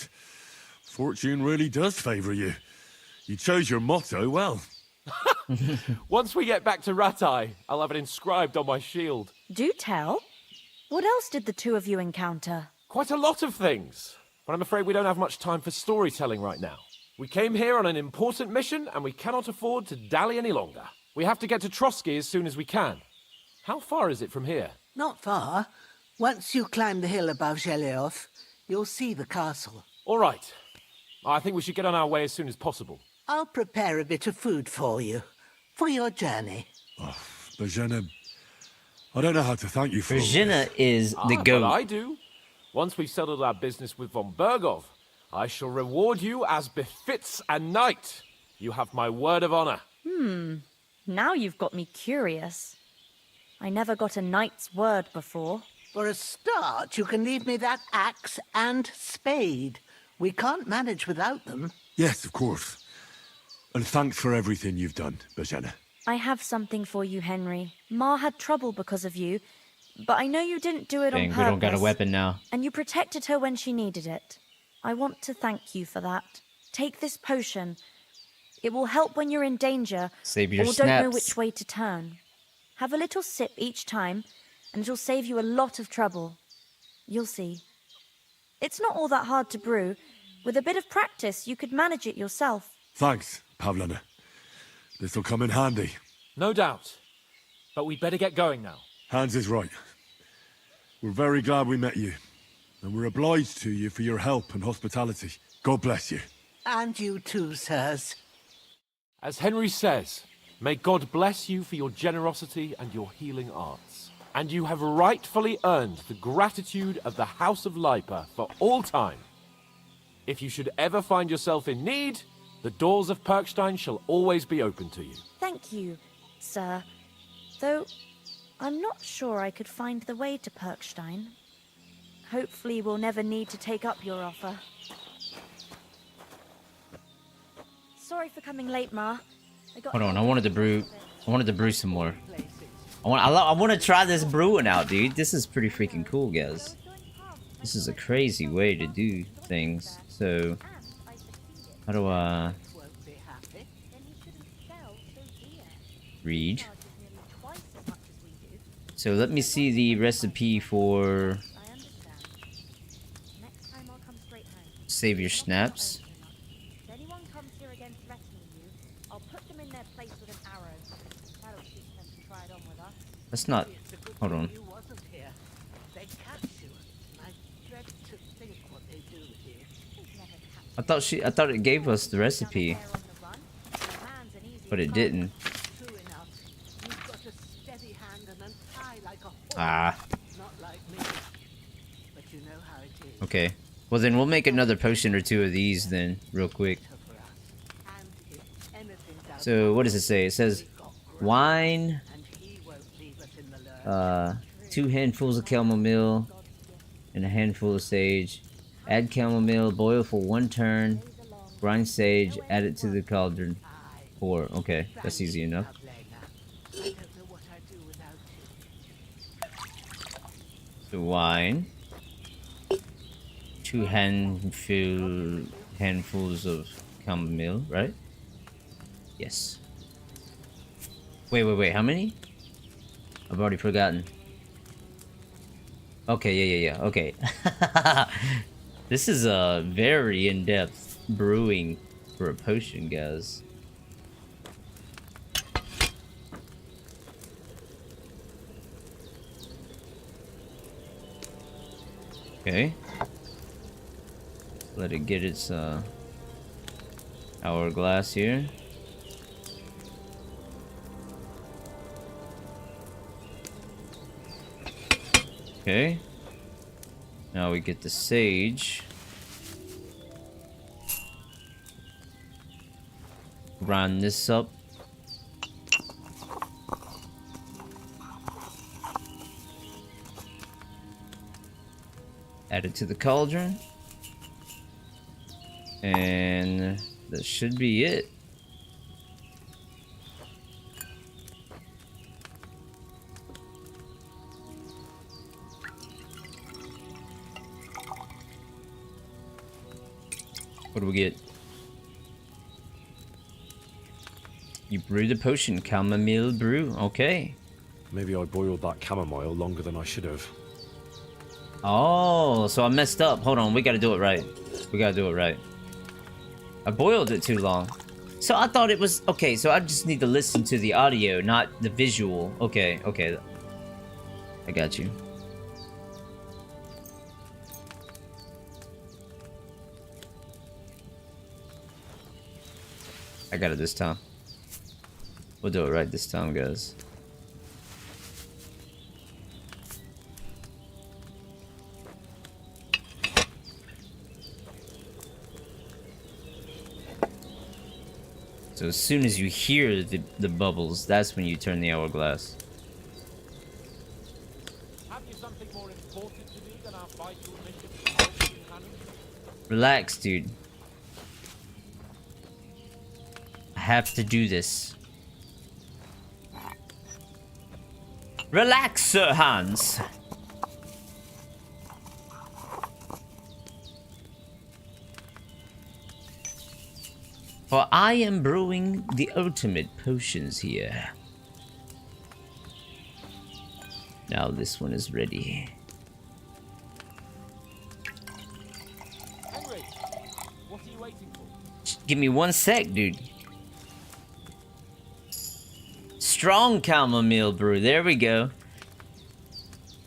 Fortune really does favour you. You chose your motto well. Once we get back to Rattay, I'll have it inscribed on my shield. Do tell. What else did the two of you encounter? Quite a lot of things. But I'm afraid we don't have much time for storytelling right now. We came here on an important mission, and we cannot afford to dally any longer. We have to get to Trotsky as soon as we can. How far is it from here? Not far. Once you climb the hill above Zheleov, you'll see the castle. All right. I think we should get on our way as soon as possible. I'll prepare a bit of food for you, for your journey. Oh, Bozhena, I don't know how to thank you for all Bozhena this. is the goat. But I do. Once we've settled our business with von Bergov, I shall reward you as befits a knight. You have my word of honor. Now you've got me curious. I never got a knight's word before. For a start, you can leave me that axe and spade. We can't manage without them. Yes, of course. And thanks for everything you've done, Bozhena. I have something for you, Henry. Ma had trouble because of you, but I know you didn't do it on Dang, purpose. we don't got a weapon now. And you protected her when she needed it. I want to thank you for that. Take this potion. It will help when you're in danger Save your or don't know snaps. which way to turn. Have a little sip each time, and it'll save you a lot of trouble. You'll see. It's not all that hard to brew. With a bit of practice, you could manage it yourself. Thanks, Pavlana. This'll come in handy. No doubt. But we'd better get going now. Hans is right. We're very glad we met you. And we're obliged to you for your help and hospitality. God bless you. And you too, sirs. As Henry says, may God bless you for your generosity and your healing arts. And you have rightfully earned the gratitude of the House of Lipa for all time. If you should ever find yourself in need, the doors of Perkstein shall always be open to you. Thank you, sir. Though, I'm not sure I could find the way to Perkstein. Hopefully we'll never need to take up your offer. Sorry for coming late, Ma. Hold on, I wanted to brew some more. I want to try this brewing out, dude. This is pretty freaking cool, guys. This is a crazy way to do things. So, how do I read? So let me see the recipe for save your snaps. If anyone comes here again threatening you, I'll put them in their place with an arrow. That'll teach them to try it on with us. That's not. Hold on. You wasn't here. They catch you. I dread to think what they do here. I thought it gave us the recipe, but it didn't. True enough. You've got a steady hand and an eye like a horse. Ah. Not like me. But you know how it is. Okay. Well then we'll make another potion or two of these then, real quick. So what does it say? It says wine, 2 handfuls of chamomile, and a handful of sage. Add chamomile, boil for 1 turn. Grind sage, add it to the cauldron. 4. Okay, that's easy enough. The wine. 2 handfuls of chamomile, right? Yes. Wait, how many? I've already forgotten. Okay, yeah, okay. This is a very in-depth brewing for a potion, guys. Okay. Let it get its hourglass here. Okay. Now we get the sage. Grind this up. Add it to the cauldron. And that should be it. What do we get? You brew the potion, chamomile brew. Okay. Maybe I boiled that chamomile longer than I should have. Oh, so I messed up. Hold on, we gotta do it right. We gotta do it right. I boiled it too long. So I thought it was... Okay, so I just need to listen to the audio, not the visual. Okay, okay. I got you. I got it this time. We'll do it right this time, guys. So as soon as you hear the bubbles, that's when you turn the hourglass. Have you something more important to do than our vital mission? Relax, dude. I have to do this. Relax, Sir Hans. For I am brewing the ultimate potions here. Now this one is ready. Henry, what are you waiting for? Just give me 1 sec, dude. Strong chamomile brew. There we go.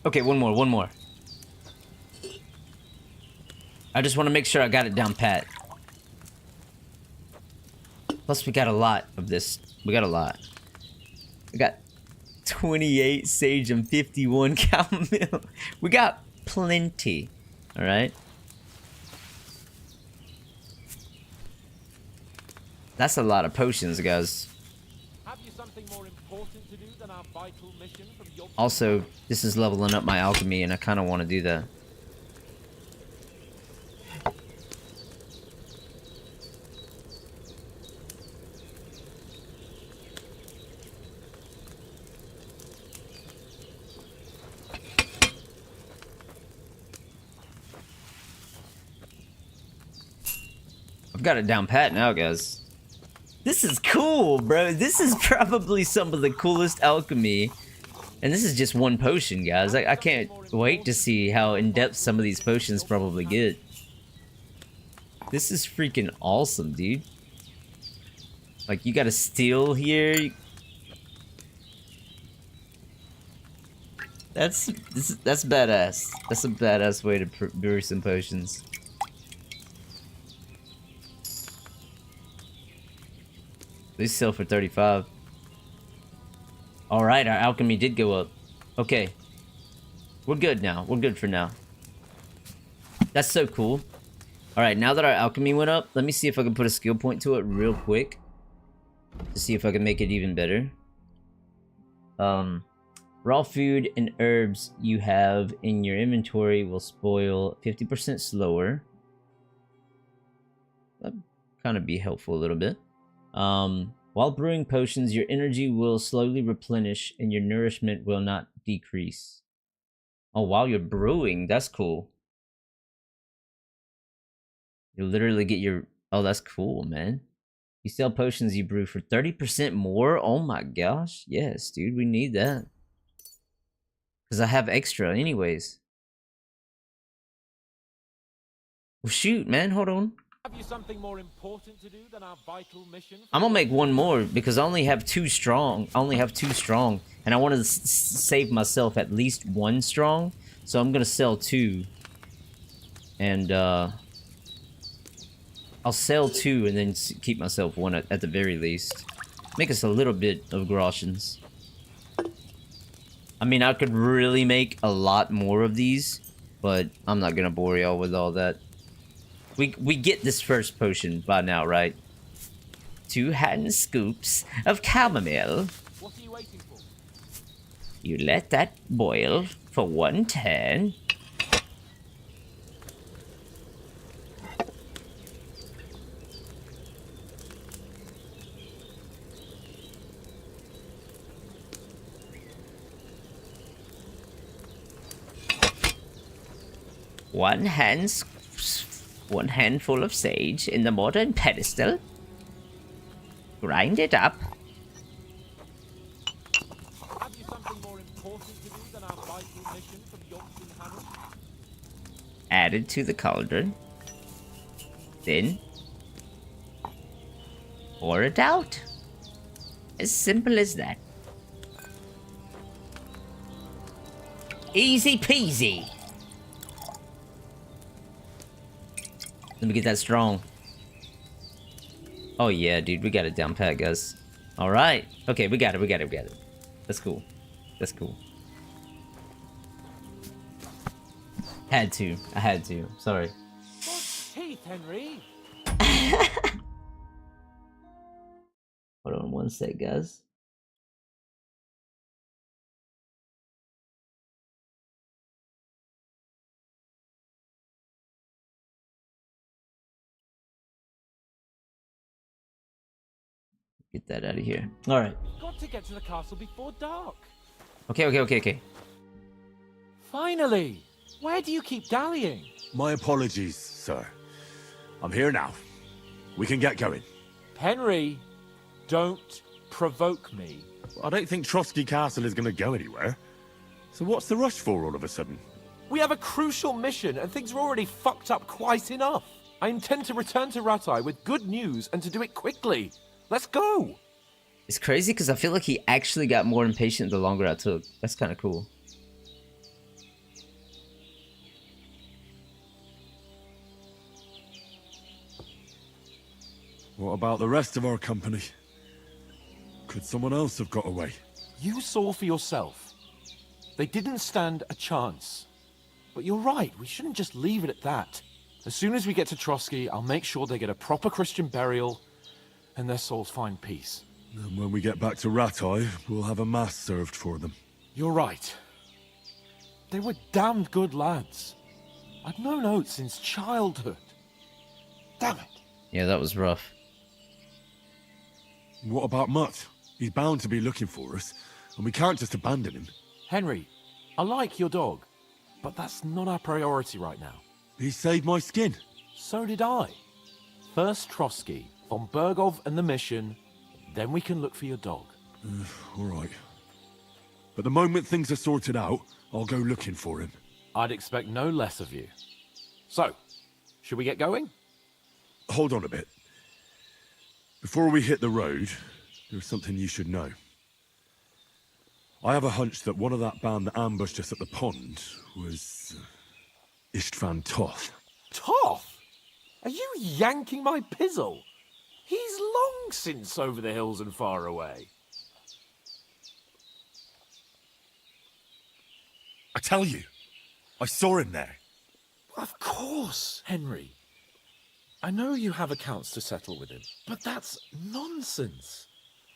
Okay, one more. I just want to make sure I got it down pat. Plus, we got a lot of this. We got a lot. We got 28 sage and 51 chamomile. We got plenty. All right. That's a lot of potions, guys. Have you something more important to do than our vital mission from your... Also, this is leveling up my alchemy, and I kind of want to do that. I've got it down pat now, guys. This is cool, bro. This is probably some of the coolest alchemy. And this is just 1 potion, guys. I can't wait to see how in-depth some of these potions probably get. This is freaking awesome, dude. Like, you got a steel here. That's badass. That's a badass way to brew some potions. These sell for 35. Alright, our alchemy did go up. Okay. We're good now. We're good for now. That's so cool. Alright, now that our alchemy went up, let me see if I can put a skill point to it real quick. To see if I can make it even better. Raw food and herbs you have in your inventory will spoil 50% slower. That'd kind of be helpful a little bit. While brewing potions, your energy will slowly replenish and your nourishment will not decrease. Oh, while you're brewing, that's cool. You literally get your... Oh, that's cool, man. You sell potions you brew for 30% more? Oh my gosh. Yes, dude, we need that. Because I have extra anyways. Well, shoot, man, hold on. Have you something more important to do than our vital mission? I'm gonna make one more because I only have 2 strong. And I want to save myself at least 1 strong. So I'm gonna sell 2. And I'll sell 2 and then keep myself 1 at the very least. Make us a little bit of groshens. I mean, I could really make a lot more of these, but I'm not gonna bore y'all with all that. We get this first potion by now, right? 2 hand scoops of chamomile. What are you waiting for? You let that boil for 1 turn. One handful of sage in the mortar and pedestal. Grind it up. Have you something more important to do than our vital mission from Yonks and Hannah? Added to the cauldron. Then pour it out. As simple as that. Easy peasy. Let me get that strong. Oh yeah, dude, we got it down pat, guys. All right. Okay, we got it. That's cool. I had to. Sorry. God's teeth, Henry. Hold on 1 sec, guys. Get that out of here. All right. Got to get to the castle before dark. Okay. Finally! Where do you keep dallying? My apologies, sir. I'm here now. We can get going. Henry, don't provoke me. I don't think Trotsky Castle is going to go anywhere. So what's the rush for all of a sudden? We have a crucial mission and things are already fucked up quite enough. I intend to return to Rattay with good news and to do it quickly. Let's go! It's crazy because I feel like he actually got more impatient the longer I took. That's kind of cool. What about the rest of our company? Could someone else have got away? You saw for yourself. They didn't stand a chance. But you're right, we shouldn't just leave it at that. As soon as we get to Trotsky, I'll make sure they get a proper Christian burial and their souls find peace. And when we get back to Rattay, we'll have a mass served for them. You're right. They were damned good lads. I've known Oates since childhood. Damn it. Yeah, that was rough. What about Mutt? He's bound to be looking for us, and we can't just abandon him. Henry, I like your dog, but that's not our priority right now. He saved my skin. So did I. First Trotsky, von Bergov and the mission, then we can look for your dog. All right. But the moment things are sorted out, I'll go looking for him. I'd expect no less of you. So, should we get going? Hold on a bit. Before we hit the road, there's something you should know. I have a hunch that one of that band that ambushed us at the pond was Istvan Toth. Toth? Are you yanking my pizzle? He's long since over the hills and far away. I tell you, I saw him there. Of course, Henry. I know you have accounts to settle with him, but that's nonsense.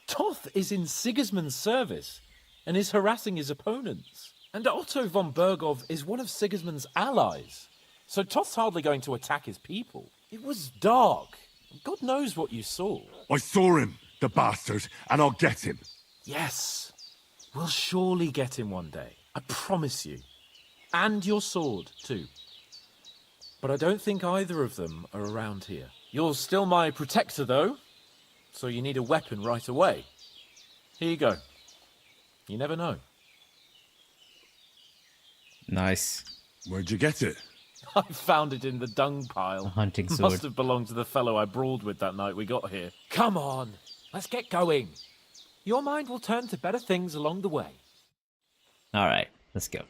Toth is in Sigismund's service. and is harassing his opponents. And Otto von Bergov is one of Sigismund's allies, so Toth's hardly going to attack his people. It was dark. God knows what you saw. I saw him, the bastard, and I'll get him. Yes, we'll surely get him one day. I promise you. And your sword, too. But I don't think either of them are around here. You're still my protector, though, so you need a weapon right away. Here you go. You never know. Nice. Where'd you get it? I found it in the dung pile. A hunting sword. Must have belonged to the fellow I brawled with that night we got here. Come on, let's get going. Your mind will turn to better things along the way. Alright, let's go.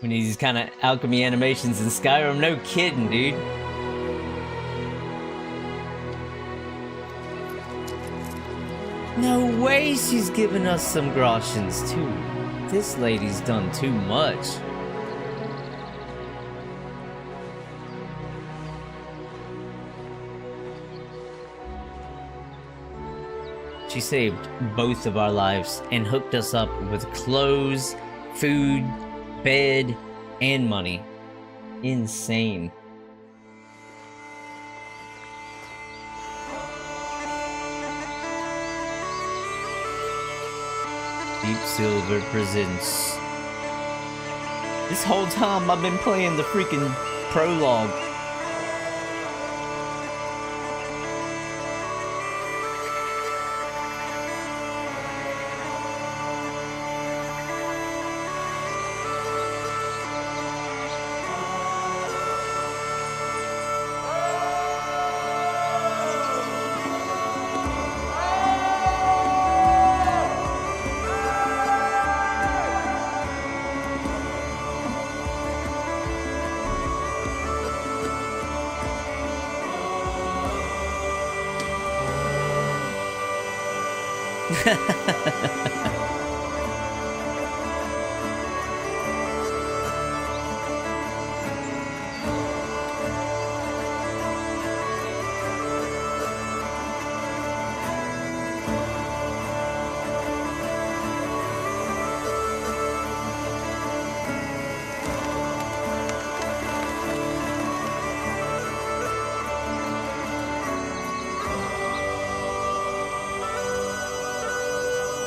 We need these kind of alchemy animations in Skyrim. No kidding, dude. No way she's giving us some groshens, too. This lady's done too much. She saved both of our lives and hooked us up with clothes, food, bed, and money. Insane. Deep Silver presents. This whole time I've been playing the freaking prologue.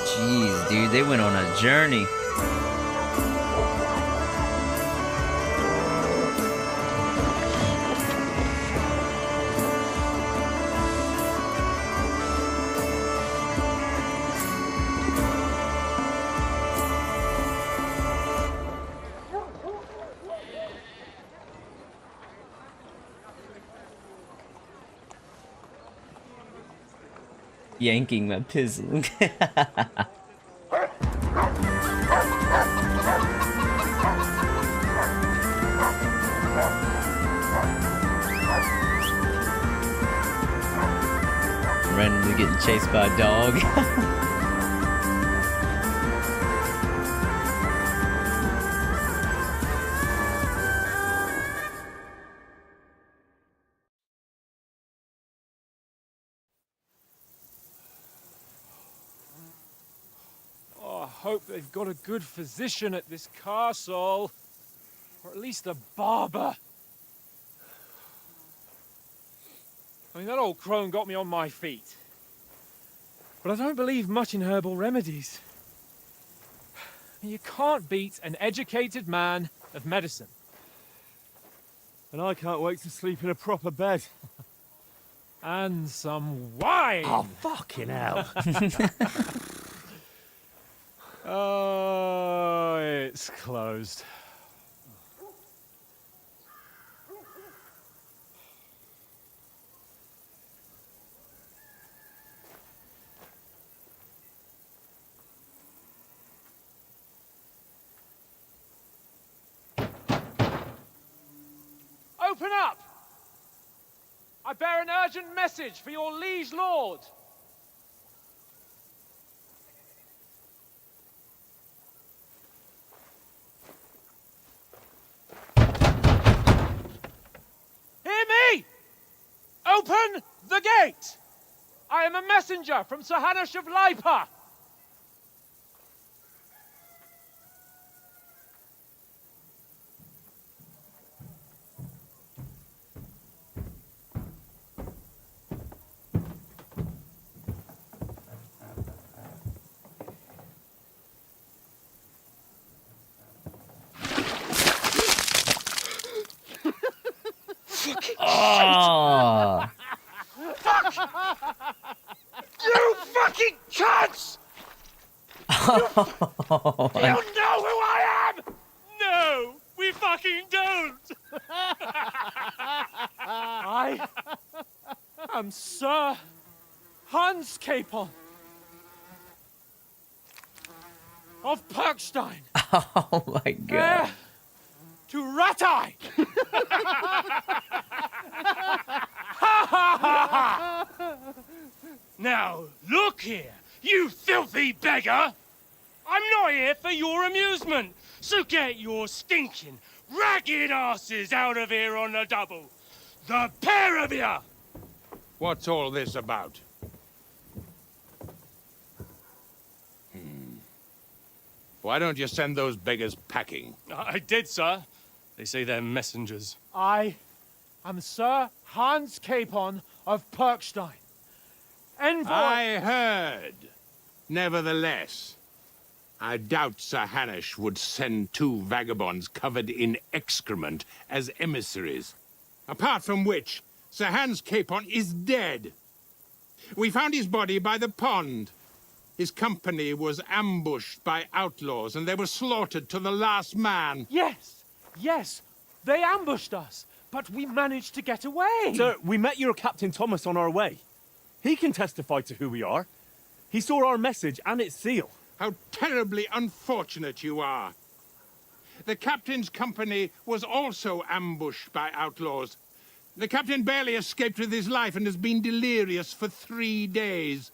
Jeez, dude, they went on a journey. Yanking my pistol. Randomly getting chased by a dog. Oh, I hope they've got a good physician at this castle. Or at least a barber. I mean, that old crone got me on my feet. But I don't believe much in herbal remedies. You can't beat an educated man of medicine. And I can't wait to sleep in a proper bed. And some wine! Oh, fucking hell. Oh, it's closed. Open up! I bear an urgent message for your liege lord. Hear me! Open the gate! I am a messenger from Sir Hanush of Lipa. Oh, You know who I am? No, we fucking don't. I am Sir Hans Capon of Perkstein. Oh my god. Heir to Ratai. Now, look here, you filthy beggar! I'm not here for your amusement, so get your stinking, ragged asses out of here on the double. The pair of you! What's all this about? Why don't you send those beggars packing? I did, sir. They say they're messengers. I am Sir Hans Capon of Perkstein. Envoy... I heard. Nevertheless, I doubt Sir Hanush would send two vagabonds covered in excrement as emissaries. Apart from which, Sir Hans Capon is dead. We found his body by the pond. His company was ambushed by outlaws, and they were slaughtered to the last man. Yes, yes, they ambushed us, but we managed to get away. Sir, we met your Captain Thomas on our way. He can testify to who we are. He saw our message and its seal. How terribly unfortunate you are. The captain's company was also ambushed by outlaws. The captain barely escaped with his life and has been delirious for 3 days.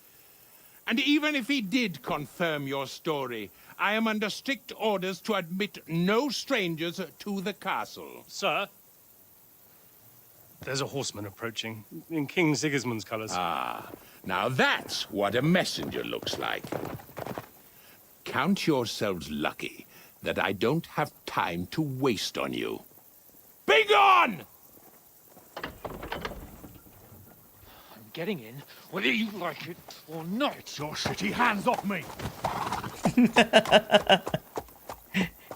And even if he did confirm your story, I am under strict orders to admit no strangers to the castle. Sir, there's a horseman approaching in King Sigismund's colours. Ah, now that's what a messenger looks like. Count yourselves lucky that I don't have time to waste on you. Be gone! I'm getting in, whether you like it or not. Get your shitty hands off me!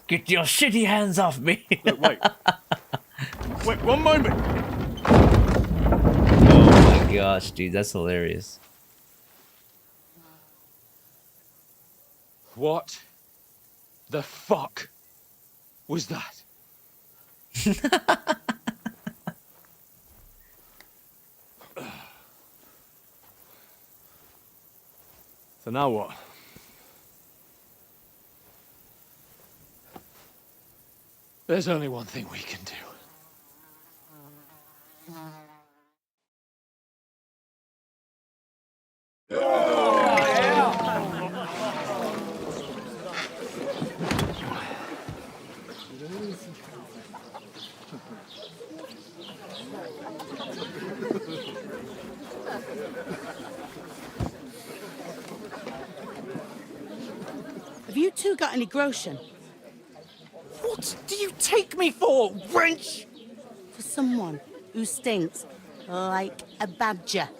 Get your shitty hands off me. Look, wait. Wait, one moment. Oh my gosh, dude, that's hilarious. What the fuck was that? So now what? There's only one thing we can do. Have you two got any groschen? What do you take me for, wench? For someone who stinks like a badger.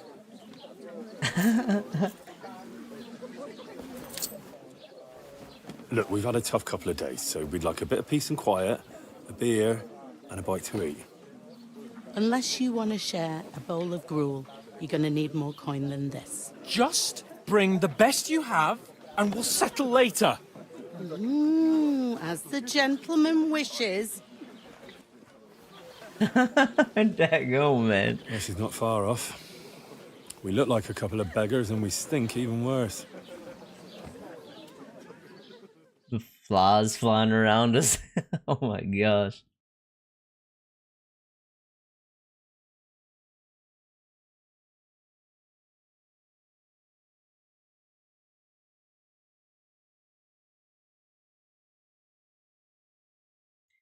Look, we've had a tough couple of days, so we'd like a bit of peace and quiet, a beer, and a bite to eat. Unless you want to share a bowl of gruel, you're going to need more coin than this. Just bring the best you have, and we'll settle later. As the gentleman wishes. Daggone, man. Well, she's not far off. We look like a couple of beggars, and we stink even worse. The flies flying around us. Oh my gosh.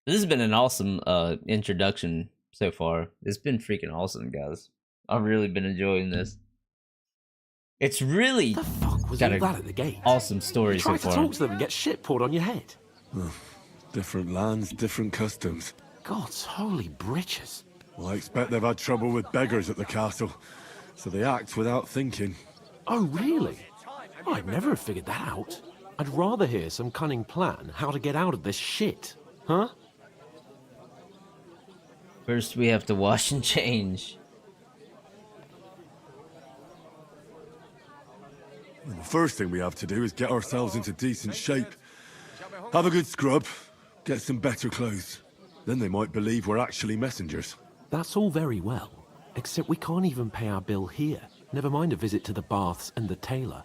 This has been an awesome introduction so far. It's been freaking awesome, guys. I've really been enjoying this. It's really Was got all a that at the gate? awesome story You so try to far. talk to them and get shit poured on your head. Different lands, different customs. God's holy britches. Well, I expect they've had trouble with beggars at the castle, so they act without thinking. Oh, really? I'd never have figured that out. I'd rather hear some cunning plan how to get out of this shit. Huh? First, we have to wash and change. And the first thing we have to do is get ourselves into decent shape. Have a good scrub, get some better clothes. Then they might believe we're actually messengers. That's all very well, except we can't even pay our bill here. Never mind a visit to the baths and the tailor.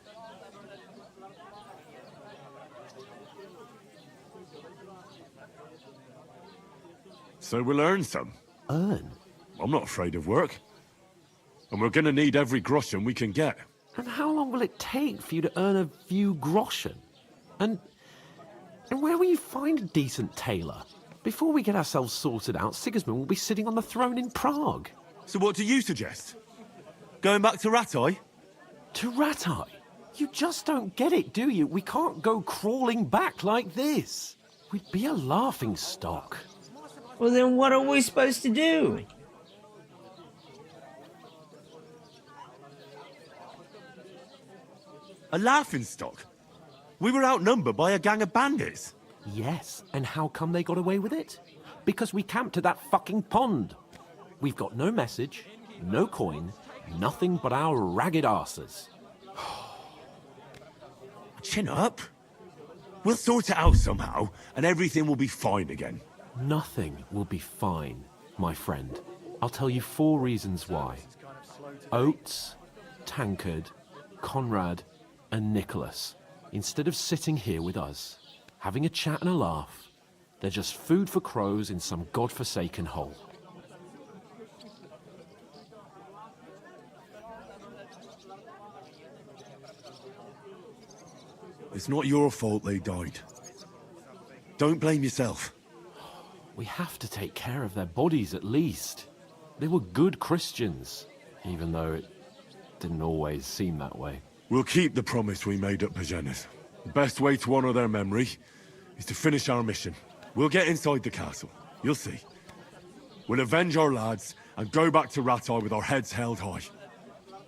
So we'll earn some. Earn? I'm not afraid of work. And we're gonna need every groschen we can get. And how long will it take for you to earn a few groschen? And where will you find a decent tailor? Before we get ourselves sorted out, Sigismund will be sitting on the throne in Prague. So what do you suggest? Going back to Rattay? To Rattay? You just don't get it, do you? We can't go crawling back like this. We'd be a laughing stock. Well, then what are we supposed to do? A laughingstock? We were outnumbered by a gang of bandits. Yes, and how come they got away with it? Because we camped at that fucking pond. We've got no message, no coin, nothing but our ragged arses. Chin up. We'll sort it out somehow, and everything will be fine again. Nothing will be fine, my friend. I'll tell you 4 reasons why. Oates, Tankard, Conrad, and Nicholas. Instead of sitting here with us, having a chat and a laugh, they're just food for crows in some godforsaken hole. It's not your fault they died. Don't blame yourself. We have to take care of their bodies at least. They were good Christians, even though it didn't always seem that way. We'll keep the promise we made at Pagenas. The best way to honor their memory is to finish our mission. We'll get inside the castle. You'll see. We'll avenge our lads and go back to Rattay with our heads held high.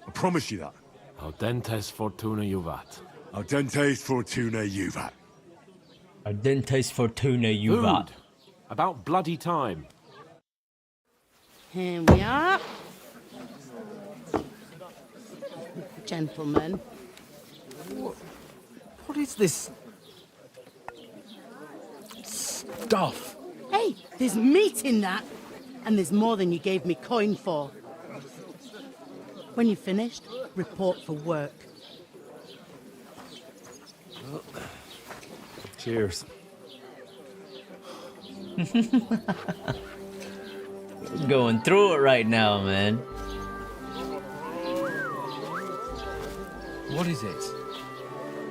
I promise you that. Audentes fortuna juvat. Audentes fortuna juvat. Audentes fortuna juvat. Food. About bloody time. Here we are. Gentlemen. What is this stuff? Hey, there's meat in that. And there's more than you gave me coin for. When you're finished, report for work. Cheers. Going through it right now, man. What is it?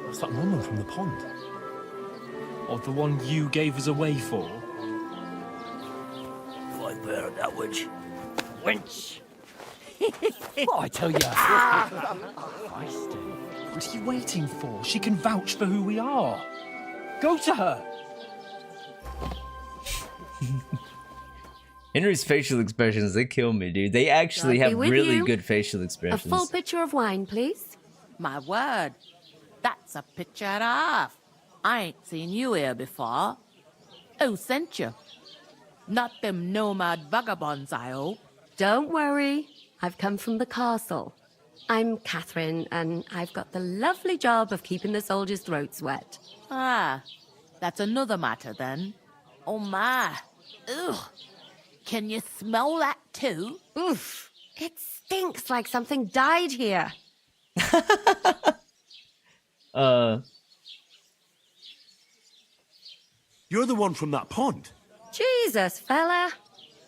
It's that woman from the pond. Or the one you gave us away for? I bear that witch. Wench! What I tell you? What are you waiting for? She can vouch for who we are. Go to her. Henry's facial expressions, they kill me, dude. They actually God be have with really you. good facial A expressions. full pitcher of wine, please. My word. That's a picture and a half. I ain't seen you here before. Who sent you? Not them nomad vagabonds, I hope. Don't worry. I've come from the castle. I'm Catherine, and I've got the lovely job of keeping the soldiers' throats wet. Ah, that's another matter then. Oh my. Ugh. Can you smell that too? Oof. It stinks like something died here. You're the one from that pond. Jesus, fella.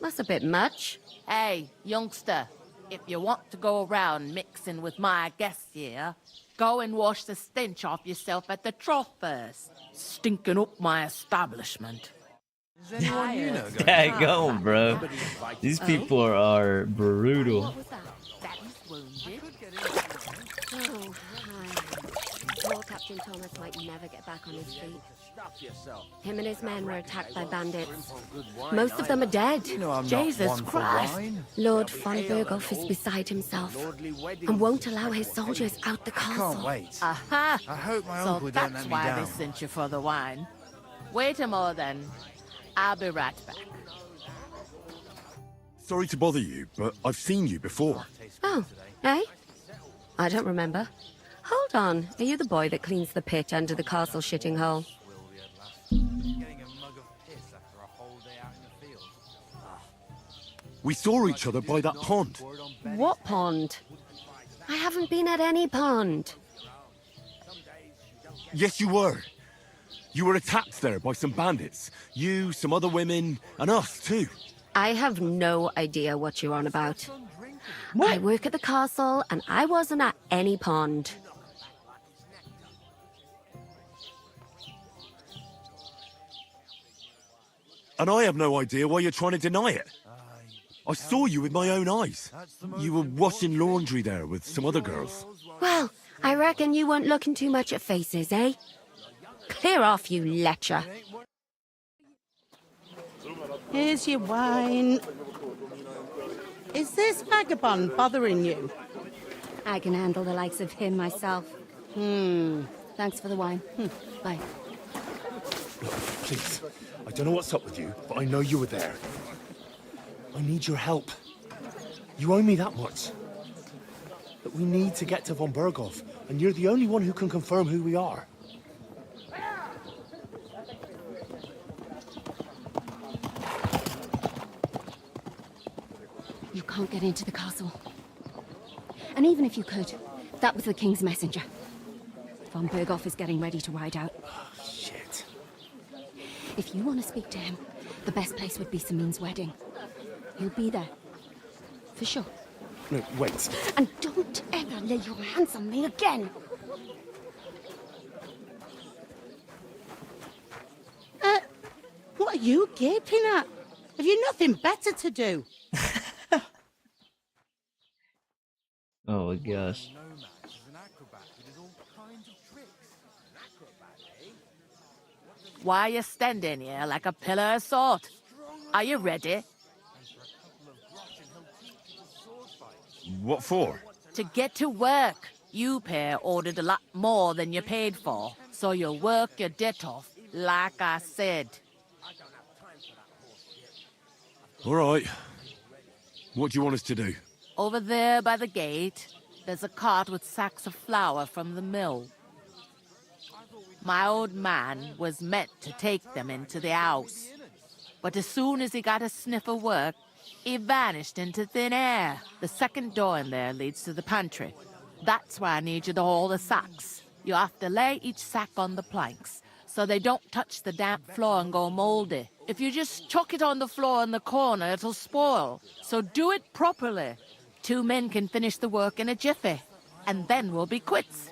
That's a bit much. Hey, youngster. If you want to go around mixing with my guests here, go and wash the stench off yourself at the trough first. Stinking up my establishment. Daggone, bro. These people are brutal. Oh, poor Captain Thomas might never get back on his feet. Him and his men were attacked by bandits. Most of them are dead. Jesus Christ. Lord von Berghoff is beside himself and won't allow his soldiers out the castle. Can't wait. Aha! I hope my So uncle don't that's let me why down. they sent you for the wine. Wait a moment then. I'll be right back. Sorry to bother you, but I've seen you before. Oh, eh? I don't remember. Hold on. Are you the boy that cleans the pit under the castle shitting hole? We saw each other by that pond. What pond? I haven't been at any pond. Yes, you were. You were attacked there by some bandits. You, some other women, and us too. I have no idea what you're on about. I work at the castle, and I wasn't at any pond. And I have no idea why you're trying to deny it. I saw you with my own eyes. You were washing laundry there with some other girls. Well, I reckon you weren't looking too much at faces, eh? Clear off, you lecher. Here's your wine. Is this vagabond bothering you? I can handle the likes of him myself. Thanks for the wine. Bye. Look, please. I don't know what's up with you, but I know you were there. I need your help. You owe me that much. But we need to get to von Berghoff, and you're the only one who can confirm who we are. You can't get into the castle. And even if you could, that was the King's messenger. Von Berghoff is getting ready to ride out. Oh, shit. If you want to speak to him, the best place would be Samin's wedding. He'll be there. For sure. No, wait. And don't ever lay your hands on me again! What are you gaping at? Have you nothing better to do? Oh my gosh. Why are you standing here like a pillar of salt? Are you ready? What for? To get to work. You pair ordered a lot more than you paid for, so you'll work your debt off, like I said. All right. What do you want us to do? Over there by the gate, there's a cart with sacks of flour from the mill. My old man was meant to take them into the house. But as soon as he got a sniff of work, he vanished into thin air. The second door in there leads to the pantry. That's why I need you to haul the sacks. You have to lay each sack on the planks, so they don't touch the damp floor and go moldy. If you just chuck it on the floor in the corner, it'll spoil. So do it properly. 2 men can finish the work in a jiffy, and then we'll be quits.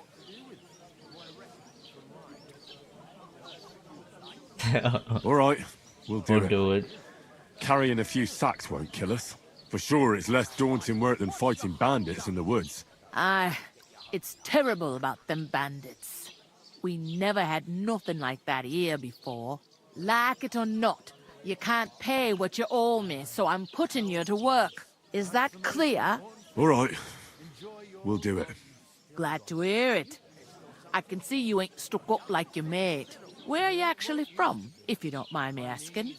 All right, we'll do it. Carrying a few sacks won't kill us. For sure, it's less daunting work than fighting bandits in the woods. Aye, it's terrible about them bandits. We never had nothing like that here before. Like it or not, you can't pay what you owe me, so I'm putting you to work. Is that clear? All right, we'll do it. Glad to hear it. I can see you ain't stuck up like your mate. Where are you actually from, if you don't mind me asking?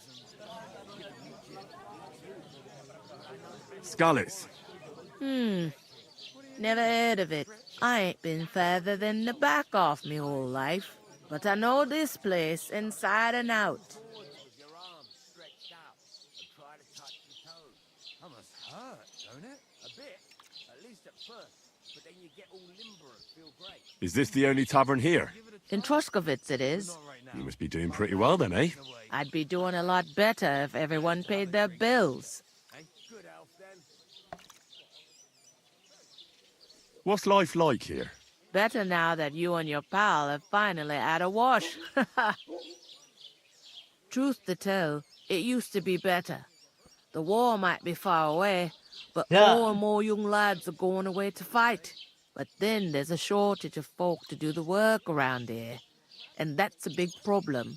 Skalitz. Never heard of it. I ain't been further than the back off me whole life. But I know this place inside and out. Is this the only tavern here? In Troskovitz it is. You must be doing pretty well then, eh? I'd be doing a lot better if everyone paid their bills. What's life like here? Better now that you and your pal have finally had a wash. Truth to tell, it used to be better. The war might be far away, but more and more young lads are going away to fight. But then there's a shortage of folk to do the work around here. And that's a big problem.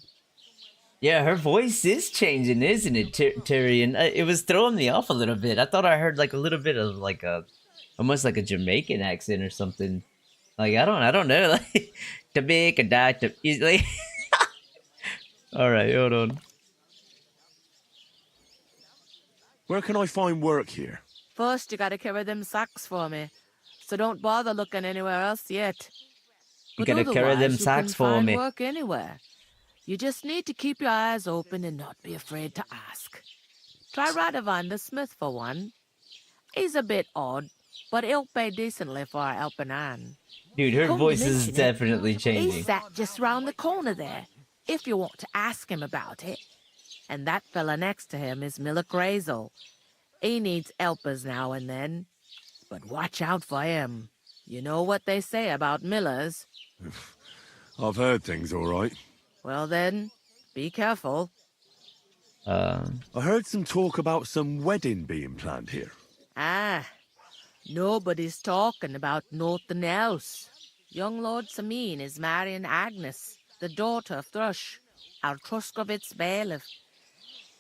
Yeah, her voice is changing, isn't it, Tyrion? It was throwing me off a little bit. I thought I heard like a little bit of like almost like a Jamaican accent or something. Like I don't know, like Jamaica die easily. All right, hold on. Where can I find work here? First, you gotta carry them sacks for me. So don't bother looking anywhere else yet. But gotta carry them otherwise, you sacks can for find me. work anywhere. You just need to keep your eyes open and not be afraid to ask. Try Radovan the smith for one. He's a bit odd, but he'll pay decently for a helping hand. Dude, her Come to voice is mention it, definitely He's changing. sat just round the corner there, if you want to ask him about it. And that fella next to him is Miller Crazel. He needs helpers now and then. But watch out for him. You know what they say about Millers. I've heard things all right. Well then, be careful. I heard some talk about some wedding being planned here. Ah, nobody's talking about nothing else. Young Lord Samin is marrying Agnes, the daughter of Thrush, our Truskovitz bailiff.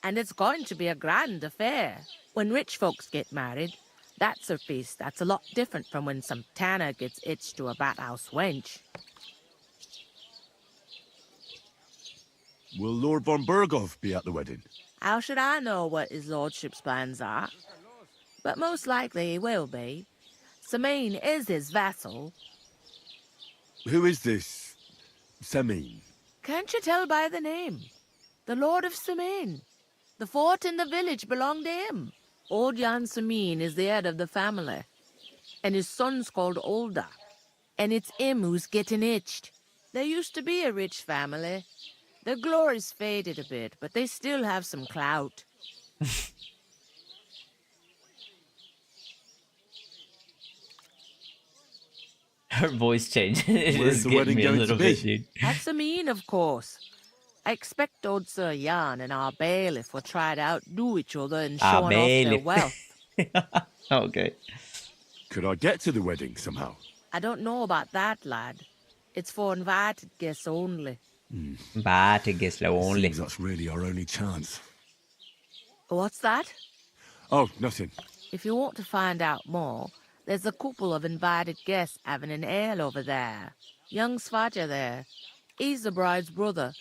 And it's going to be a grand affair. When rich folks get married, that's a feast that's a lot different from when some tanner gets hitched to a bathouse wench. Will Lord von Berghoff be at the wedding? How should I know what his lordship's plans are? But most likely he will be. Samin is his vassal. Who is this Semin? Can't you tell by the name? The Lord of Samin. The fort and the village belong to him. Old Jan Samin is the head of the family. And his son's called Olda. And it's him who's getting itched. There used to be a rich family. Their glory's faded a bit, but they still have some clout. Her voice changed. It Where's is the getting wedding me a going little to bit, be? dude. That's Samin, of course. I expect old Sir Jan and our bailiff will try to outdo each other in Our showing off their bailiff. wealth. Okay. Could I get to the wedding somehow? I don't know about that, lad. It's for invited guests only. But I guess only. Seems that's really our only chance. What's that? Oh, nothing. If you want to find out more, there's a couple of invited guests having an ale over there. Young Svaja there. He's the bride's brother.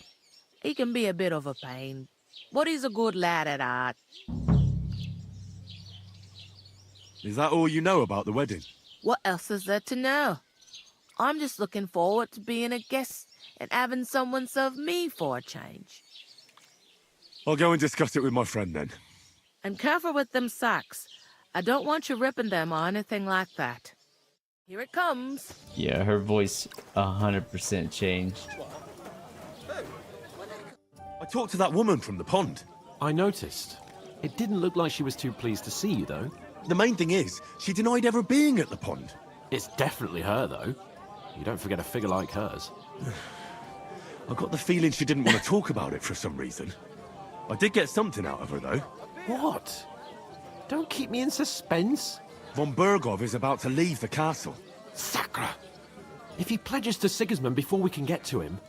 He can be a bit of a pain, but he's a good lad at heart. Is that all you know about the wedding? What else is there to know? I'm just looking forward to being a guest and having someone serve me for a change. I'll go and discuss it with my friend then. And careful with them sacks. I don't want you ripping them or anything like that. Here it comes. Yeah, her voice 100% changed. I talked to that woman from the pond. I noticed. It didn't look like she was too pleased to see you, though. The main thing is, she denied ever being at the pond. It's definitely her, though. You don't forget a figure like hers. I got the feeling she didn't want to talk about it for some reason. I did get something out of her, though. What? Don't keep me in suspense. Von Berghoff is about to leave the castle. Sacra! If he pledges to Sigismund before we can get to him,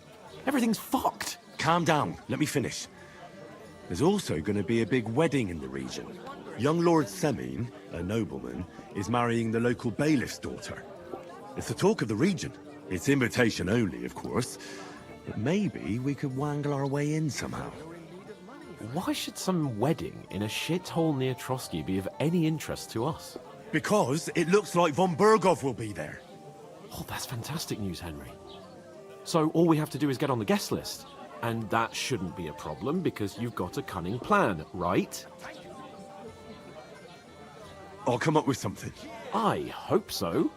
everything's fucked. Calm down, let me finish. There's also going to be a big wedding in the region. Young Lord Semin, a nobleman, is marrying the local bailiff's daughter. It's the talk of the region. It's invitation only, of course. But maybe we could wangle our way in somehow. Why should some wedding in a shithole near Trotsky be of any interest to us? Because it looks like von Berghoff will be there. Oh, that's fantastic news, Henry. So all we have to do is get on the guest list. And that shouldn't be a problem because you've got a cunning plan, right? I'll come up with something. I hope so.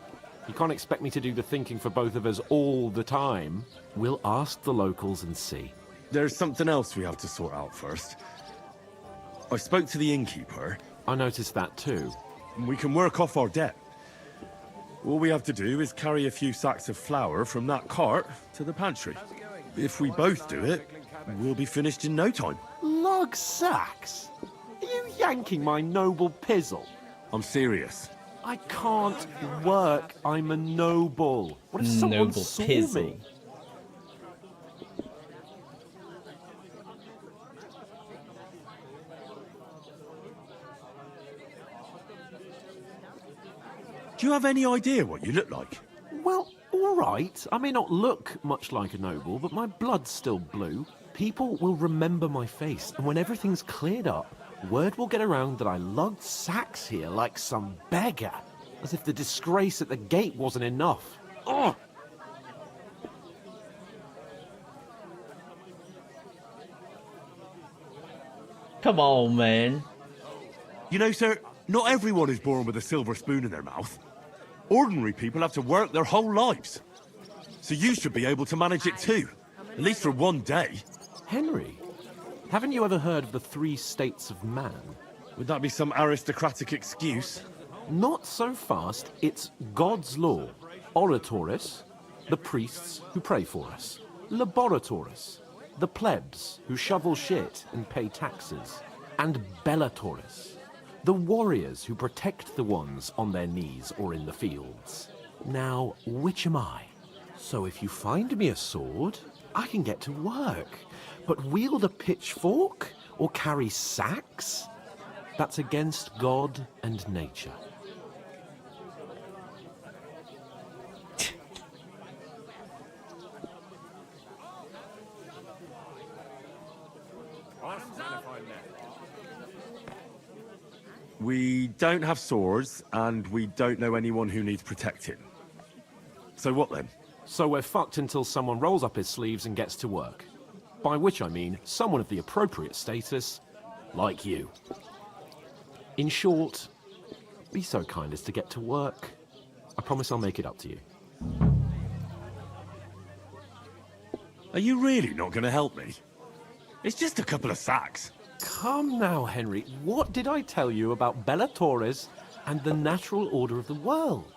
You can't expect me to do the thinking for both of us all the time. We'll ask the locals and see. There's something else we have to sort out first. I spoke to the innkeeper. I noticed that too. We can work off our debt. All we have to do is carry a few sacks of flour from that cart to the pantry. If we both do it, we'll be finished in no time. Lug sacks? Are you yanking my noble pizzle? I'm serious. I can't work. I'm a noble. What if someone Noble saw pizzle. me? Do you have any idea what you look like? Well, all right. I may not look much like a noble, but my blood's still blue. People will remember my face, and when everything's cleared up, word will get around that I lugged sacks here like some beggar. As if the disgrace at the gate wasn't enough. Ugh! Come on, man. You know, sir, not everyone is born with a silver spoon in their mouth. Ordinary people have to work their whole lives. So you should be able to manage it too. At least for one day. Henry, haven't you ever heard of the 3 states of man? Would that be some aristocratic excuse? Not so fast. It's God's law. Oratoris, the priests who pray for us. Laboratoris, the plebs who shovel shit and pay taxes. And Bellatoris, the warriors who protect the ones on their knees or in the fields. Now, which am I? So if you find me a sword, I can get to work. But wield a pitchfork or carry sacks? That's against God and nature. We don't have swords, and we don't know anyone who needs protecting. So what then? So we're fucked until someone rolls up his sleeves and gets to work. By which I mean someone of the appropriate status, like you. In short, be so kind as to get to work. I promise I'll make it up to you. Are you really not going to help me? It's just a couple of sacks. Come now, Henry. What did I tell you about Bellatoris and the natural order of the world?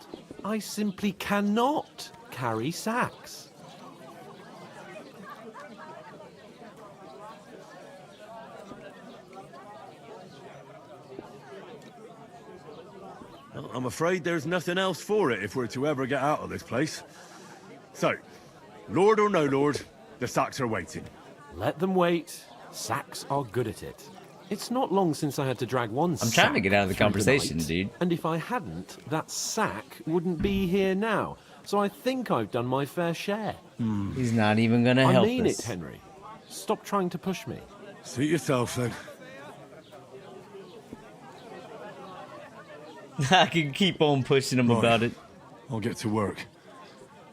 I simply cannot carry sacks. Well, I'm afraid there's nothing else for it if we're to ever get out of this place. So, Lord or no Lord, the sacks are waiting. Let them wait. Sacks are good at it. It's not long since I had to drag one sack. I'm trying to get out of the conversation, night, dude. And if I hadn't, that sack wouldn't be here now. So I think I've done my fair share. He's not even gonna help us. I mean it, Henry. Stop trying to push me. Suit yourself, then. I can keep on pushing him about it. I'll get to work.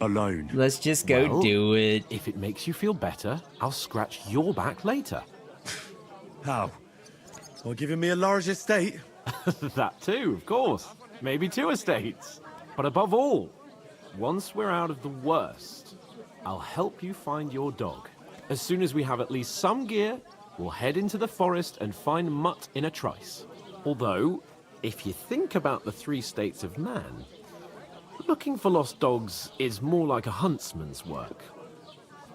Alone. Let's just go do it. If it makes you feel better, I'll scratch your back later. How? Or giving me a large estate? That too, of course. Maybe 2 estates. But above all, once we're out of the worst, I'll help you find your dog. As soon as we have at least some gear, we'll head into the forest and find Mutt in a trice. Although, if you think about the 3 states of man, looking for lost dogs is more like a huntsman's work.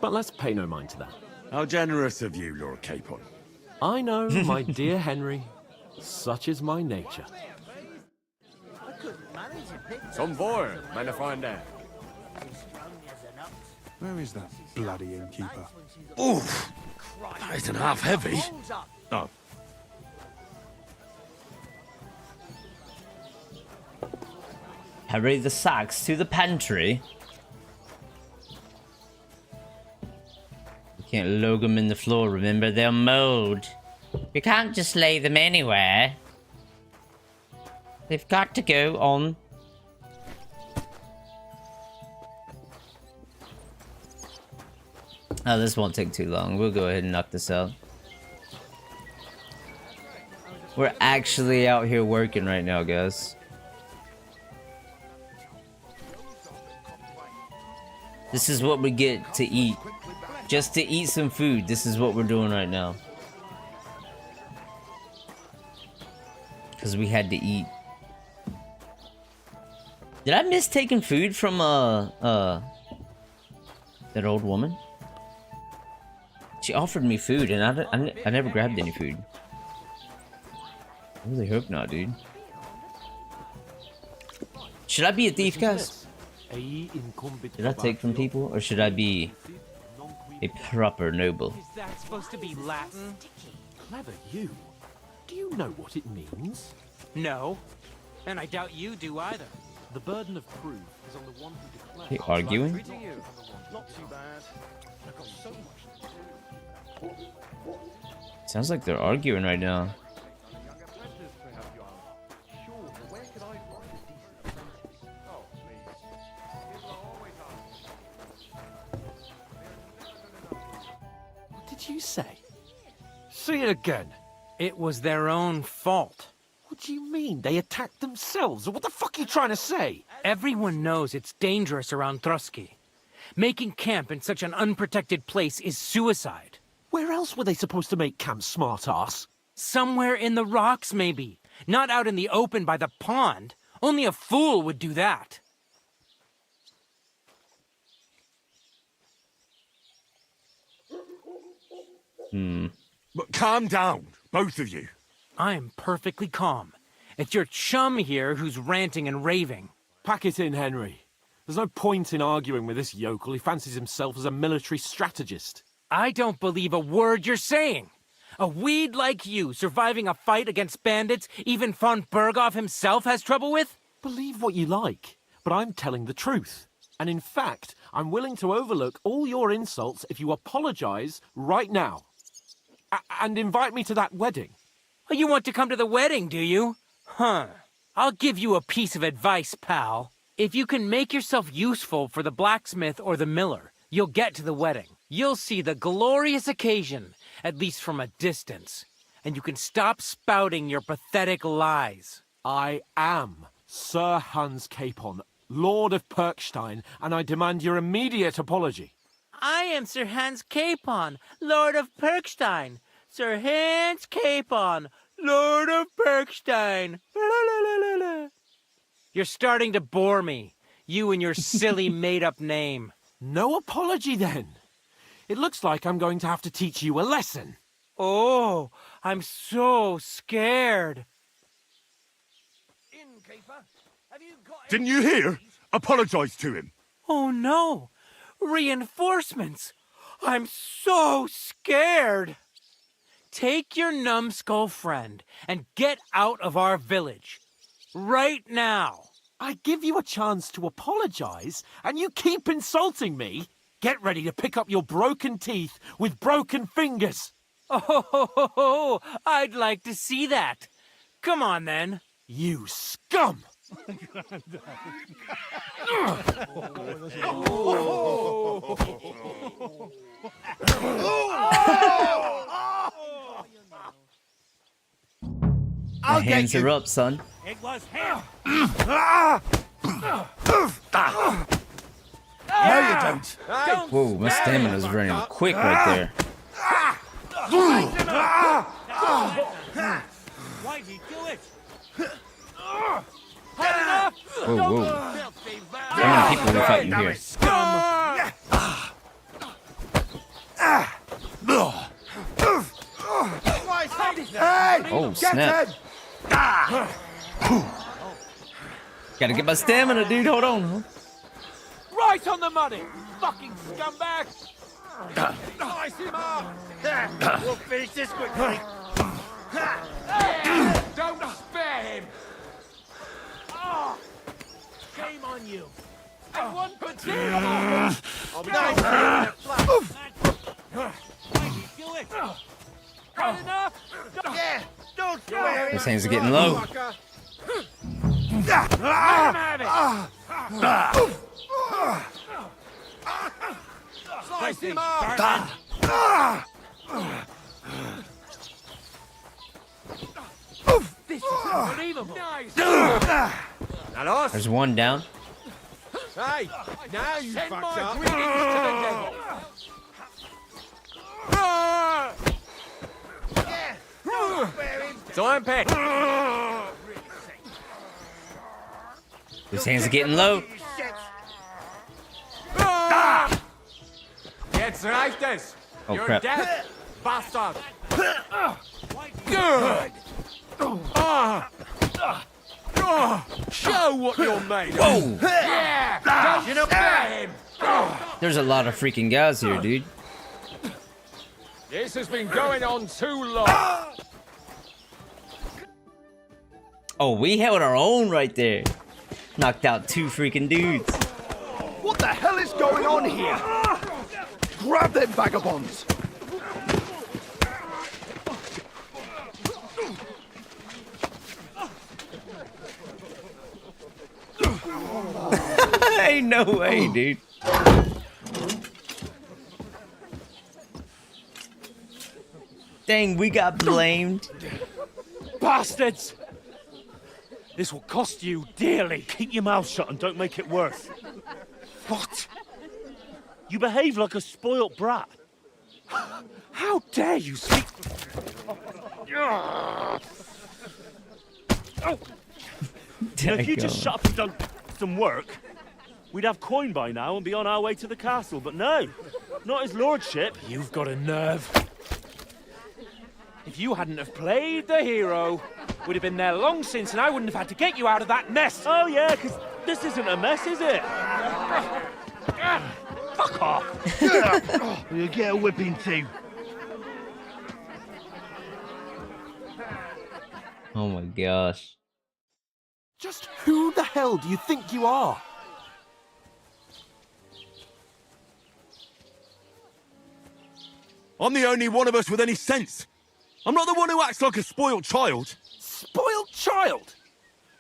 But let's pay no mind to that. How generous of you, Lord Capon. I know, my dear Henry. Such is my nature. Some boy, man, to find that. Where is that bloody innkeeper? Oof! That isn't half heavy. Oh. Hurry the sacks to the pantry. You can't log them in the floor, remember? They're mold. You can't just lay them anywhere. They've got to go on. Oh, this won't take too long. We'll go ahead and knock this out. We're actually out here working right now, guys. This is what we get to eat. Just to eat some food. This is what we're doing right now. Because we had to eat. Did I miss taking food from, that old woman? She offered me food and I never grabbed any food. I really hope not, dude. Should I be a thief, guys? Should I take from people, or should I be a proper noble? Is that supposed to be Latin? Clever you. Do you know what it means? No. And I doubt you do either. The burden of proof is on the one who declares. They arguing? Not too bad. I've got so much. Sounds like they're arguing right now. What did you say? Say it again. It was their own fault. What do you mean? They attacked themselves? What the fuck are you trying to say? Everyone knows it's dangerous around Trotsky. Making camp in such an unprotected place is suicide. Where else were they supposed to make camp, smart-ass? Somewhere in the rocks, maybe. Not out in the open by the pond. Only a fool would do that. But calm down, both of you. I'm perfectly calm. It's your chum here who's ranting and raving. Pack it in, Henry. There's no point in arguing with this yokel. He fancies himself as a military strategist. I don't believe a word you're saying. A weed like you surviving a fight against bandits even von Berghoff himself has trouble with? Believe what you like, but I'm telling the truth. And in fact, I'm willing to overlook all your insults if you apologize right now. And invite me to that wedding. Oh, you want to come to the wedding, do you? Huh. I'll give you a piece of advice, pal. If you can make yourself useful for the blacksmith or the miller, you'll get to the wedding. You'll see the glorious occasion, at least from a distance. And you can stop spouting your pathetic lies. I am Sir Hans Capon, Lord of Perkstein, and I demand your immediate apology. I am Sir Hans Capon, Lord of Perkstein. Sir Hans Capon, Lord of Perkstein. You're starting to bore me, you and your silly made-up name. No apology, then. It looks like I'm going to have to teach you a lesson. Oh, I'm so scared. Didn't you hear? Apologize to him. Oh, no. Reinforcements. I'm so scared. Take your numbskull friend and get out of our village. Right now. I give you a chance to apologize, and you keep insulting me. Get ready to pick up your broken teeth with broken fingers. Oh, I'd like to see that. Come on, then. You scum! My hands are up, son. It was him. No, you don't. Whoa, my stamina's running quick right there. Why did he do it? Whoa, whoa. How many people are we fighting here? Oh, snap. Gotta get my stamina, dude. Hold on. Right on the money, fucking scumbag! Slice him up! We'll finish this quickly. Don't spare him! Oh, Shame on you. and one potato! I'll be nice to you in a flash. Why did you do it? Had enough? Yeah, don't swear. Those hands are getting low. Let him have it! Slice him up! This is unbelievable! Nice! There's one down. Hey, now you fucked up! Greetings to the devil! Time Pet! Those hands are getting low. Jetzt reicht es! Oh, You're crap. dead, bastard! Good! Show what you're made of! Whoa! Yeah! Don't spare him! There's a lot of freaking guys here, dude. This has been going on too long! Oh, we held our own right there. Knocked out 2 freaking dudes. What the hell is going on here? Grab them vagabonds! Ain't no way, dude. Dang, we got blamed. Bastards! This will cost you dearly. Keep your mouth shut and don't make it worse. What? You behave like a spoilt brat. How dare you speak... Now, if you just shut up and done some work, we'd have coin by now and be on our way to the castle, but no, not his lordship. You've got a nerve. If you hadn't have played the hero, we'd have been there long since and I wouldn't have had to get you out of that mess. Oh yeah, because this isn't a mess, is it? Fuck off. You'll get a whipping too. Oh my gosh. Just who the hell do you think you are? I'm the only one of us with any sense. I'm not the one who acts like a spoiled child. Spoiled child?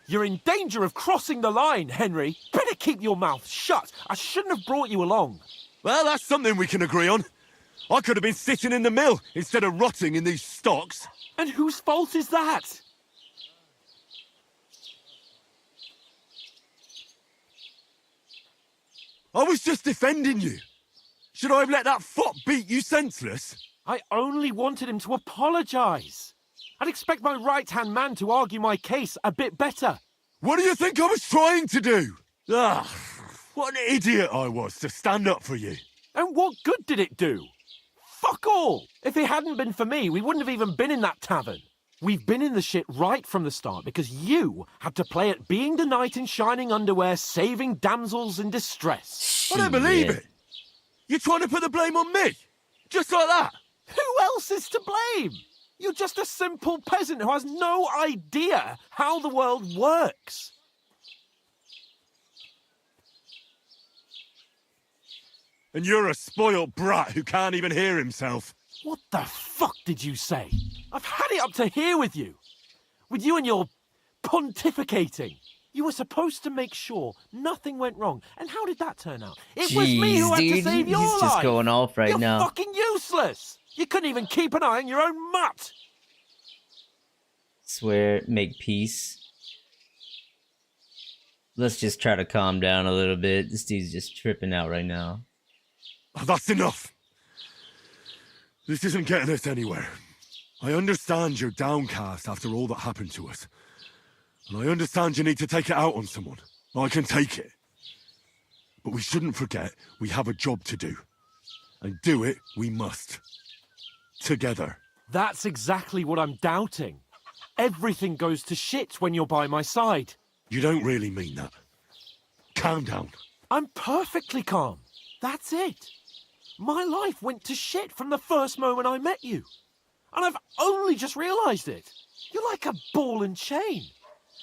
You're in danger of crossing the line, Henry. Better keep your mouth shut. I shouldn't have brought you along. Well, that's something we can agree on. I could have been sitting in the mill instead of rotting in these stocks. And whose fault is that? I was just defending you. Should I have let that fop beat you senseless? I only wanted him to apologise. I'd expect my right-hand man to argue my case a bit better. What do you think I was trying to do? Ah, what an idiot I was to stand up for you. And what good did it do? Fuck all! If it hadn't been for me, we wouldn't have even been in that tavern. We've been in the shit right from the start because you had to play at being the knight in shining underwear, saving damsels in distress. I don't believe it. You're trying to put the blame on me? Just like that? Who else is to blame? You're just a simple peasant who has no idea how the world works. And you're a spoilt brat who can't even hear himself. What the fuck did you say? I've had it up to here with you. With you and your pontificating. You were supposed to make sure nothing went wrong. And how did that turn out? It was me who had to save your life. He's just going off right now. You're fucking useless. You couldn't even keep an eye on your own mutt. Swear, make peace. Let's just try to calm down a little bit. This dude's just tripping out right now. Oh, that's enough. This isn't getting us anywhere. I understand you're downcast after all that happened to us. And I understand you need to take it out on someone. I can take it. But we shouldn't forget we have a job to do. And do it we must. Together. That's exactly what I'm doubting. Everything goes to shit when you're by my side. You don't really mean that. Calm down. I'm perfectly calm. That's it. My life went to shit from the first moment I met you. And I've only just realised it. You're like a ball and chain.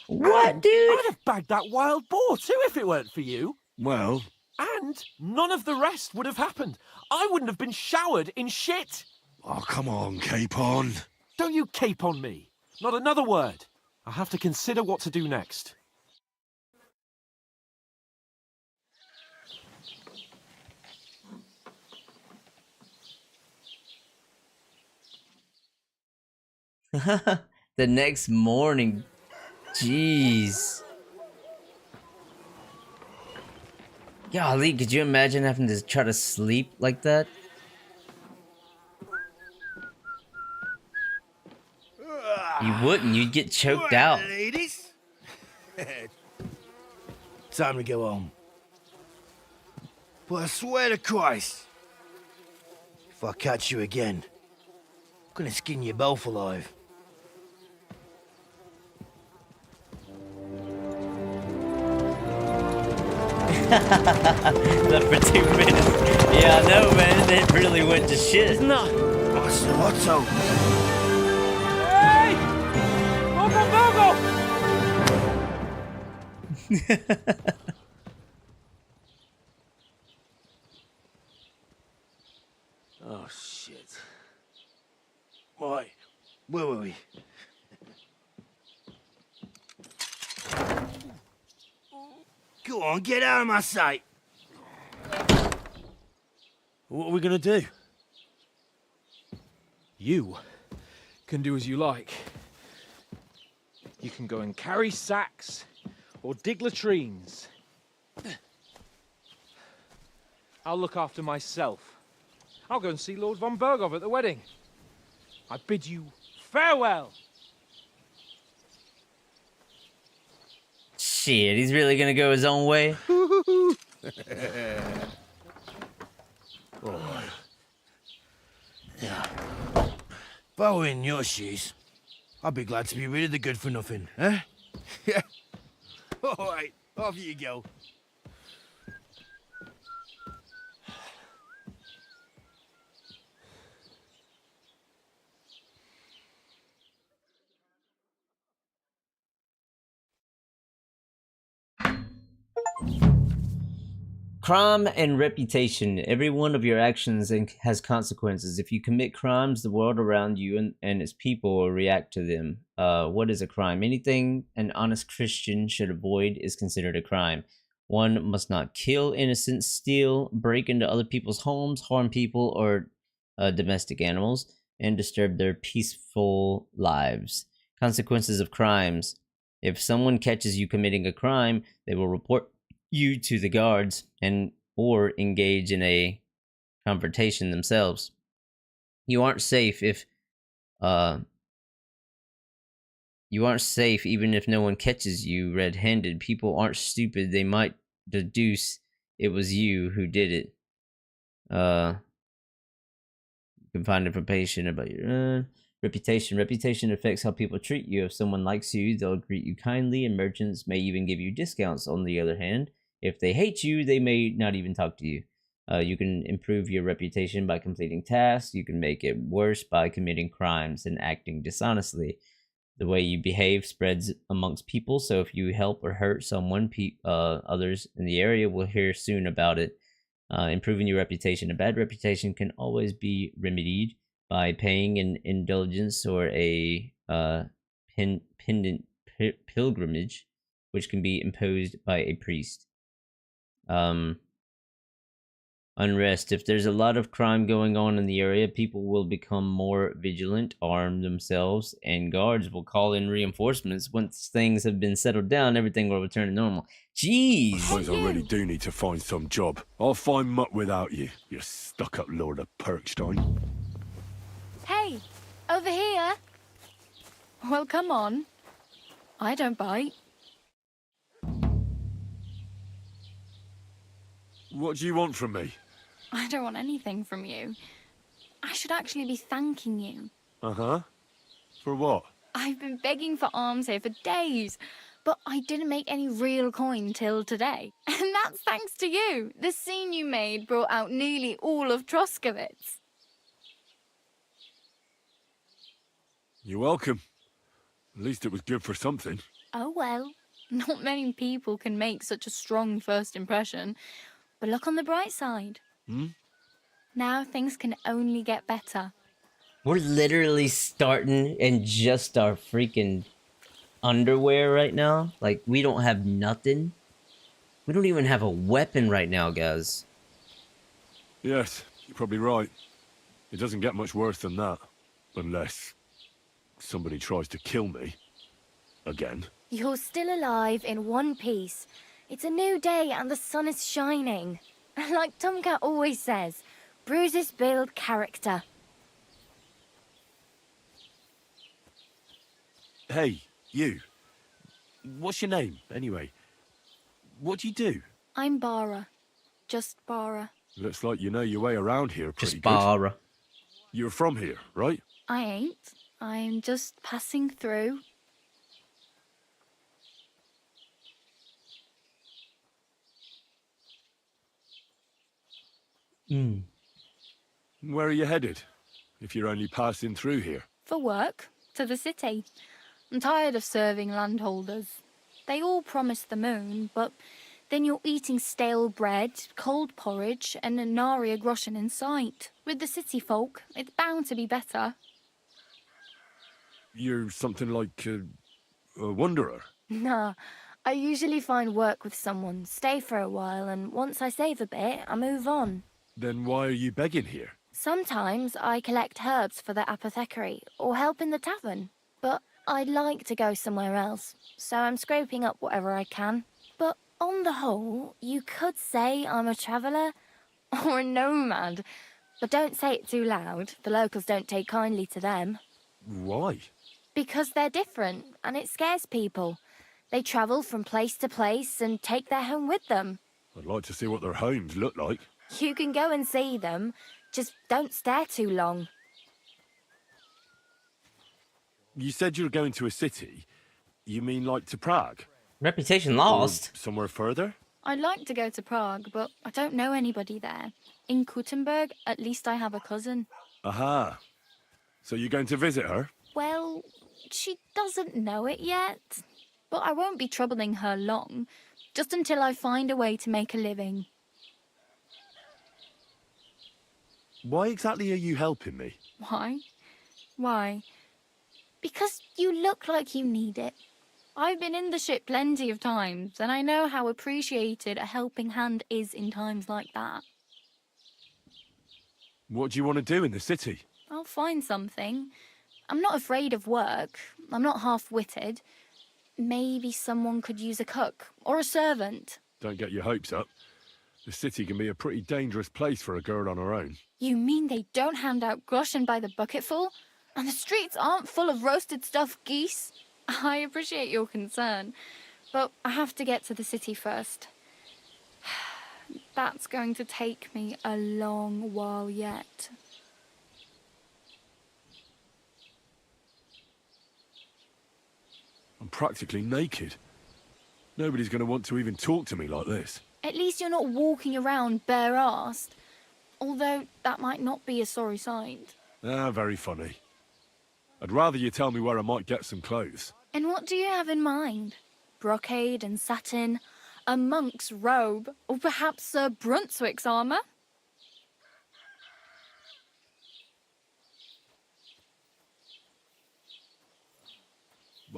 What, dude? I'd have bagged that wild boar too if it weren't for you. Well... And none of the rest would have happened. I wouldn't have been showered in shit. Oh, come on, Capon. Don't you cape on me. Not another word. I have to consider what to do next. The next morning. Jeez. Golly, could you imagine having to try to sleep like that? You wouldn't, you'd get choked out. Ladies. Time to go home. But I swear to Christ, if I catch you again, I'm gonna skin you both alive. Left for 2 minutes. Yeah, I know, man. It really went to shit. Isn't that? Otto. Hey! Mogo! Oh, shit. Right, where were we? Go on, get out of my sight. What are we gonna do? You can do as you like. You can go and carry sacks, or dig latrines. I'll look after myself. I'll go and see Lord von Berghoff at the wedding. I bid you farewell. Shit, he's really gonna go his own way? Alright. Yeah. If I were in your shoes, I'd be glad to be rid of the good for nothing, eh? Yeah. Alright, off you go. Crime and reputation. Every one of your actions has consequences. If you commit crimes, the world around you and its people will react to them. What is a crime? Anything an honest Christian should avoid is considered a crime. One must not kill innocents, steal, break into other people's homes, harm people or domestic animals, and disturb their peaceful lives. Consequences of crimes. If someone catches you committing a crime, they will report you to the guards and or engage in a confrontation themselves. You aren't safe even if no one catches you red-handed. People aren't stupid. They might deduce it was you who did it. You can find information about your reputation. Reputation affects how people treat you. If someone likes you, they'll greet you kindly, and merchants may even give you discounts. On the other hand, if they hate you, they may not even talk to you. You can improve your reputation by completing tasks. You can make it worse by committing crimes and acting dishonestly. The way you behave spreads amongst people, so if you help or hurt someone, others in the area will hear soon about it. Improving your reputation. A bad reputation can always be remedied by paying an indulgence or a pendant pilgrimage, which can be imposed by a priest. Unrest. If there's a lot of crime going on in the area, people will become more vigilant, arm themselves, and guards will call in reinforcements. Once things have been settled down, everything will return to normal. Jeez! I suppose I really do need to find some job. I'll find muck without you, you stuck-up Lord of Perkstein. Hey, over here. Well, come on. I don't bite. What do you want from me? I don't want anything from you. I should actually be thanking you. Uh-huh. For what? I've been begging for alms here for days, but I didn't make any real coin till today. And that's thanks to you. The scene you made brought out nearly all of Troskowitz. You're welcome. At least it was good for something. Oh well, not many people can make such a strong first impression. But look on the bright side. Now things can only get better. We're literally starting in just our freaking underwear right now. Like, we don't have nothing. We don't even have a weapon right now, guys. Yes, you're probably right. It doesn't get much worse than that. Unless somebody tries to kill me. Again. You're still alive in one piece. It's a new day and the sun is shining. Like Tomcat always says, bruises build character. Hey, you. What's your name, anyway? What do you do? I'm Bara. Just Bara. Looks like you know your way around here pretty Just Bara. good. You're from here, right? I ain't. I'm just passing through. Where are you headed? If you're only passing through here. For work. To the city. I'm tired of serving landholders. They all promise the moon, but then you're eating stale bread, cold porridge, and a nary a groschen in sight. With the city folk, it's bound to be better. You're something like a wanderer. Nah, I usually find work with someone, stay for a while, and once I save a bit, I move on. Then why are you begging here? Sometimes I collect herbs for the apothecary or help in the tavern, but I'd like to go somewhere else, so I'm scraping up whatever I can. But on the whole, you could say I'm a traveller or a nomad. But don't say it too loud. The locals don't take kindly to them. Why? Because they're different, and it scares people. They travel from place to place and take their home with them. I'd like to see what their homes look like. You can go and see them, just don't stare too long. You said you were going to a city. You mean like to Prague? Reputation lost. Or somewhere further? I'd like to go to Prague, but I don't know anybody there. In Kuttenberg, at least I have a cousin. Aha. So you're going to visit her? Well, she doesn't know it yet. But I won't be troubling her long, just until I find a way to make a living. Why exactly are you helping me? Why? Why? Because you look like you need it. I've been in the ship plenty of times, and I know how appreciated a helping hand is in times like that. What do you want to do in the city? I'll find something. I'm not afraid of work. I'm not half-witted. Maybe someone could use a cook or a servant. Don't get your hopes up. The city can be a pretty dangerous place for a girl on her own. You mean they don't hand out groschen by the bucketful? And the streets aren't full of roasted stuffed geese? I appreciate your concern, but I have to get to the city first. That's going to take me a long while yet. I'm practically naked. Nobody's going to want to even talk to me like this. At least you're not walking around bare-assed. Although that might not be a sorry sight. Ah, very funny. I'd rather you tell me where I might get some clothes. And what do you have in mind? Brocade and satin, a monk's robe, or perhaps Sir Brunswick's armour?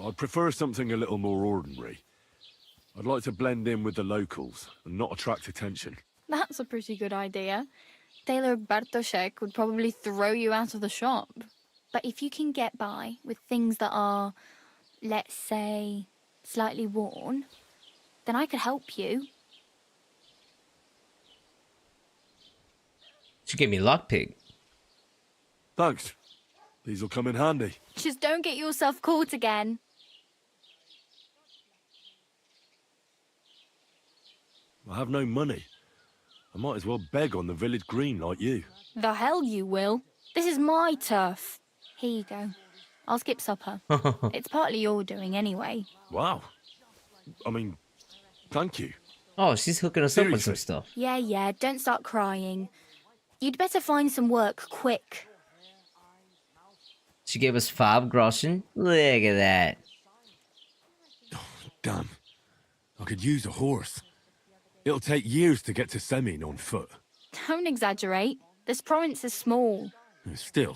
I'd prefer something a little more ordinary. I'd like to blend in with the locals and not attract attention. That's a pretty good idea. Tailor Bartoszek would probably throw you out of the shop. But if you can get by with things that are, let's say, slightly worn, then I could help you. She gave me lockpick. Thanks. These'll come in handy. Just don't get yourself caught again. I have no money. I might as well beg on the village green like you. The hell you will. This is my turf. Here you go. I'll skip supper. It's partly your doing anyway. Wow. I mean, thank you. Oh, she's hooking us up with some stuff. Yeah, don't start crying. You'd better find some work quick. She gave us 5 groschen. Look at that. Damn. I could use a horse. It'll take years to get to Semin on foot. Don't exaggerate. This province is small. Still,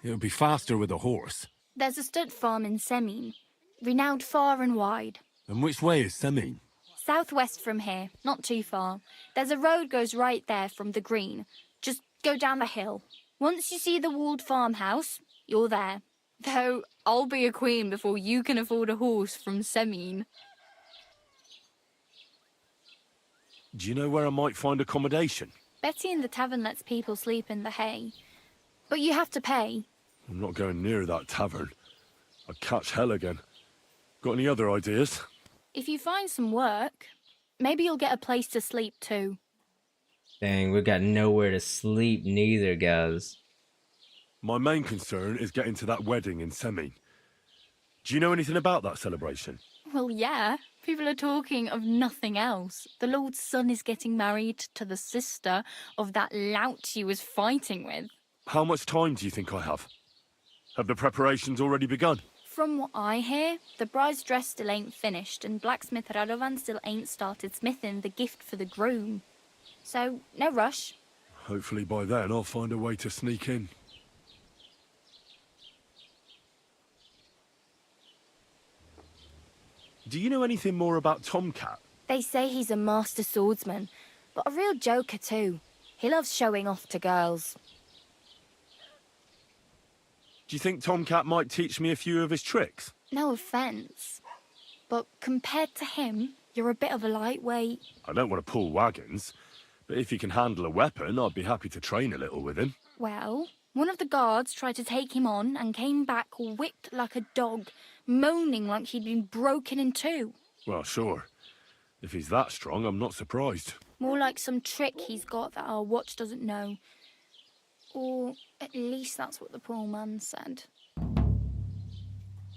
it'll be faster with a horse. There's a stud farm in Semin, renowned far and wide. And which way is Semin? Southwest from here, not too far. There's a road goes right there from the green. Just go down the hill. Once you see the walled farmhouse, you're there. Though I'll be a queen before you can afford a horse from Semin. Do you know where I might find accommodation? Betty in the tavern lets people sleep in the hay. But you have to pay. I'm not going near that tavern. I'd catch hell again. Got any other ideas? If you find some work, maybe you'll get a place to sleep too. Dang, we got nowhere to sleep neither, guys. My main concern is getting to that wedding in Semin. Do you know anything about that celebration? Well, yeah. People are talking of nothing else. The Lord's son is getting married to the sister of that lout he was fighting with. How much time do you think I have? Have the preparations already begun? From what I hear, the bride's dress still ain't finished, and blacksmith Radovan still ain't started smithing the gift for the groom. So, no rush. Hopefully by then I'll find a way to sneak in. Do you know anything more about Tomcat? They say he's a master swordsman, but a real joker too. He loves showing off to girls. Do you think Tomcat might teach me a few of his tricks? No offence, but compared to him, you're a bit of a lightweight. I don't want to pull wagons, but if he can handle a weapon, I'd be happy to train a little with him. Well, one of the guards tried to take him on and came back whipped like a dog, moaning like he'd been broken in two. Well, sure. If he's that strong, I'm not surprised. More like some trick he's got that our watch doesn't know. Or at least that's what the poor man said.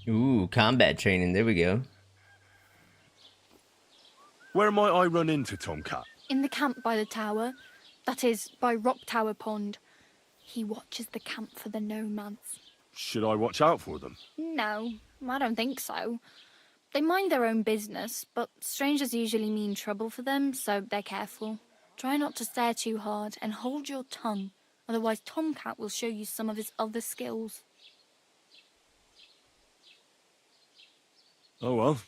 Ooh, combat training. There we go. Where might I run into Tomcat? In the camp by the tower. That is, by Rock Tower Pond. He watches the camp for the nomads. Should I watch out for them? No, I don't think so. They mind their own business, but strangers usually mean trouble for them, so they're careful. Try not to stare too hard and hold your tongue, otherwise Tomcat will show you some of his other skills. Oh well.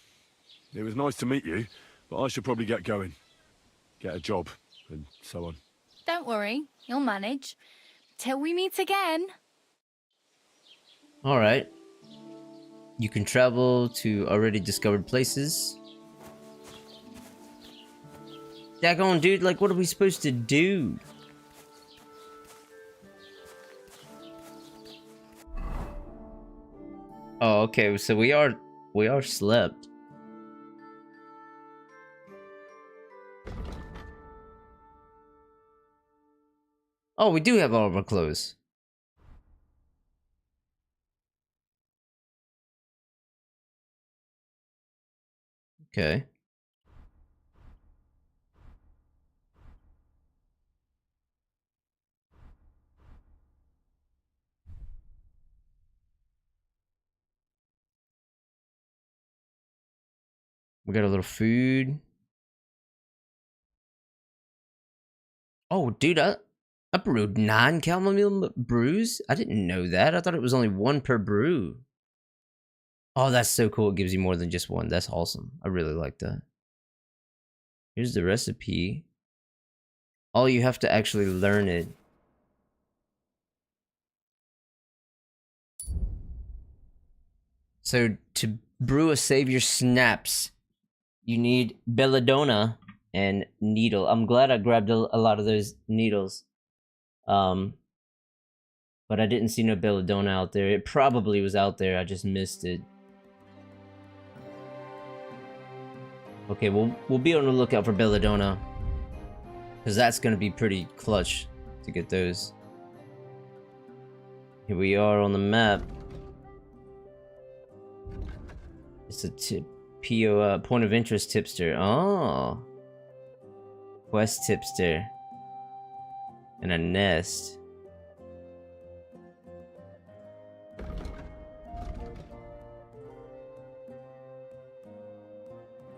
It was nice to meet you, but I should probably get going. Get a job, and so on. Don't worry, you'll manage. Till we meet again. Alright. You can travel to already discovered places. Daggone, dude, like, what are we supposed to do? Oh, okay, so we are slept. Oh, we do have all of our clothes. Okay. We got a little food. Oh, dude, I brewed 9 chamomile brews? I didn't know that. I thought it was only 1 per brew. Oh, that's so cool. It gives you more than just 1. That's awesome. I really like that. Here's the recipe. Oh, you have to actually learn it. So, to brew a Savior Snaps, you need belladonna and needle. I'm glad I grabbed a lot of those needles. But I didn't see no belladonna out there. It probably was out there. I just missed it. Okay, we'll be on the lookout for belladonna, because that's gonna be pretty clutch to get those. Here we are on the map. It's a point of interest tipster. Oh, quest tipster and a nest.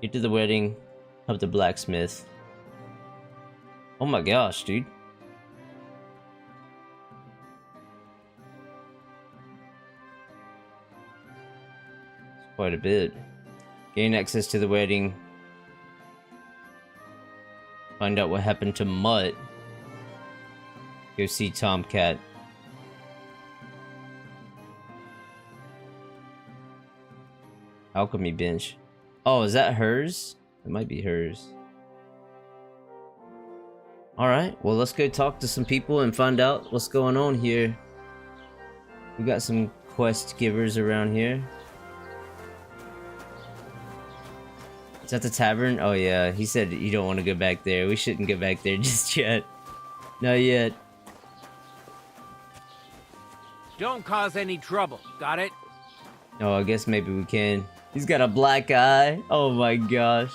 Get to the wedding of the blacksmith. Oh my gosh, dude. It's quite a bit. Gain access to the wedding. Find out what happened to Mutt. Go see Tomcat. Alchemy bench. Oh, is that hers? It might be hers. Alright, well, let's go talk to some people and find out what's going on here. We got some quest givers around here. Is that the tavern? Oh yeah, he said you don't want to go back there. We shouldn't go back there just yet. Not yet. Don't cause any trouble, got it? Oh, I guess maybe we can. He's got a black eye. Oh my gosh.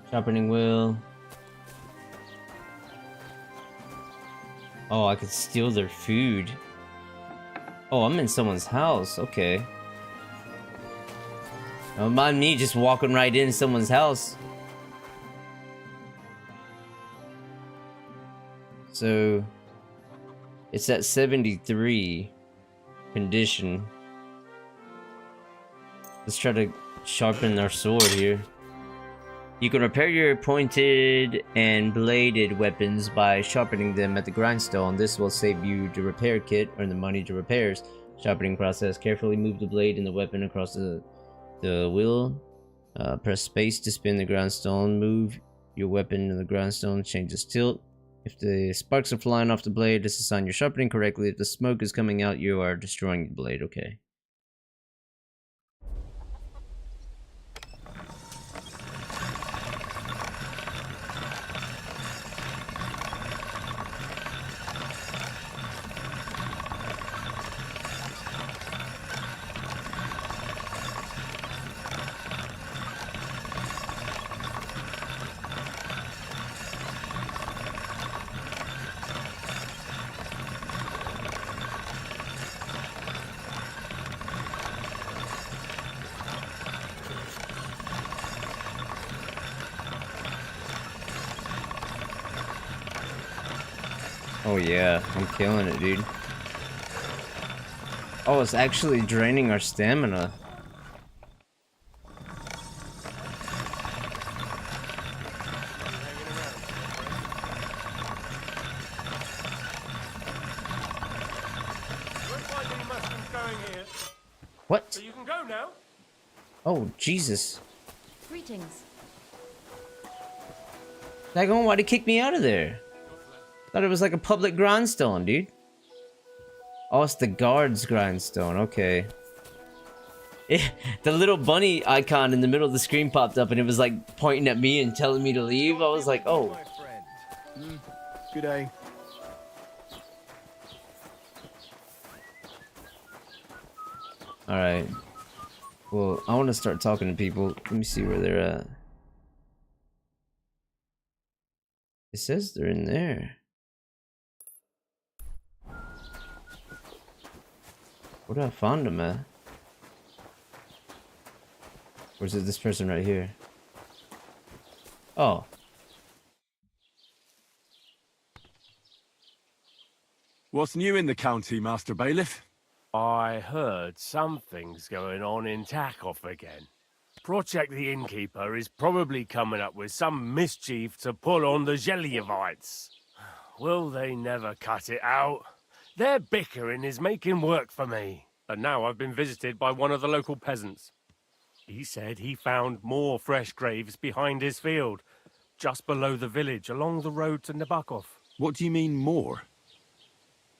Sharpening wheel. Oh, I could steal their food. Oh, I'm in someone's house. Okay. Don't mind me just walking right in someone's house. So, it's at 73 condition. Let's try to sharpen our sword here. You can repair your pointed and bladed weapons by sharpening them at the grindstone. This will save you the repair kit or the money to repairs. Sharpening process. Carefully move the blade and the weapon across the wheel. Press space to spin the grindstone. Move your weapon to the grindstone. Change its tilt. If the sparks are flying off the blade, this is a sign you're sharpening correctly. If the smoke is coming out, you are destroying the blade. Okay. Oh yeah, I'm killing it, dude. Oh, it's actually draining our stamina. What? So you can go now. Oh, Jesus. Greetings. Daggone, why'd he kick me out of there? Thought it was like a public grindstone, dude. Oh, it's the guard's grindstone. Okay. The little bunny icon in the middle of the screen popped up and it was like pointing at me and telling me to leave. I was like, oh. Good day. Alright. Well, I want to start talking to people. Let me see where they're at. It says they're in there. Where do I find them at? Or is it this person right here? Oh. What's new in the county, Master Bailiff? I heard something's going on in Takoff again. Project the Innkeeper is probably coming up with some mischief to pull on the Gelievites. Will they never cut it out? Their bickering is making work for me. And now I've been visited by one of the local peasants. He said he found more fresh graves behind his field, just below the village, along the road to Nabokov. What do you mean, more?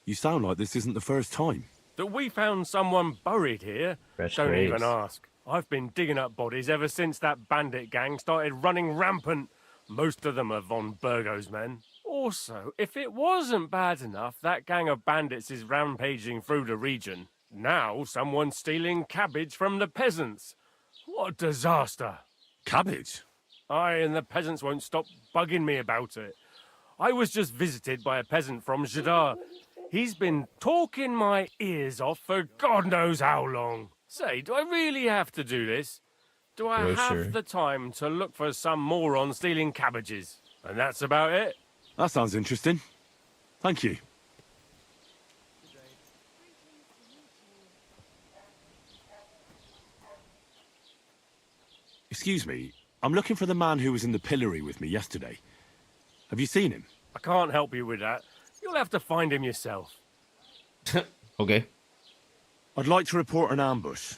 You sound like this isn't the first time. That we found someone buried here? Fresh Don't graves. even ask. I've been digging up bodies ever since that bandit gang started running rampant. Most of them are von Burgo's men. Also, if it wasn't bad enough that gang of bandits is rampaging through the region, now someone's stealing cabbage from the peasants. What a disaster. Cabbage? Aye, and the peasants won't stop bugging me about it. I was just visited by a peasant from Jadar. He's been talking my ears off for God knows how long. Say, do I really have to do this? Do I have sure. the time to look for some moron stealing cabbages? And that's about it. That sounds interesting. Thank you. Excuse me, I'm looking for the man who was in the pillory with me yesterday. Have you seen him? I can't help you with that. You'll have to find him yourself. Okay. I'd like to report an ambush.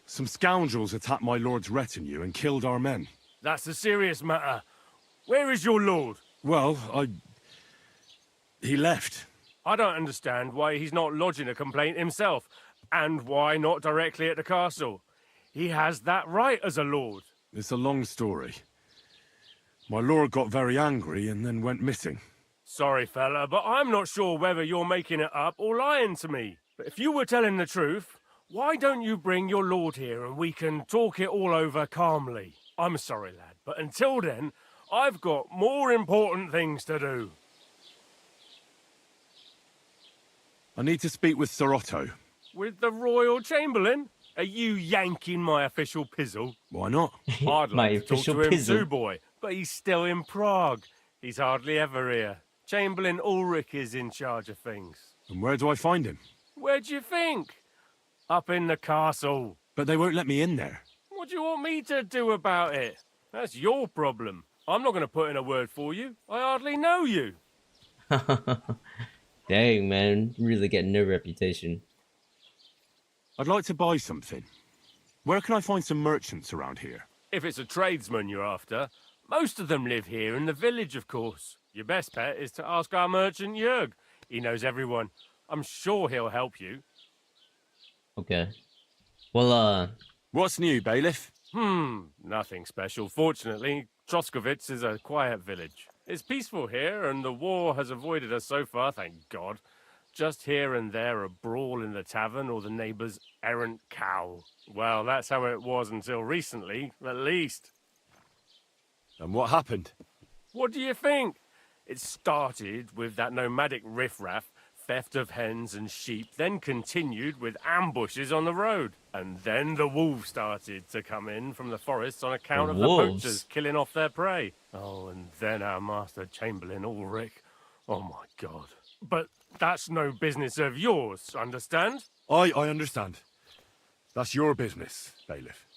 Some scoundrels attacked my lord's retinue and killed our men. That's a serious matter. Where is your lord? Well, he left. I don't understand why he's not lodging a complaint himself, and why not directly at the castle. He has that right as a lord. It's a long story. My lord got very angry and then went missing. Sorry, fella, but I'm not sure whether you're making it up or lying to me. But if you were telling the truth, why don't you bring your lord here and we can talk it all over calmly? I'm sorry, lad, but until then, I've got more important things to do. I need to speak with Sir Otto. With the Royal Chamberlain? Are you yanking my official pizzle? Why not? I'd My like to talk official to him pizzle. too, boy, but he's still in Prague. He's hardly ever here. Chamberlain Ulrich is in charge of things. And where do I find him? Where do you think? Up in the castle. But they won't let me in there. What do you want me to do about it? That's your problem. I'm not going to put in a word for you. I hardly know you. Dang, man. Really getting no reputation. I'd like to buy something. Where can I find some merchants around here? If it's a tradesman you're after, most of them live here in the village, of course. Your best bet is to ask our merchant Jörg. He knows everyone. I'm sure he'll help you. Okay. Well, what's new, bailiff? Nothing special. Fortunately, Troskovitz is a quiet village. It's peaceful here, and the war has avoided us so far, thank God. Just here and there a brawl in the tavern or the neighbour's errant cow. Well, that's how it was until recently, at least. And what happened? What do you think? It started with that nomadic riffraff, theft of hens and sheep, then continued with ambushes on the road. And then the wolves started to come in from the forests on account of the poachers killing off their prey. Oh, and then our master Chamberlain Ulrich. Oh my God. But that's no business of yours, understand? I understand. That's your business, bailiff.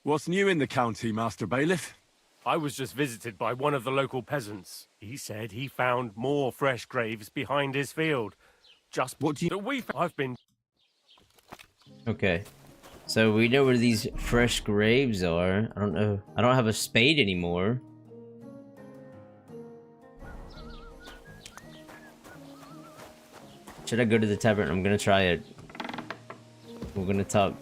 What's new in the county, Master Bailiff? I was just visited by one of the local peasants. He said he found more fresh graves behind his field. Just what do you... I've been... okay. So we know where these fresh graves are. I don't know. I don't have a spade anymore. Should I go to the tavern? I'm gonna try it. We're gonna talk.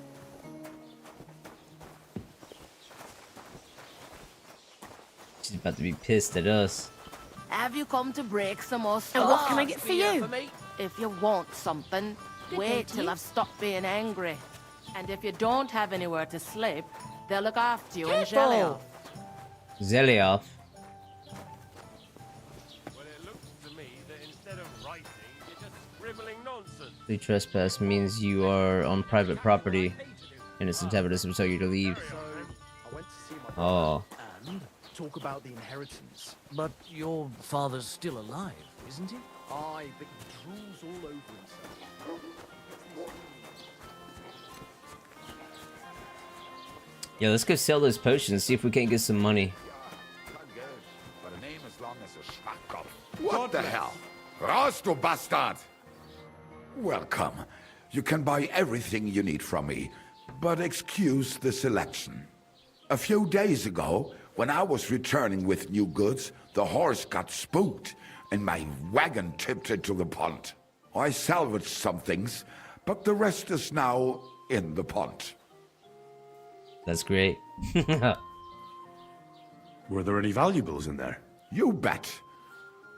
She's about to be pissed at us. Have you come to break some more stuff? And what can I get for you? If you want something, wait till I've stopped being angry. And if you don't have anywhere to sleep, they'll look after you in Zelioff. Zelioff. Well, it looks to me that instead of writing, you're just scribbling nonsense. The trespass means you are on private property, and it's intabulous and tell you to leave. I went to see my Oh. and talk about the inheritance. But your father's still alive, isn't he? Aye, but he drools all over himself. Yeah, let's go sell those potions, see if we can't get some money. What the hell? Raus, du Bastard! Welcome. You can buy everything you need from me, but excuse the selection. A few days ago, when I was returning with new goods, the horse got spooked and my wagon tipped into the pond. I salvaged some things, but the rest is now in the pond. That's great. Were there any valuables in there? You bet.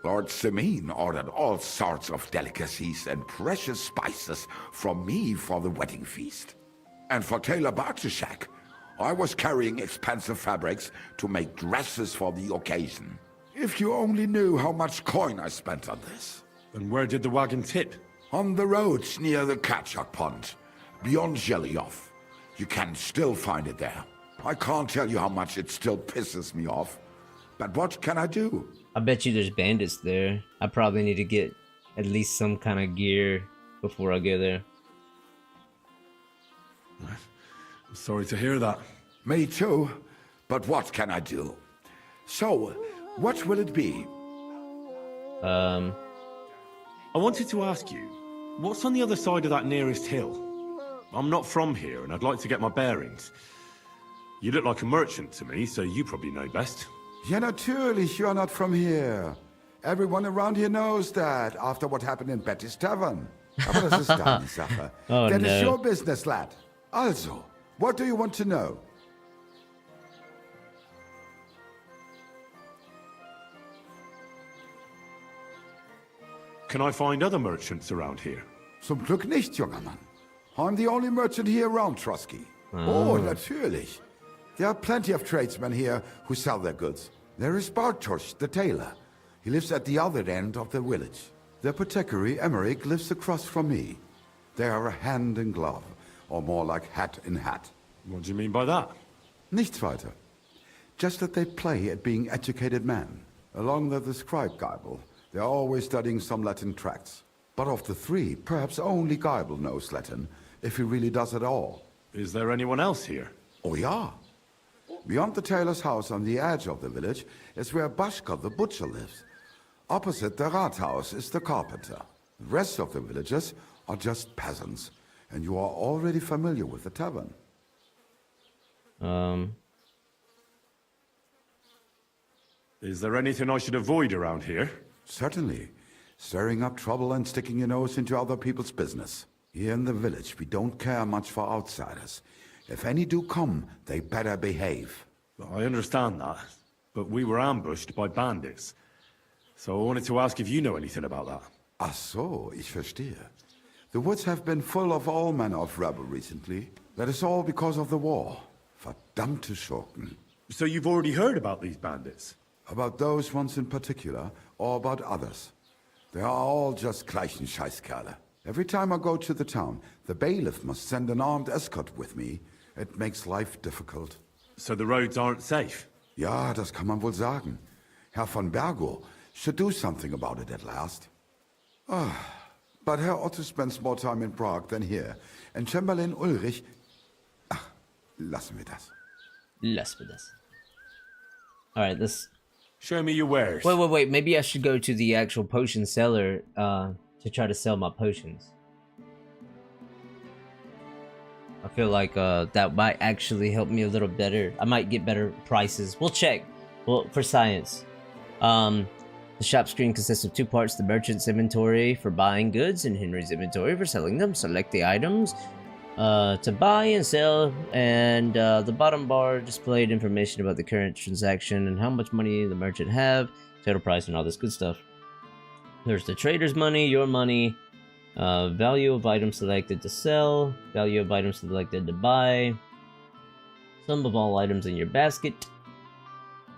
Lord Simeon ordered all sorts of delicacies and precious spices from me for the wedding feast. And for Taylor Bartuszak, I was carrying expensive fabrics to make dresses for the occasion. If you only knew how much coin I spent on this. And where did the wagon tip? On the roads near the Katchak Pond, beyond Zelioff. You can still find it there. I can't tell you how much it still pisses me off. But what can I do? I bet you there's bandits there. I probably need to get at least some kind of gear before I go there. I'm sorry to hear that. Me too. But what can I do? So, what will it be? I wanted to ask you, what's on the other side of that nearest hill? I'm not from here, and I'd like to get my bearings. You look like a merchant to me, so you probably know best. Ja, natürlich, you're not from here. Everyone around here knows that, after what happened in Betty's Tavern. Aber das ist deine Sache. Oh, That is no. your business, lad. Also, what do you want to know? Can I find other merchants around here? Zum Glück nicht, junger Mann. I'm the only merchant here around Trotsky. Oh, natürlich. There are plenty of tradesmen here who sell their goods. There is Bartosz, the tailor. He lives at the other end of the village. The apothecary, Emmerich, lives across from me. They are hand in glove, or more like hat in hat. What do you mean by that? Nichts weiter. Just that they play at being educated men. Along with the scribe Geibel, they are always studying some Latin tracts. But of the three, perhaps only Geibel knows Latin, if he really does at all. Is there anyone else here? Oh, yeah. Beyond the tailor's house on the edge of the village is where Bashka the butcher lives. Opposite the Rathaus is the carpenter. The rest of the villagers are just peasants, and you are already familiar with the tavern. Is there anything I should avoid around here? Certainly. Stirring up trouble and sticking your nose into other people's business. Here in the village, we don't care much for outsiders. If any do come, they better behave. I understand that, but we were ambushed by bandits. So I wanted to ask if you know anything about that. Ach so, ich verstehe. The woods have been full of all manner of rebel recently. That is all because of the war. Verdammte Schurken. So you've already heard about these bandits? About those ones in particular, or about others. They are all just gleichen Scheißkerle. Every time I go to the town, the bailiff must send an armed escort with me. It makes life difficult. So the roads aren't safe? Ja, das kann man wohl sagen. Herr von Bergo should do something about it at last. But Herr Otto spends more time in Prague than here. And Chamberlain Ulrich... Ach, lassen wir das. Lassen wir das. Alright, let's... Show me your wares. Wait. Maybe I should go to the actual potion seller to try to sell my potions. I feel like that might actually help me a little better. I might get better prices. We'll check. Well, for science. The shop screen consists of 2 parts: the merchant's inventory for buying goods and Henry's inventory for selling them. Select the items to buy and sell, and the bottom bar displayed information about the current transaction and how much money the merchant have, total price, and all this good stuff. There's the trader's money, your money, value of items selected to sell, value of items selected to buy, sum of all items in your basket.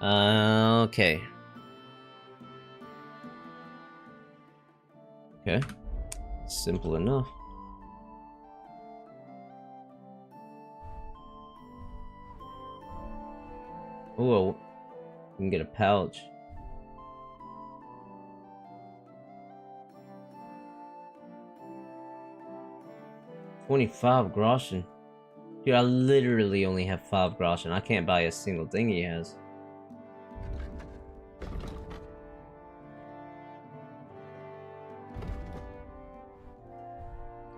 Okay. Okay. Simple enough. Oh, you can get a pouch. $25 groschen. Dude, I literally only have 5 groschen. I can't buy a single thing he has.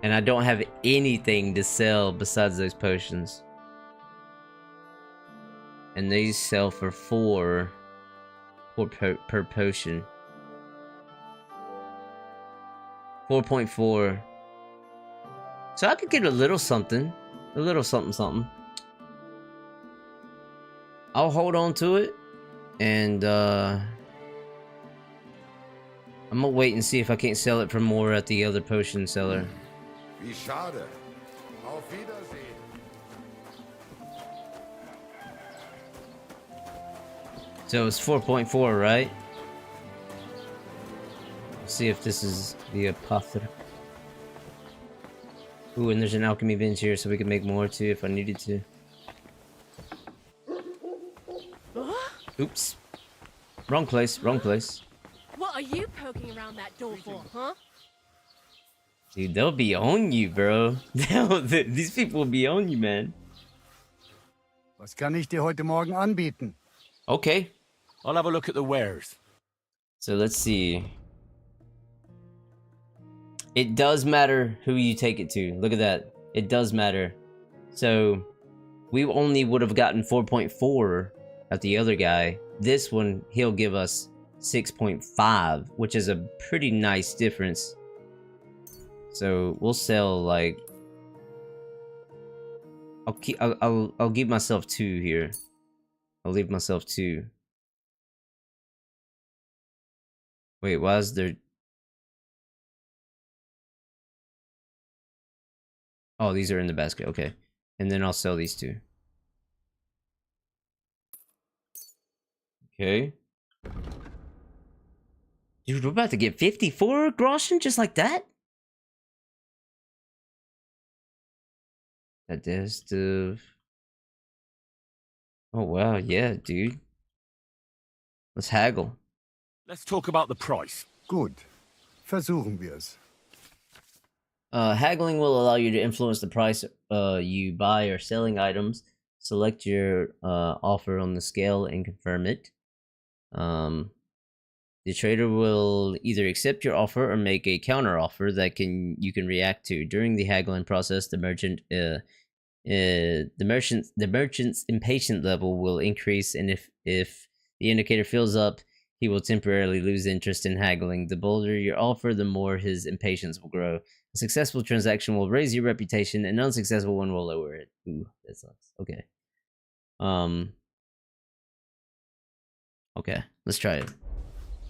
And I don't have anything to sell besides those potions. And these sell for 4 per potion. 4.4. So I could get a little something. A little something. I'll hold on to it. And I'm gonna wait and see if I can't sell it for more at the other potion seller. Wie schade. Auf Wiedersehen. So it's 4.4, right? Let's see if this is the apothecary. Ooh, and there's an alchemy bench here, so we can make more too if I needed to. Oops. Wrong place, wrong place. What are you poking around that door for, huh? Dude, they'll be on you, bro. These people will be on you, man. Was kann ich dir heute Morgen anbieten? Okay. I'll have a look at the wares. So let's see. It does matter who you take it to. Look at that. It does matter. So we only would have gotten 4.4 at the other guy. This one, he'll give us 6.5, which is a pretty nice difference. So we'll sell like I'll give myself 2 here. I'll leave myself 2. Wait, why is there? Oh, these are in the basket. Okay, and then I'll sell these 2. Okay. Dude, we're about to get 54 groschen just like that. Additive. Oh wow, yeah, dude. Let's haggle. Let's talk about the price. Gut. Versuchen wir es. Haggling will allow you to influence the price you buy or selling items. Select your offer on the scale and confirm it. The trader will either accept your offer or make a counter offer that you can react to. During the haggling process, the merchant's impatient level will increase, and if the indicator fills up, he will temporarily lose interest in haggling. The bolder your offer, the more his impatience will grow. A successful transaction will raise your reputation, an unsuccessful one will lower it. Ooh, that sucks. Okay. Okay, let's try it.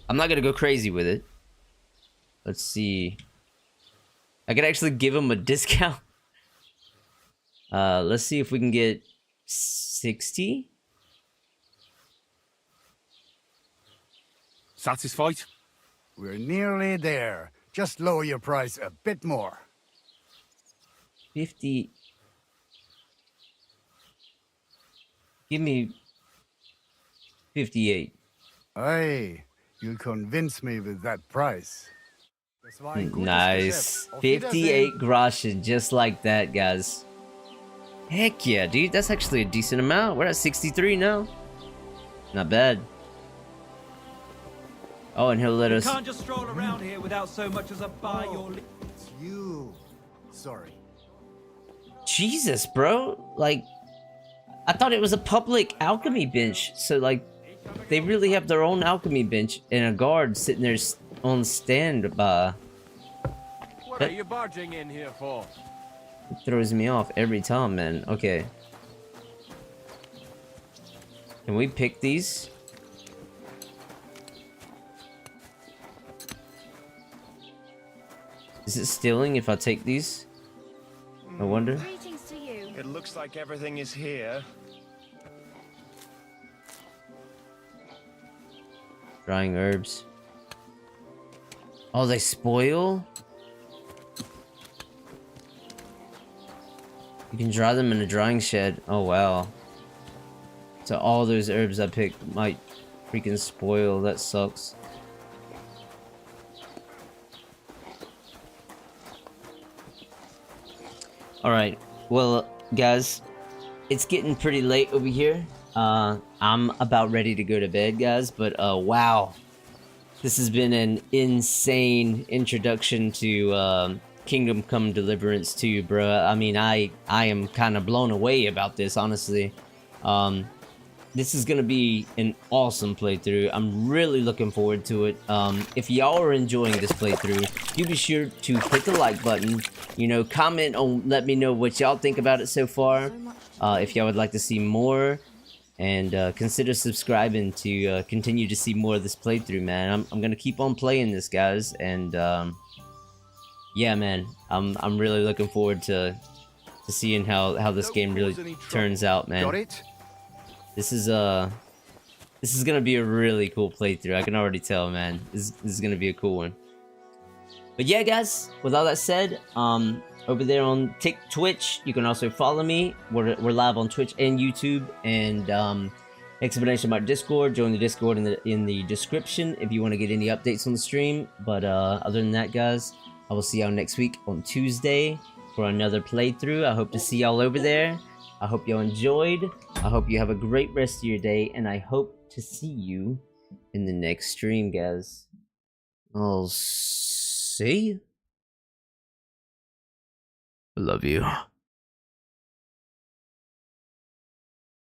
I'm not gonna go crazy with it. Let's see. I could actually give him a discount. Let's see if we can get 60. Satisfied? We're nearly there. Just lower your price a bit more. 50. Give me 58. Aye, you convince me with that price. Nice. 58 groschen, just like that, guys. Heck yeah, dude. That's actually a decent amount. We're at 63 now. Not bad. Oh, and he'll let us... You can't just stroll around here without so much as a buy your... It's you. Sorry. Jesus, bro. Like, I thought it was a public alchemy bench. So, like, they really have their own alchemy bench and a guard sitting there on standby. What are you barging in here for? It throws me off every time, man. Okay. Can we pick these? Is it stealing if I take these? I wonder. Greetings to you. It looks like everything is here. Drying herbs. Oh, they spoil? You can dry them in a drying shed. Oh, wow. So all those herbs I picked might freaking spoil. That sucks. Alright, well, guys, it's getting pretty late over here. I'm about ready to go to bed, guys, but wow. This has been an insane introduction to Kingdom Come Deliverance 2, bro. I mean, I am kind of blown away about this, honestly. This is gonna be an awesome playthrough. I'm really looking forward to it. If y'all are enjoying this playthrough, do be sure to hit the like button. You know, comment on, let me know what y'all think about it so far. If y'all would like to see more, and consider subscribing to continue to see more of this playthrough, man. I'm gonna keep on playing this, guys, and yeah, man, I'm really looking forward to seeing how this game really turns out, man. Got it? This is gonna be a really cool playthrough. I can already tell, man. This is gonna be a cool one. But yeah, guys, with all that said, over there on Twitch, you can also follow me. We're live on Twitch and YouTube, and explanation about Discord. Join the Discord in the description if you want to get any updates on the stream. But other than that, guys, I will see y'all next week on Tuesday for another playthrough. I hope to see y'all over there. I hope y'all enjoyed. I hope you have a great rest of your day, and I hope to see you in the next stream, guys. I'll see you. I love you.